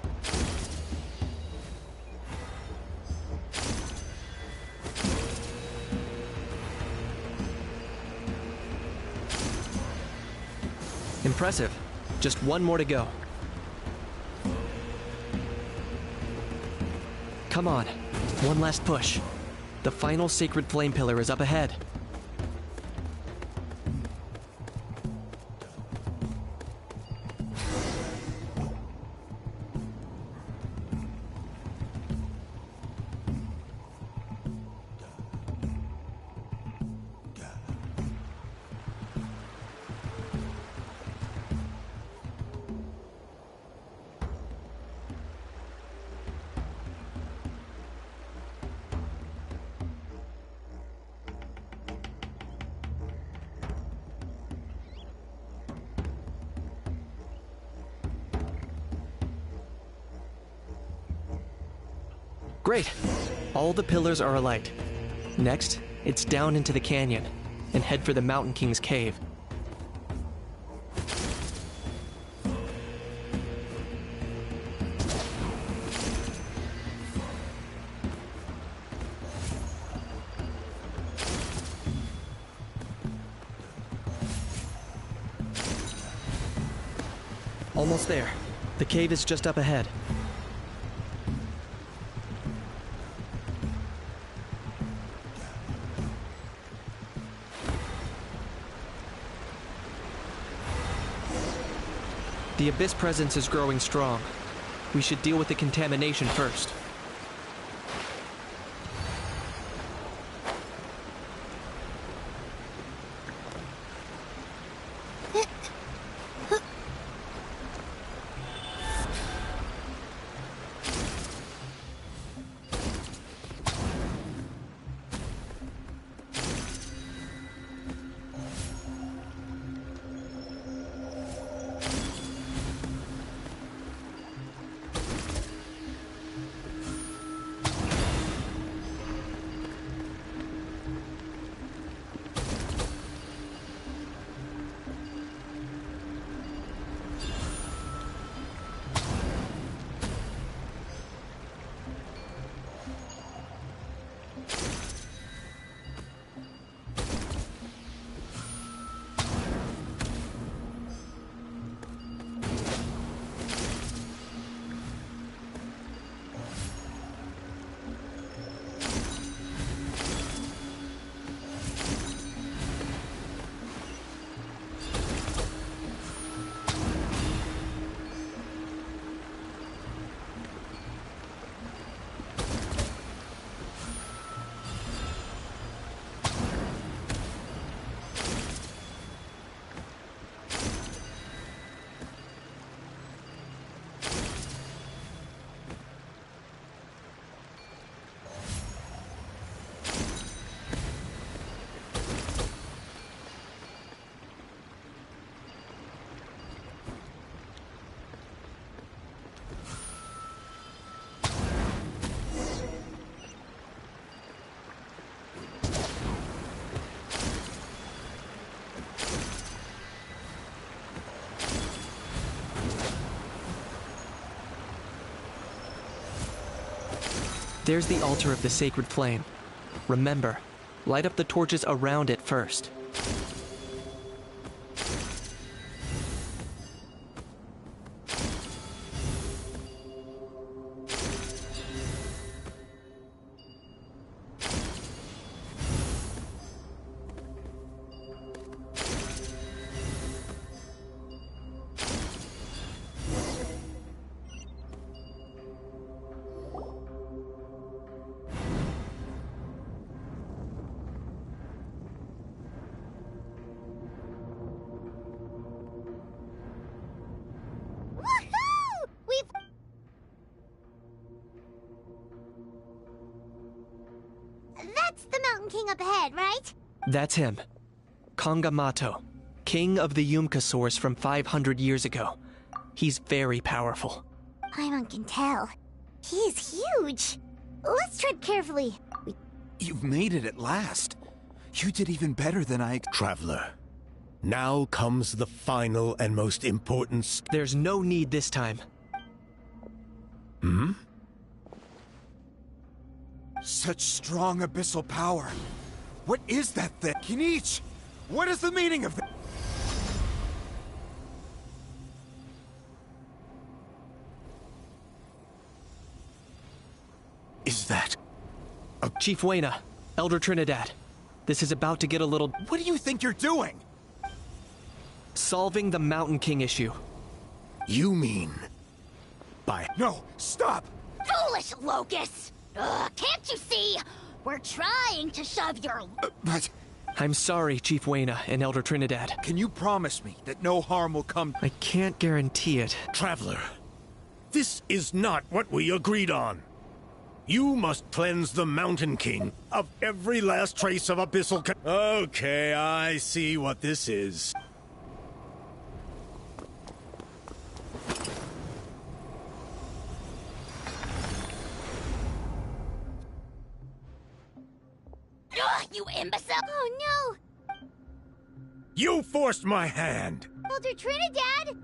Impressive. Just one more to go. Come on. One last push. The final sacred flame pillar is up ahead. Great. All the pillars are alight. Next, it's down into the canyon, and head for the Mountain King's cave. Almost there. The cave is just up ahead. The Abyss presence is growing strong. We should deal with the contamination first. There's the altar of the sacred flame. Remember, light up the torches around it first. That's the Mountain King up ahead, right? That's him. Kangamato, king of the Ú543 from 500 years ago. He's very powerful. Paimon can tell. He's huge. Let's tread carefully. You've made it at last. You did even better than I... Traveler, now comes the final and most important... There's no need this time. Hmm? Such strong abyssal power. What is that thing? Kinich! What is the meaning of that? Is that... Chief Wayna, Elder Trinidad. This is about to get a little... What do you think you're doing? Solving the Mountain King issue. You mean... by... No, stop! Foolish Locust! Can't you see? We're trying to shove your... But... I'm sorry, Chief Wayna and Elder Trinidad. Can you promise me that no harm will come... I can't guarantee it. Traveler, this is not what we agreed on. You must cleanse the Mountain King of every last trace of abyssal... Okay, I see what this is. you imbecile! Oh You forced my hand! no! Elder Trinidad!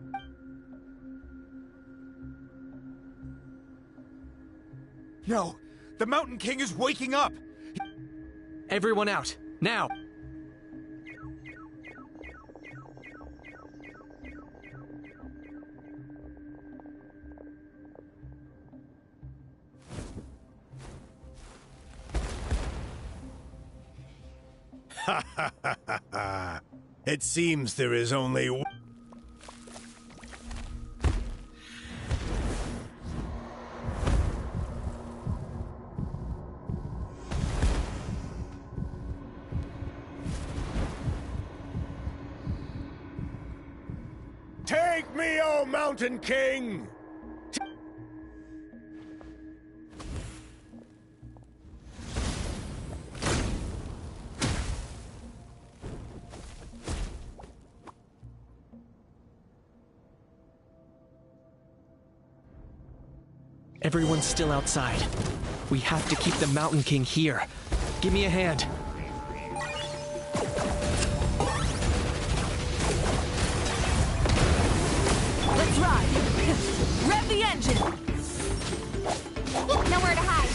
No! The Mountain King is waking up! Everyone out, now! Ha ha ha ha ha! It seems there is only one. Take me, O Mountain King! Everyone's still outside. We have to keep the Mountain King here. Give me a hand. Let's ride! Rev the engine! Nowhere to hide.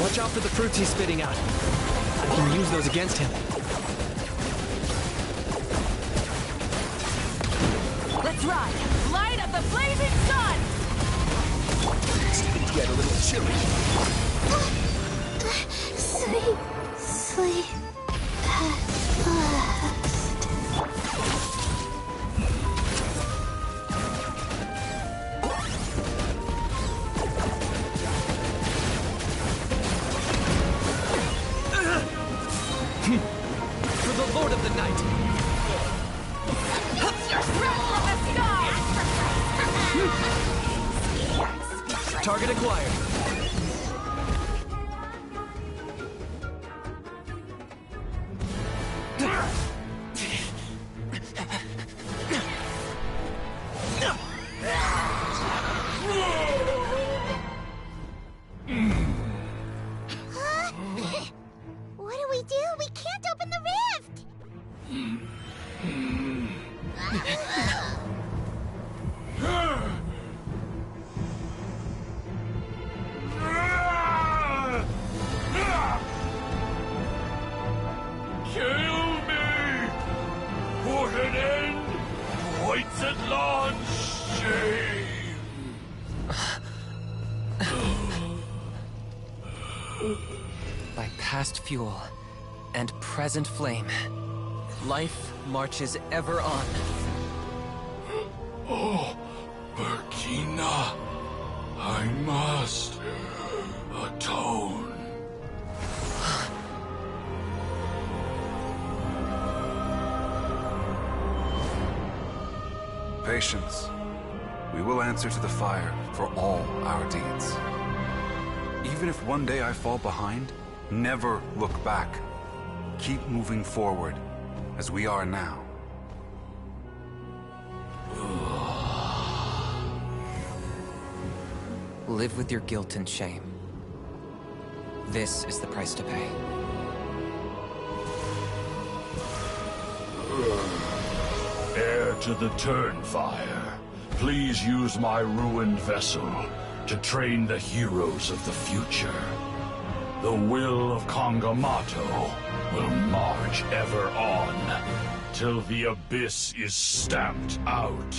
Watch out for the fruits he's spitting out. I can use those against him. Let's ride! Light of the blazing sun! It's gonna get a little chilly. Sleep, sleep at last. For the Lord of the Night! Target acquired. What do we do? We can't open the rift! Kill me! Put an end to White's at launch shame! By past fuel and present flame, life marches ever on. Oh, Burkina, I must atone. Patience. We will answer to the fire for all our deeds. Even if one day I fall behind, never look back. Keep moving forward, as we are now. Live with your guilt and shame. This is the price to pay. Heir to the Turnfire, please use my ruined vessel to train the heroes of the future. The will of Kongamato will march ever on, till the abyss is stamped out.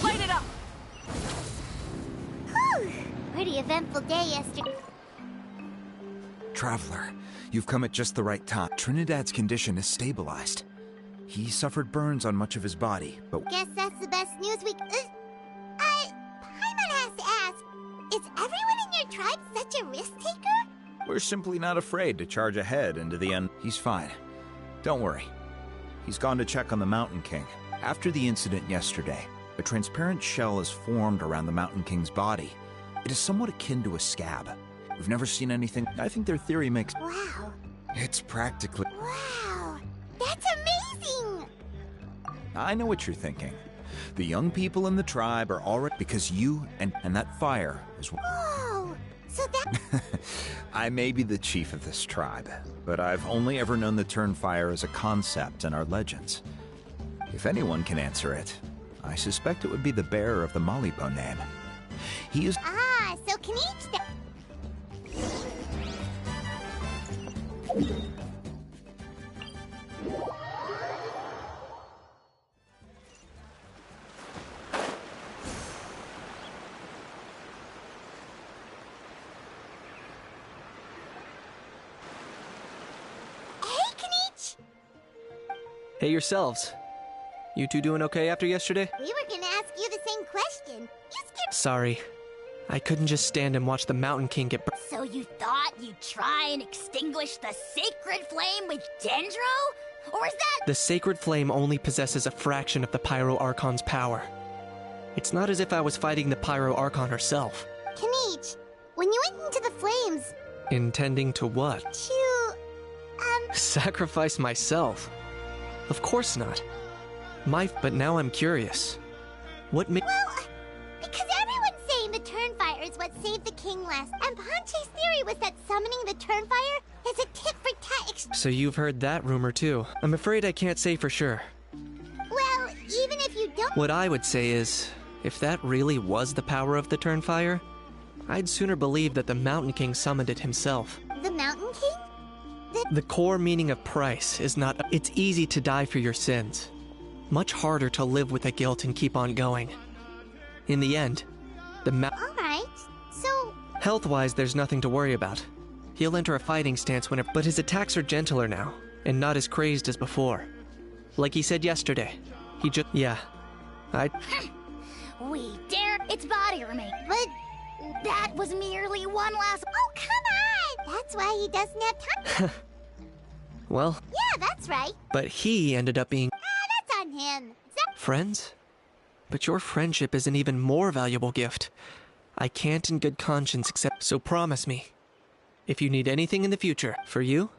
Light it up! Whew! Pretty eventful day yesterday. Traveler, you've come at just the right time. Trinidad's condition is stabilized. He suffered burns on much of his body, but Guess that's the best news we... Paimon has to ask, is everyone in your tribe such a risk-taker? we're simply not afraid to charge ahead into the end. He's fine. Don't worry. He's gone to check on the Mountain King. After the incident yesterday, a transparent shell is formed around the Mountain King's body. It is somewhat akin to a scab. We've never seen anything. I think their theory makes... Wow. It's practically... Wow, that's amazing! I know what you're thinking. The young people in the tribe are already... Because you and that fire is... Whoa, so that... I may be the chief of this tribe, but I've only ever known the Turnfire as a concept in our legends. If anyone can answer it, I suspect it would be the bearer of the Malipo name. He is... Ah, so Kinich... Hey yourselves. You two doing okay after yesterday? We were gonna ask you the same question. You scared... Sorry. I couldn't just stand and watch the Mountain King get burned. So you thought you'd try and extinguish the sacred flame with Dendro? Or is that... The sacred flame only possesses a fraction of the Pyro Archon's power. It's not as if I was fighting the Pyro Archon herself. Kinich, when you went into the flames... Intending to what? To... Sacrifice myself? Of course not. But now I'm curious. What made... Well, because everyone's saying the Turnfire is what saved the king last, and Ponche's theory was that summoning the Turnfire is a tit-for-tat So you've heard that rumor too. I'm afraid I can't say for sure. Well, even if you don't... What I would say is, if that really was the power of the Turnfire, I'd sooner believe that the Mountain King summoned it himself. The Mountain King? The core meaning of price is not... It's easy to die for your sins. Much harder to live with the guilt and keep on going. In the end, the Alright, so... Health-wise, there's nothing to worry about. He'll enter a fighting stance whenever... But his attacks are gentler now, and not as crazed as before. Like he said yesterday, he just... Yeah, We dare its body remain. But that was merely one last... Oh, come on! That's why he doesn't have time. Well... Yeah, that's right. But he ended up being... That's on him. Friends? But your friendship is an even more valuable gift. I can't in good conscience accept... So promise me, if you need anything in the future, for you...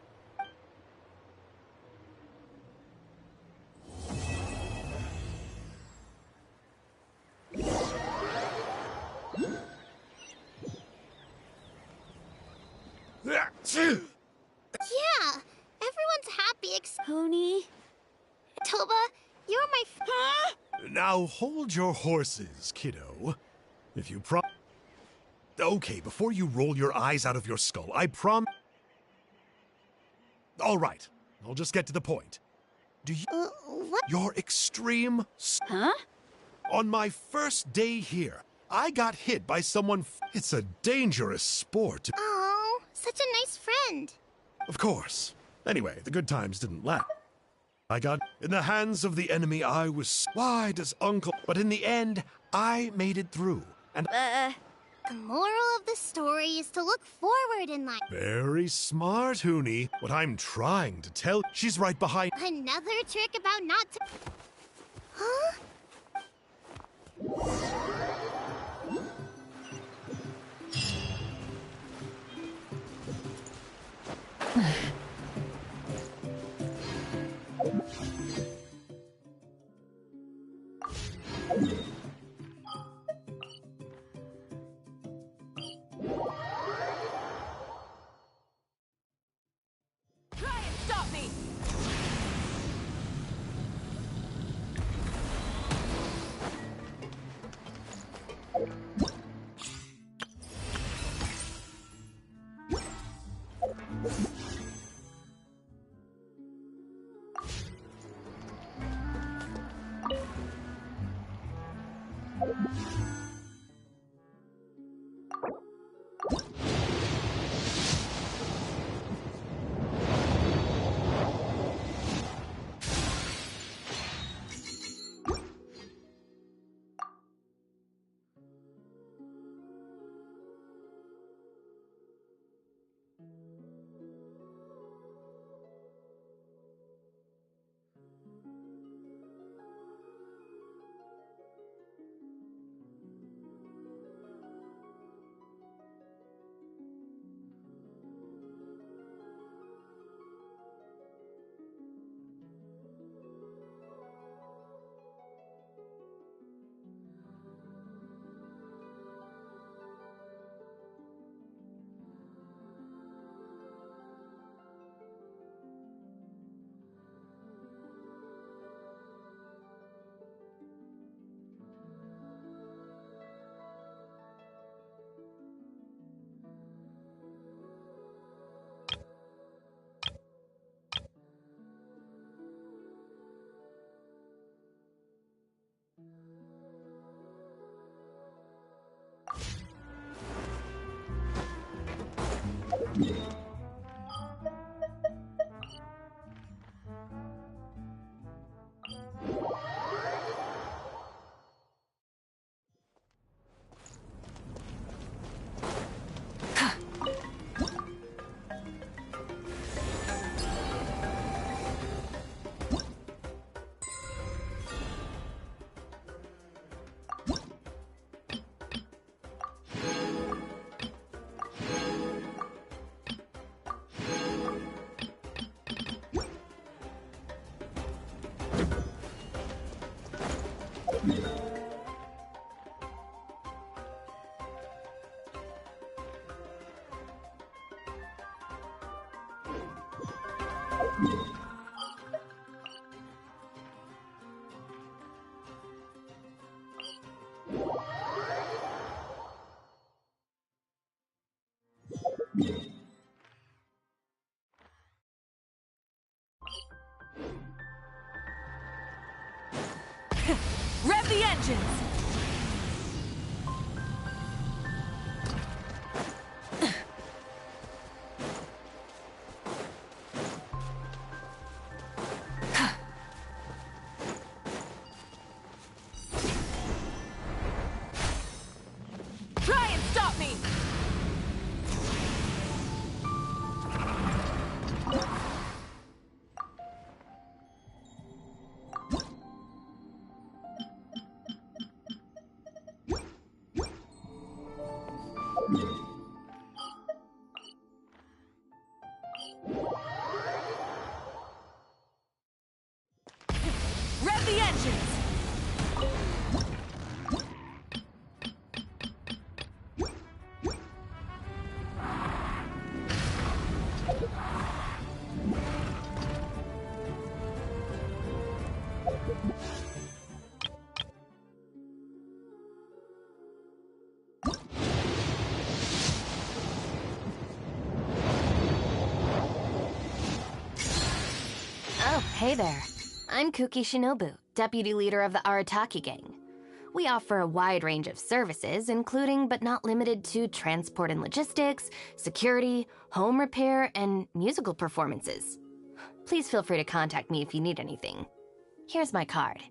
Yeah, everyone's happy Pony. Toba, you're my Now hold your horses, kiddo. If you Okay, before you roll your eyes out of your skull, I All right, I'll just get to the point. Do you... what? Your extreme... Huh? On my first day here, I got hit by someone... It's a dangerous sport. Oh, such a nice friend. Of course. Anyway, the good times didn't last. I got in the hands of the enemy. I was... Why does Uncle... But in the end, I made it through. And... The moral of the story is to look forward in life. Very smart, Hoonie. What I'm trying to tell... She's right behind... Another trick about not to... Huh? Try and stop me! Rev the engines! Try and stop me! Rev the engines! Oh, hey there. I'm Kuki Shinobu, deputy leader of the Arataki gang. We offer a wide range of services, including but not limited to transport and logistics, security, home repair, and musical performances. Please feel free to contact me if you need anything. Here's my card.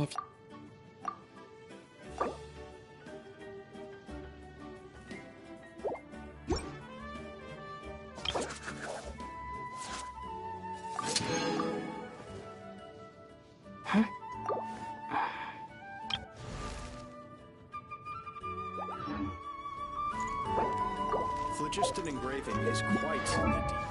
If Phlogiston engraving is quite the deep.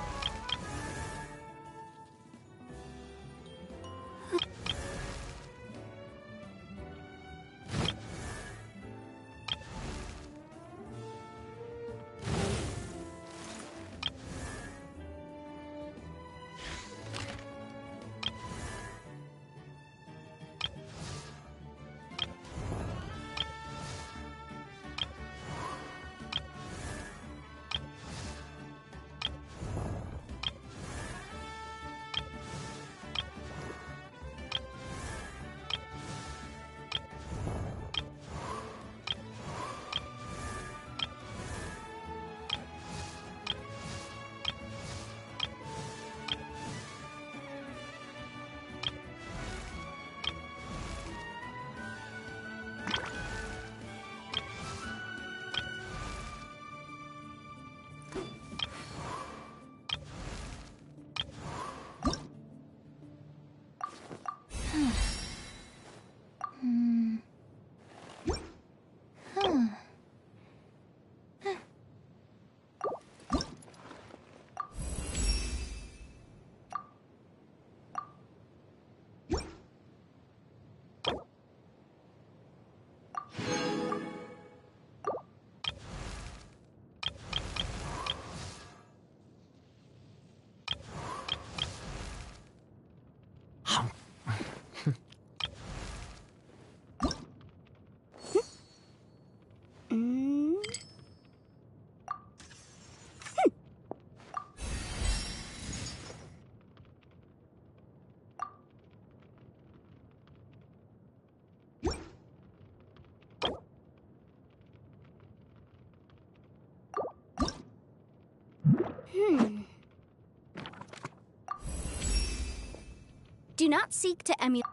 Do not seek to emulate.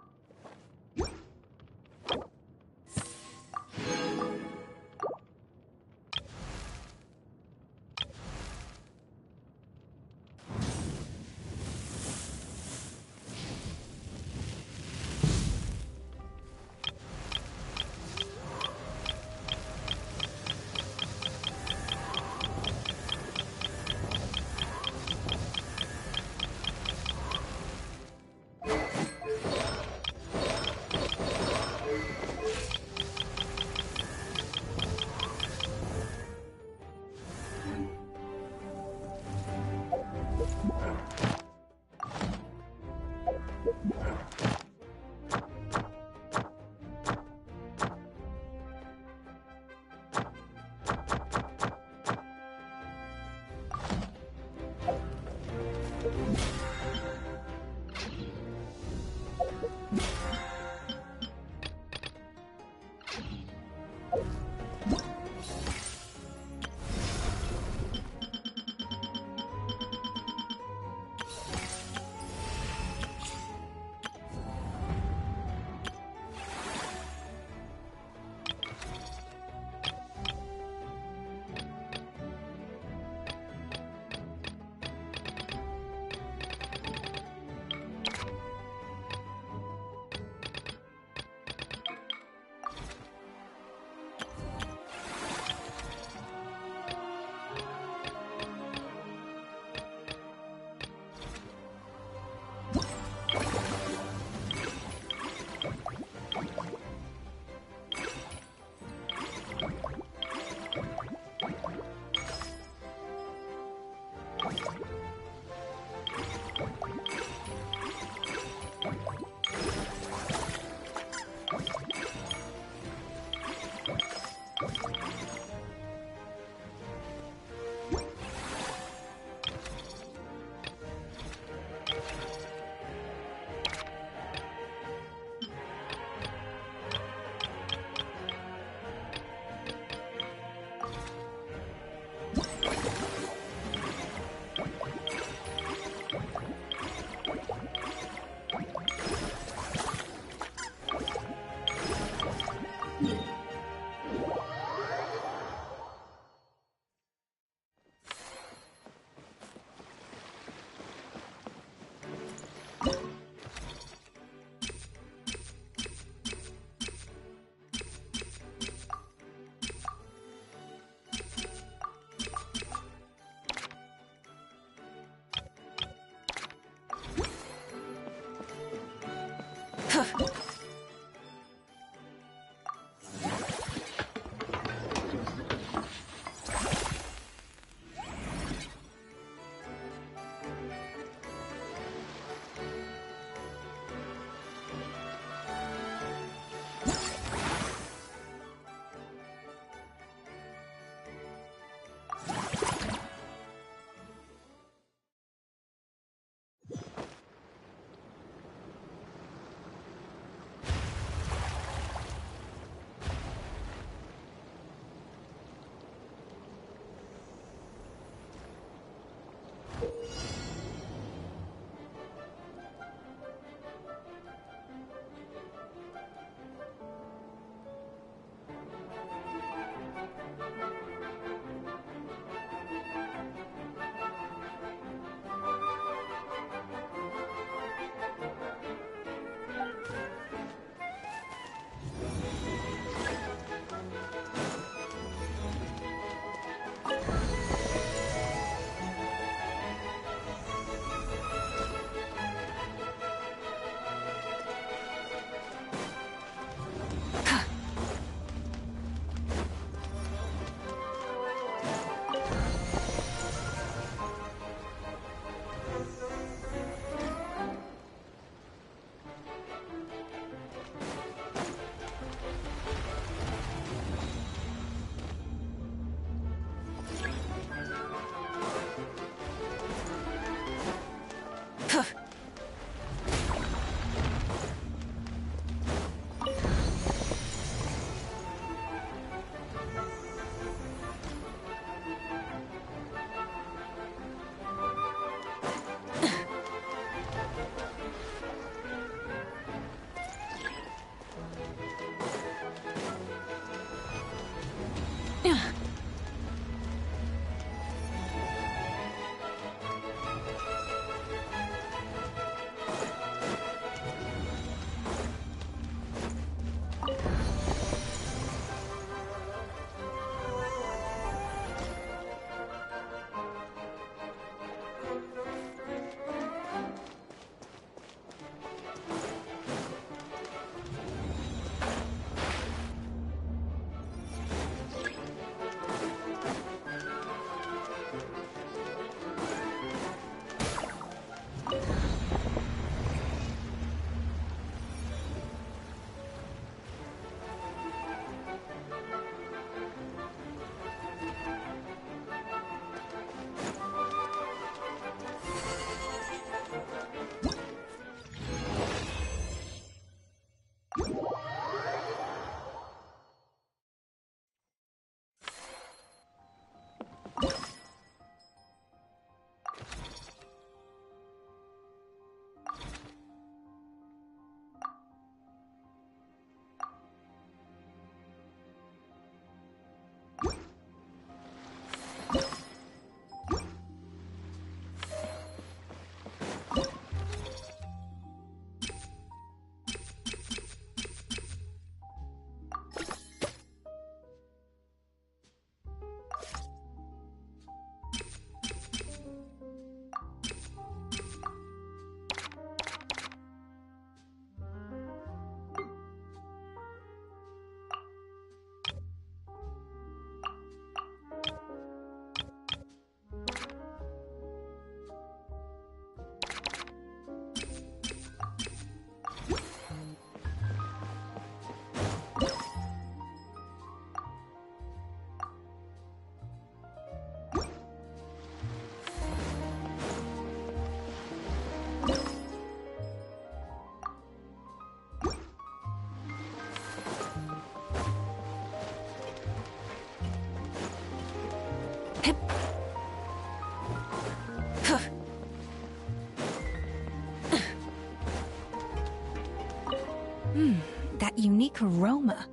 That unique aroma.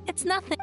It's nothing.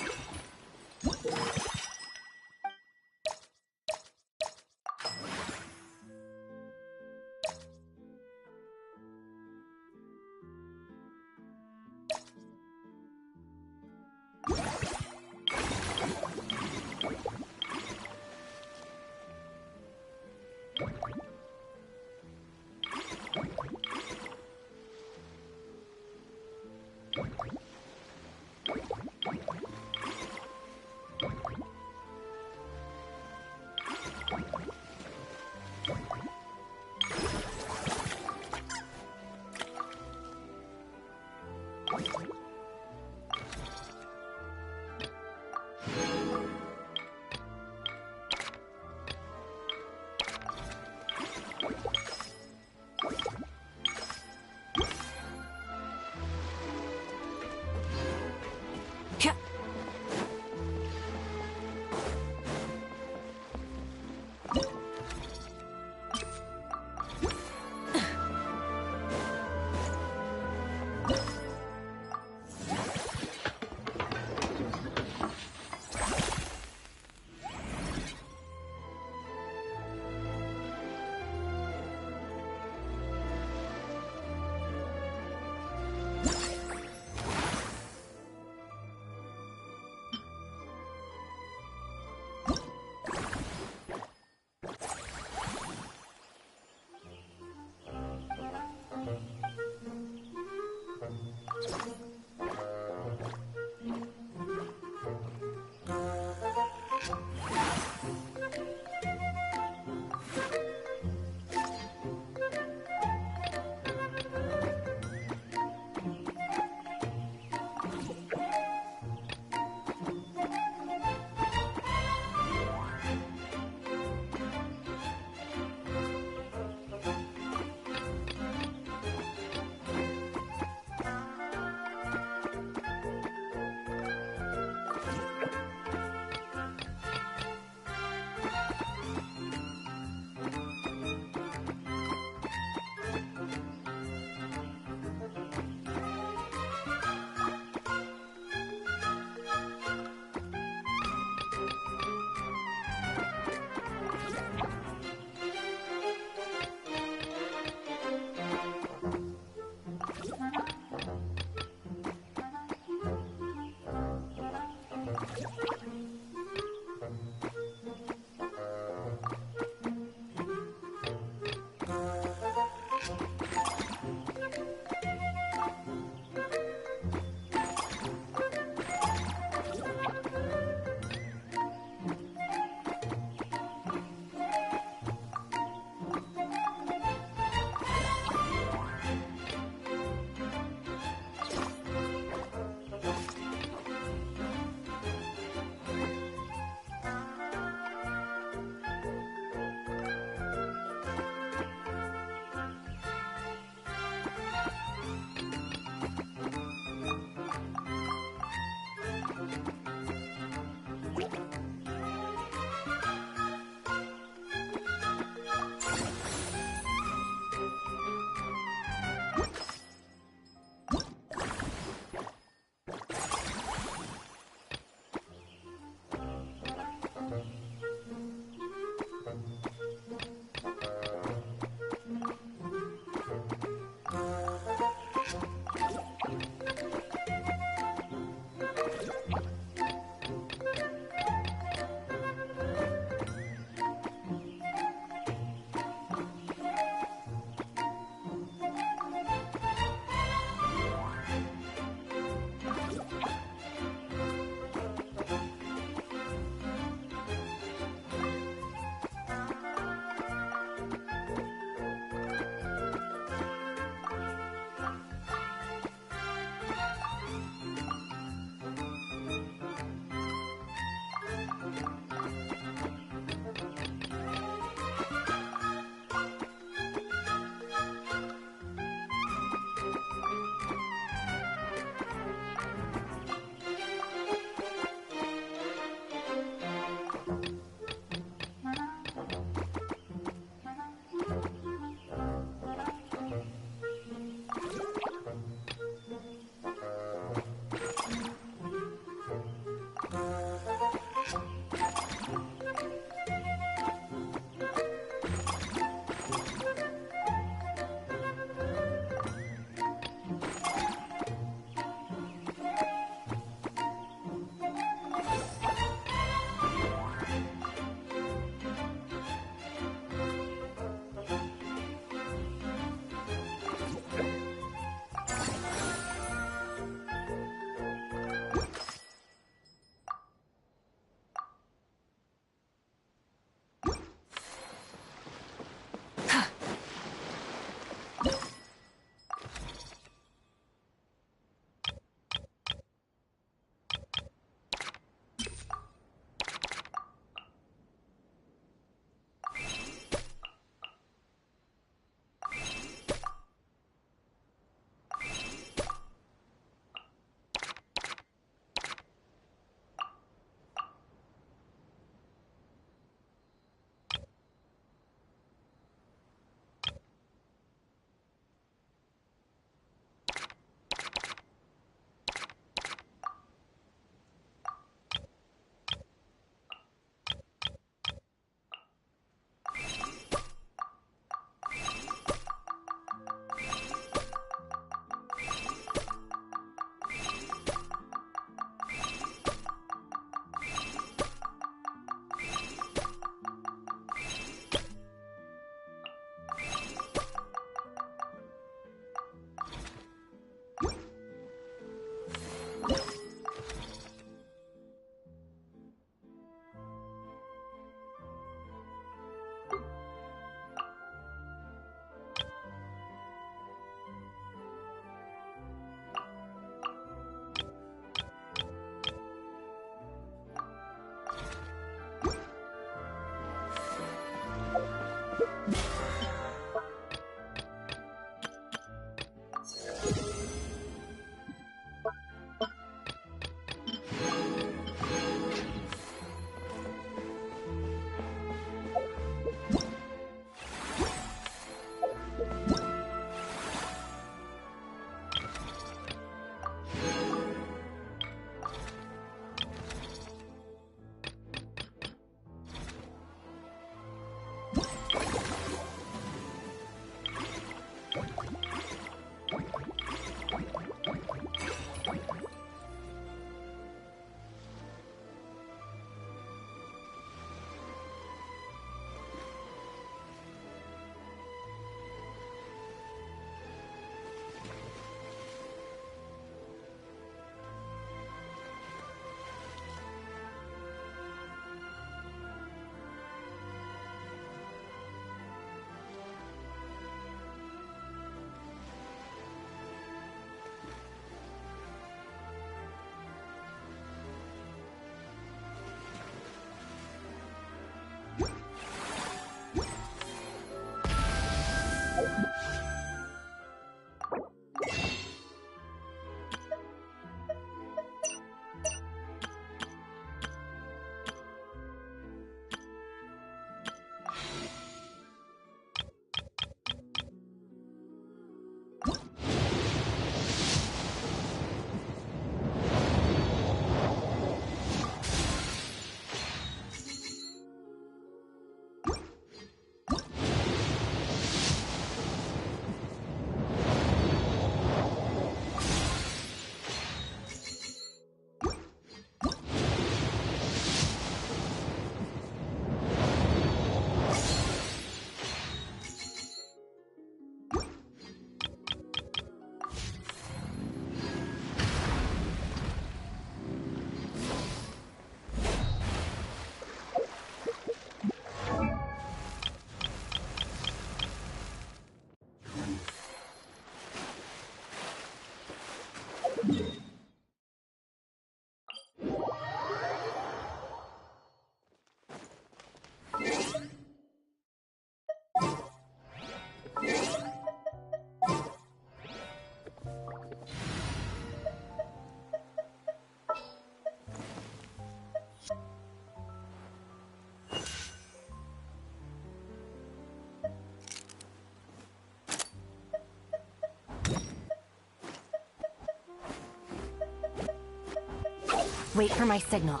Wait for my signal.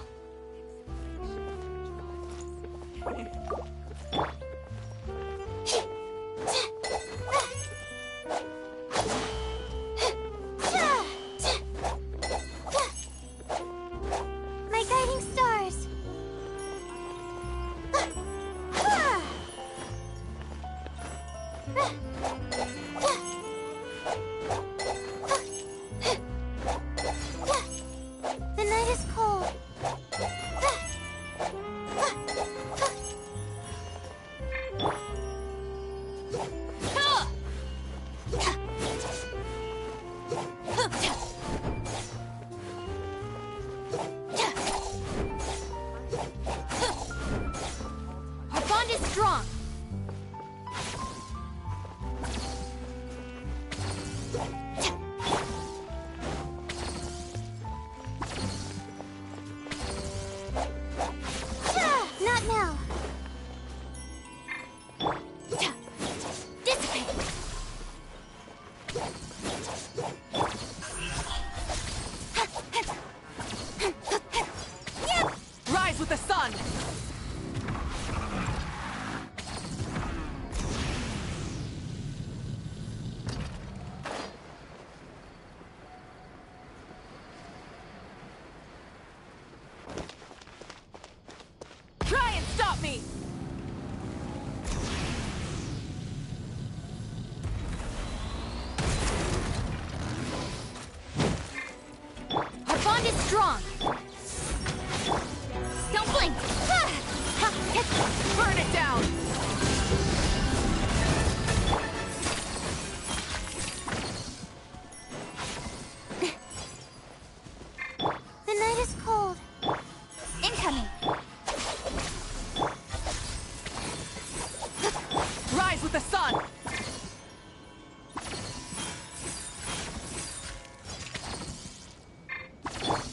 My guiding stars. The night is cold. Our bond is strong. Not now. Dissipate. Rise with the sun. Try and stop me. Our bond is strong. Don't blink. Burn it down. The night is cold. Incoming. Rise with the sun.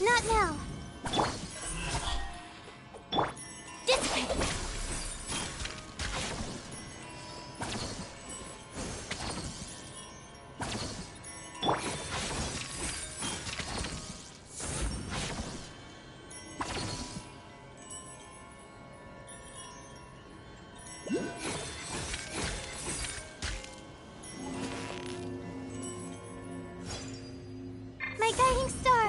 Not now. Dissipate. My guiding star.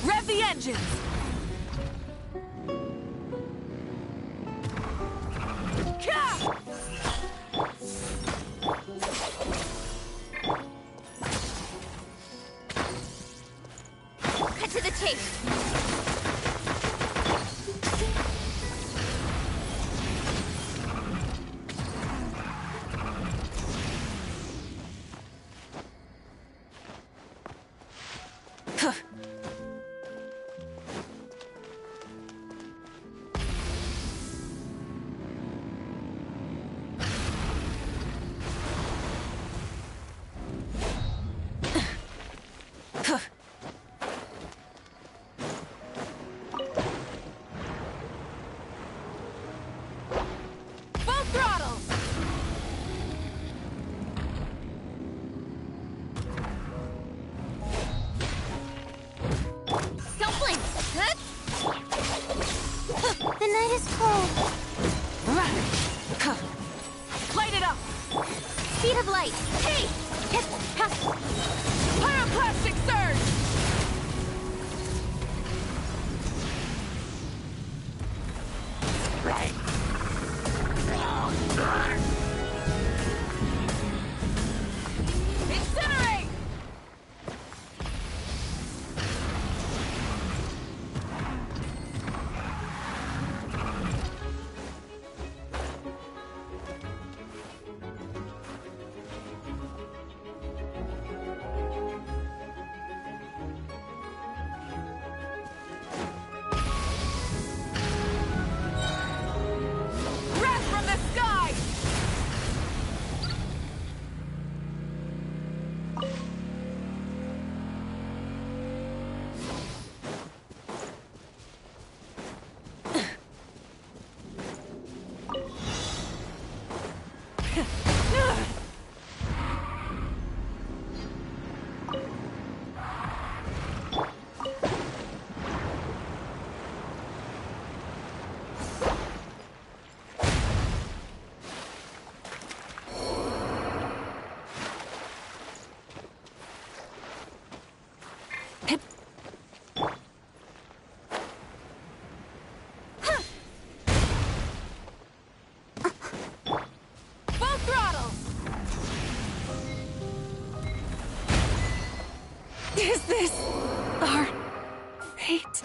Rev the engines. Ka! Cut to the chase. Full throttle. Don't blink. The night is cold. Light it up. Speed of light. Hey! Pyroclastic surge. Incinerate. this our fate?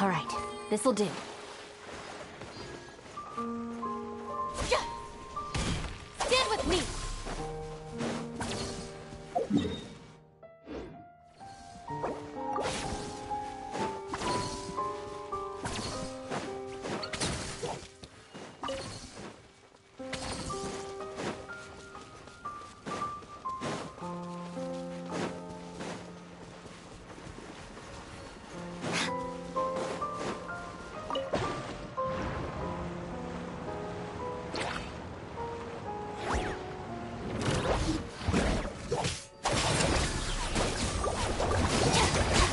All right, this'll do. Stand with me!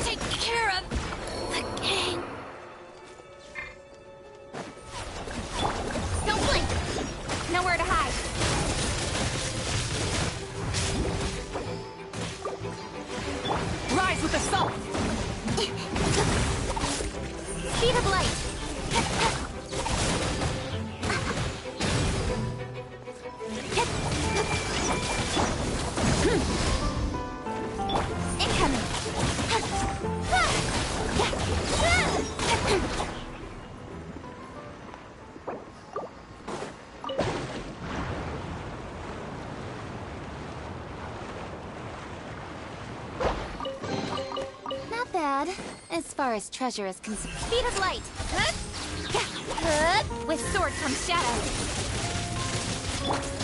Take care of the gang. Don't blink! Nowhere to hide. Rise with the salt! Speed of light. Incoming. Not bad, as far as treasure is concerned. Speed of light. With sword comes shadow.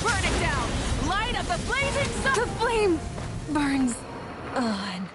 Burn it down! Light of the blazing sun! The flame burns on.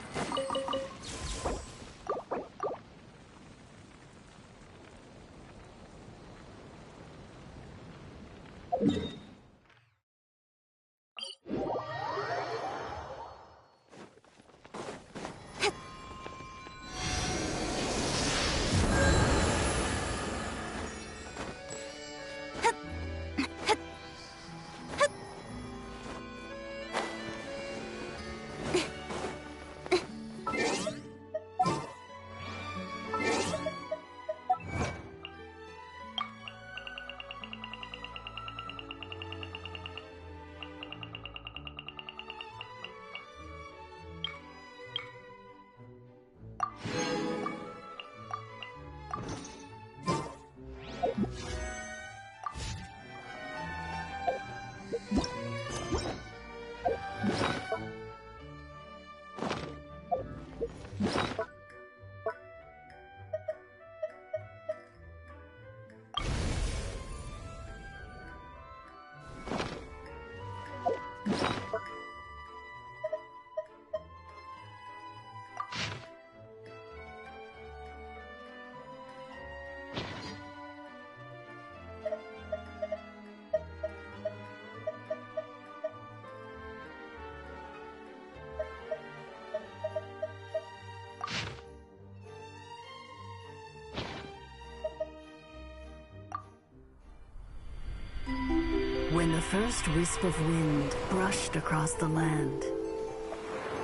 When the first wisp of wind brushed across the land,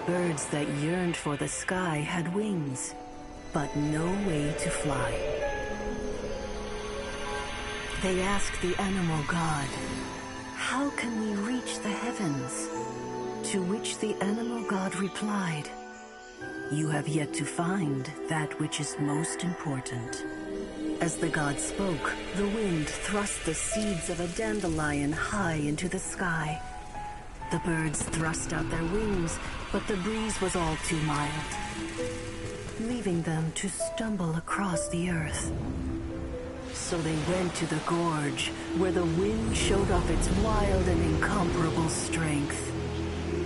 birds that yearned for the sky had wings, but no way to fly. They asked the animal god, "How can we reach the heavens?" To which the animal god replied, "You have yet to find that which is most important." As the god spoke, the wind thrust the seeds of a dandelion high into the sky. The birds thrust out their wings, but the breeze was all too mild, leaving them to stumble across the earth. So they went to the gorge, where the wind showed off its wild and incomparable strength.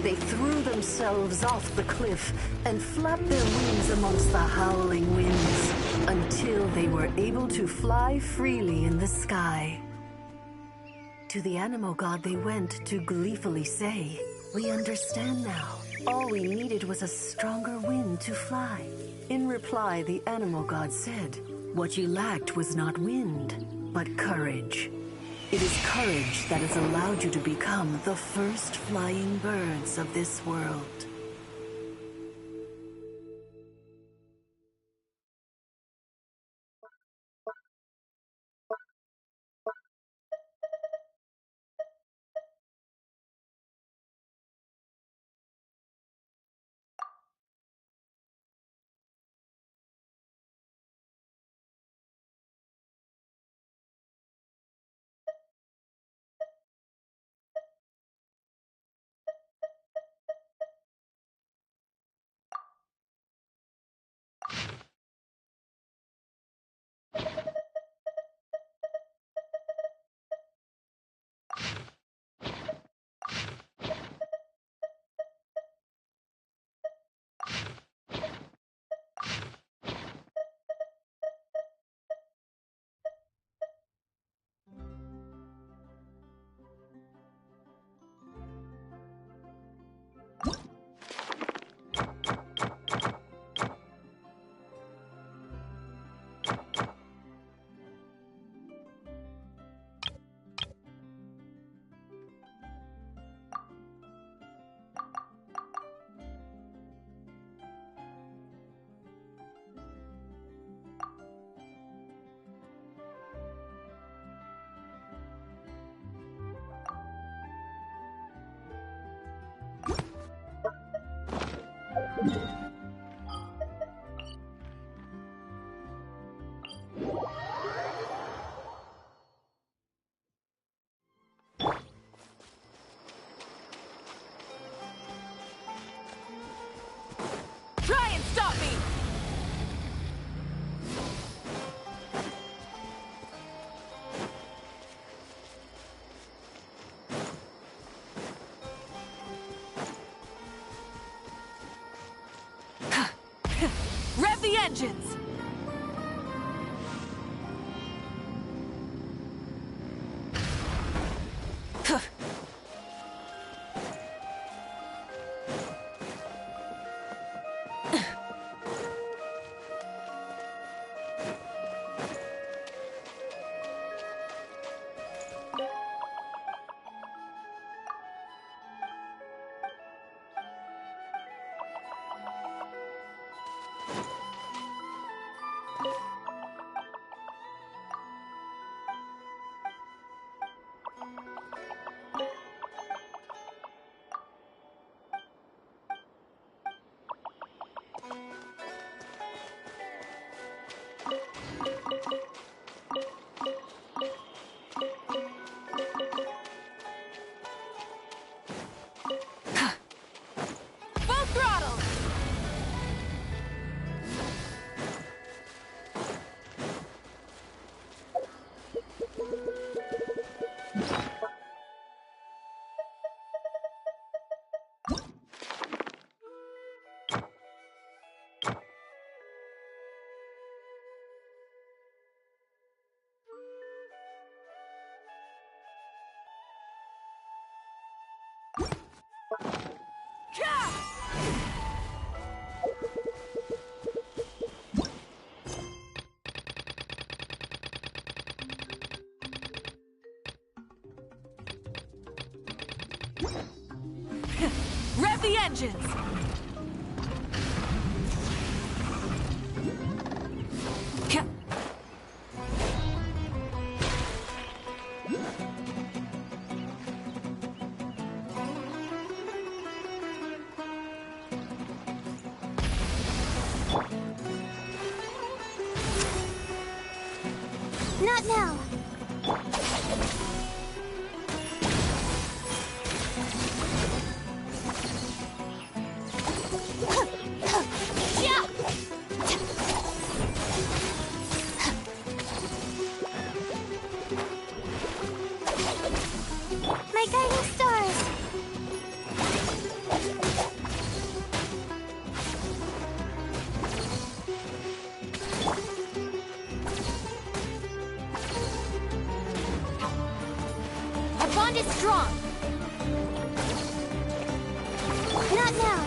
They threw themselves off the cliff and flapped their wings amongst the howling winds until they were able to fly freely in the sky. To the animal god they went to gleefully say, "We understand now. All we needed was a stronger wind to fly." In reply, the animal god said, "What you lacked was not wind, but courage. It is courage that has allowed you to become the first flying birds of this world." engines! Full throttle! Rev the engines! Not now. My guiding stars. Our bond is strong! Not now.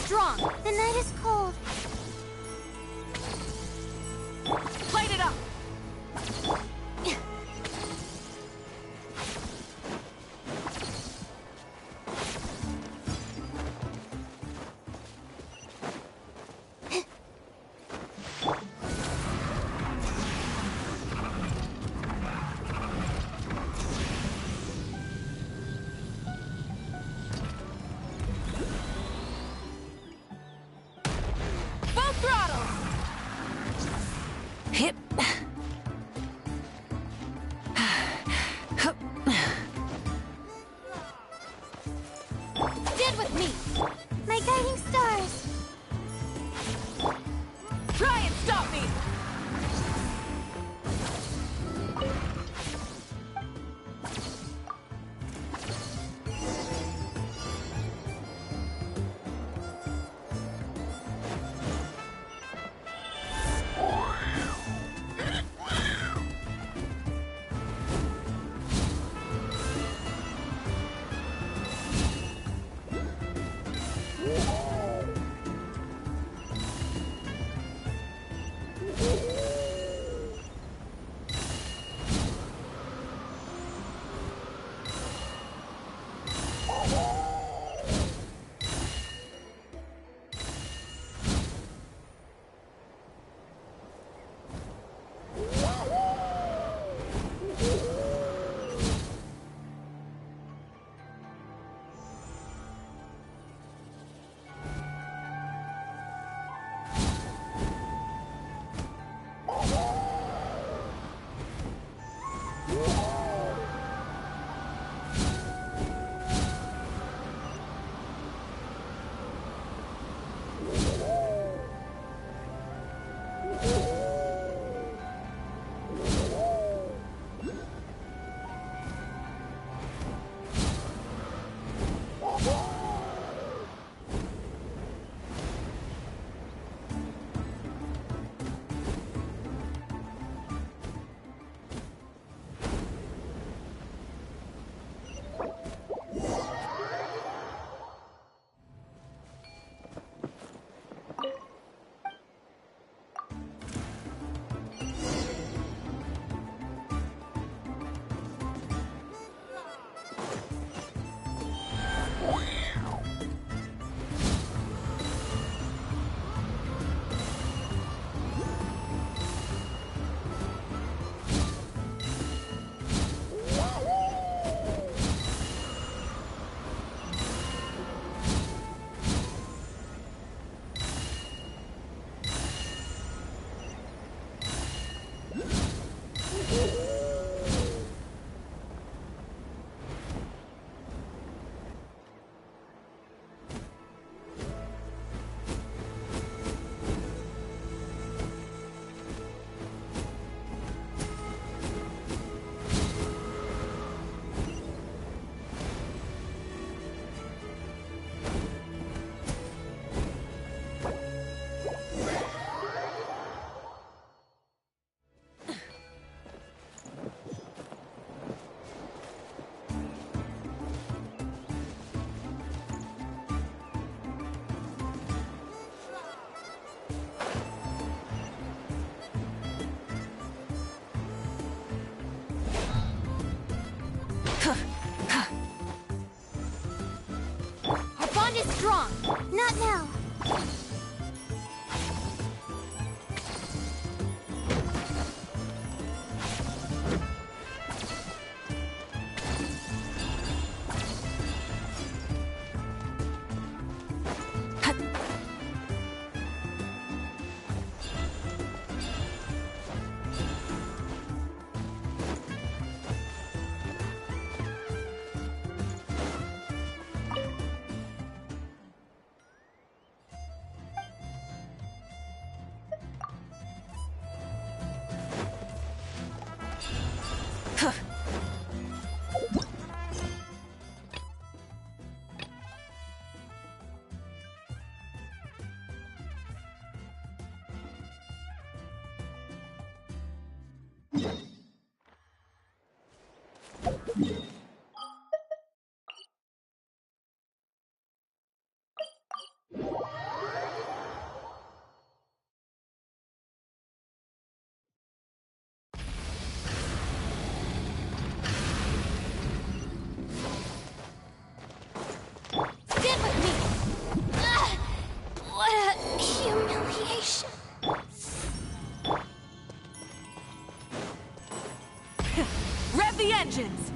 strong. The night is cold. Light it up! Full throttle! Hip. Stand with me. My guiding stars. Try and stop me! Our bond is strong. Not now. engines!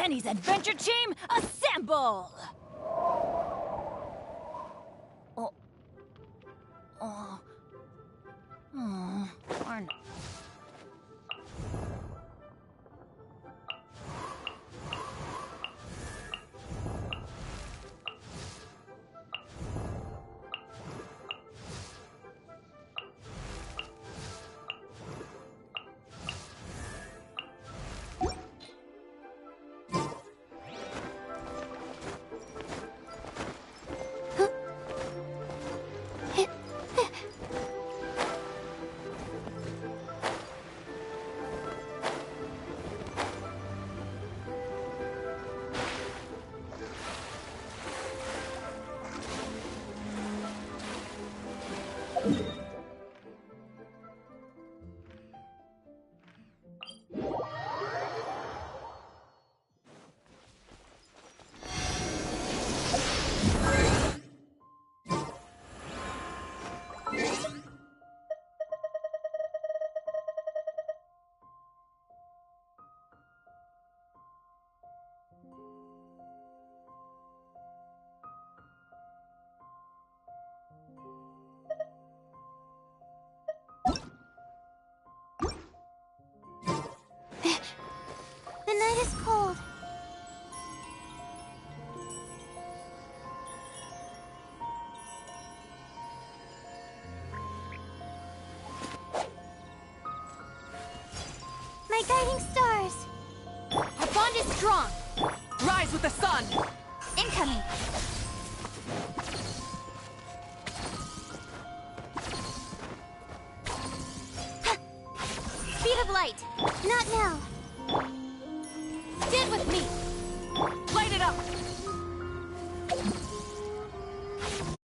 Benny's adventure team, assemble! Darn. The night is cold. My guiding stars. Our bond is strong! Rise with the sun! Incoming. Speed of light. Not now. Stand with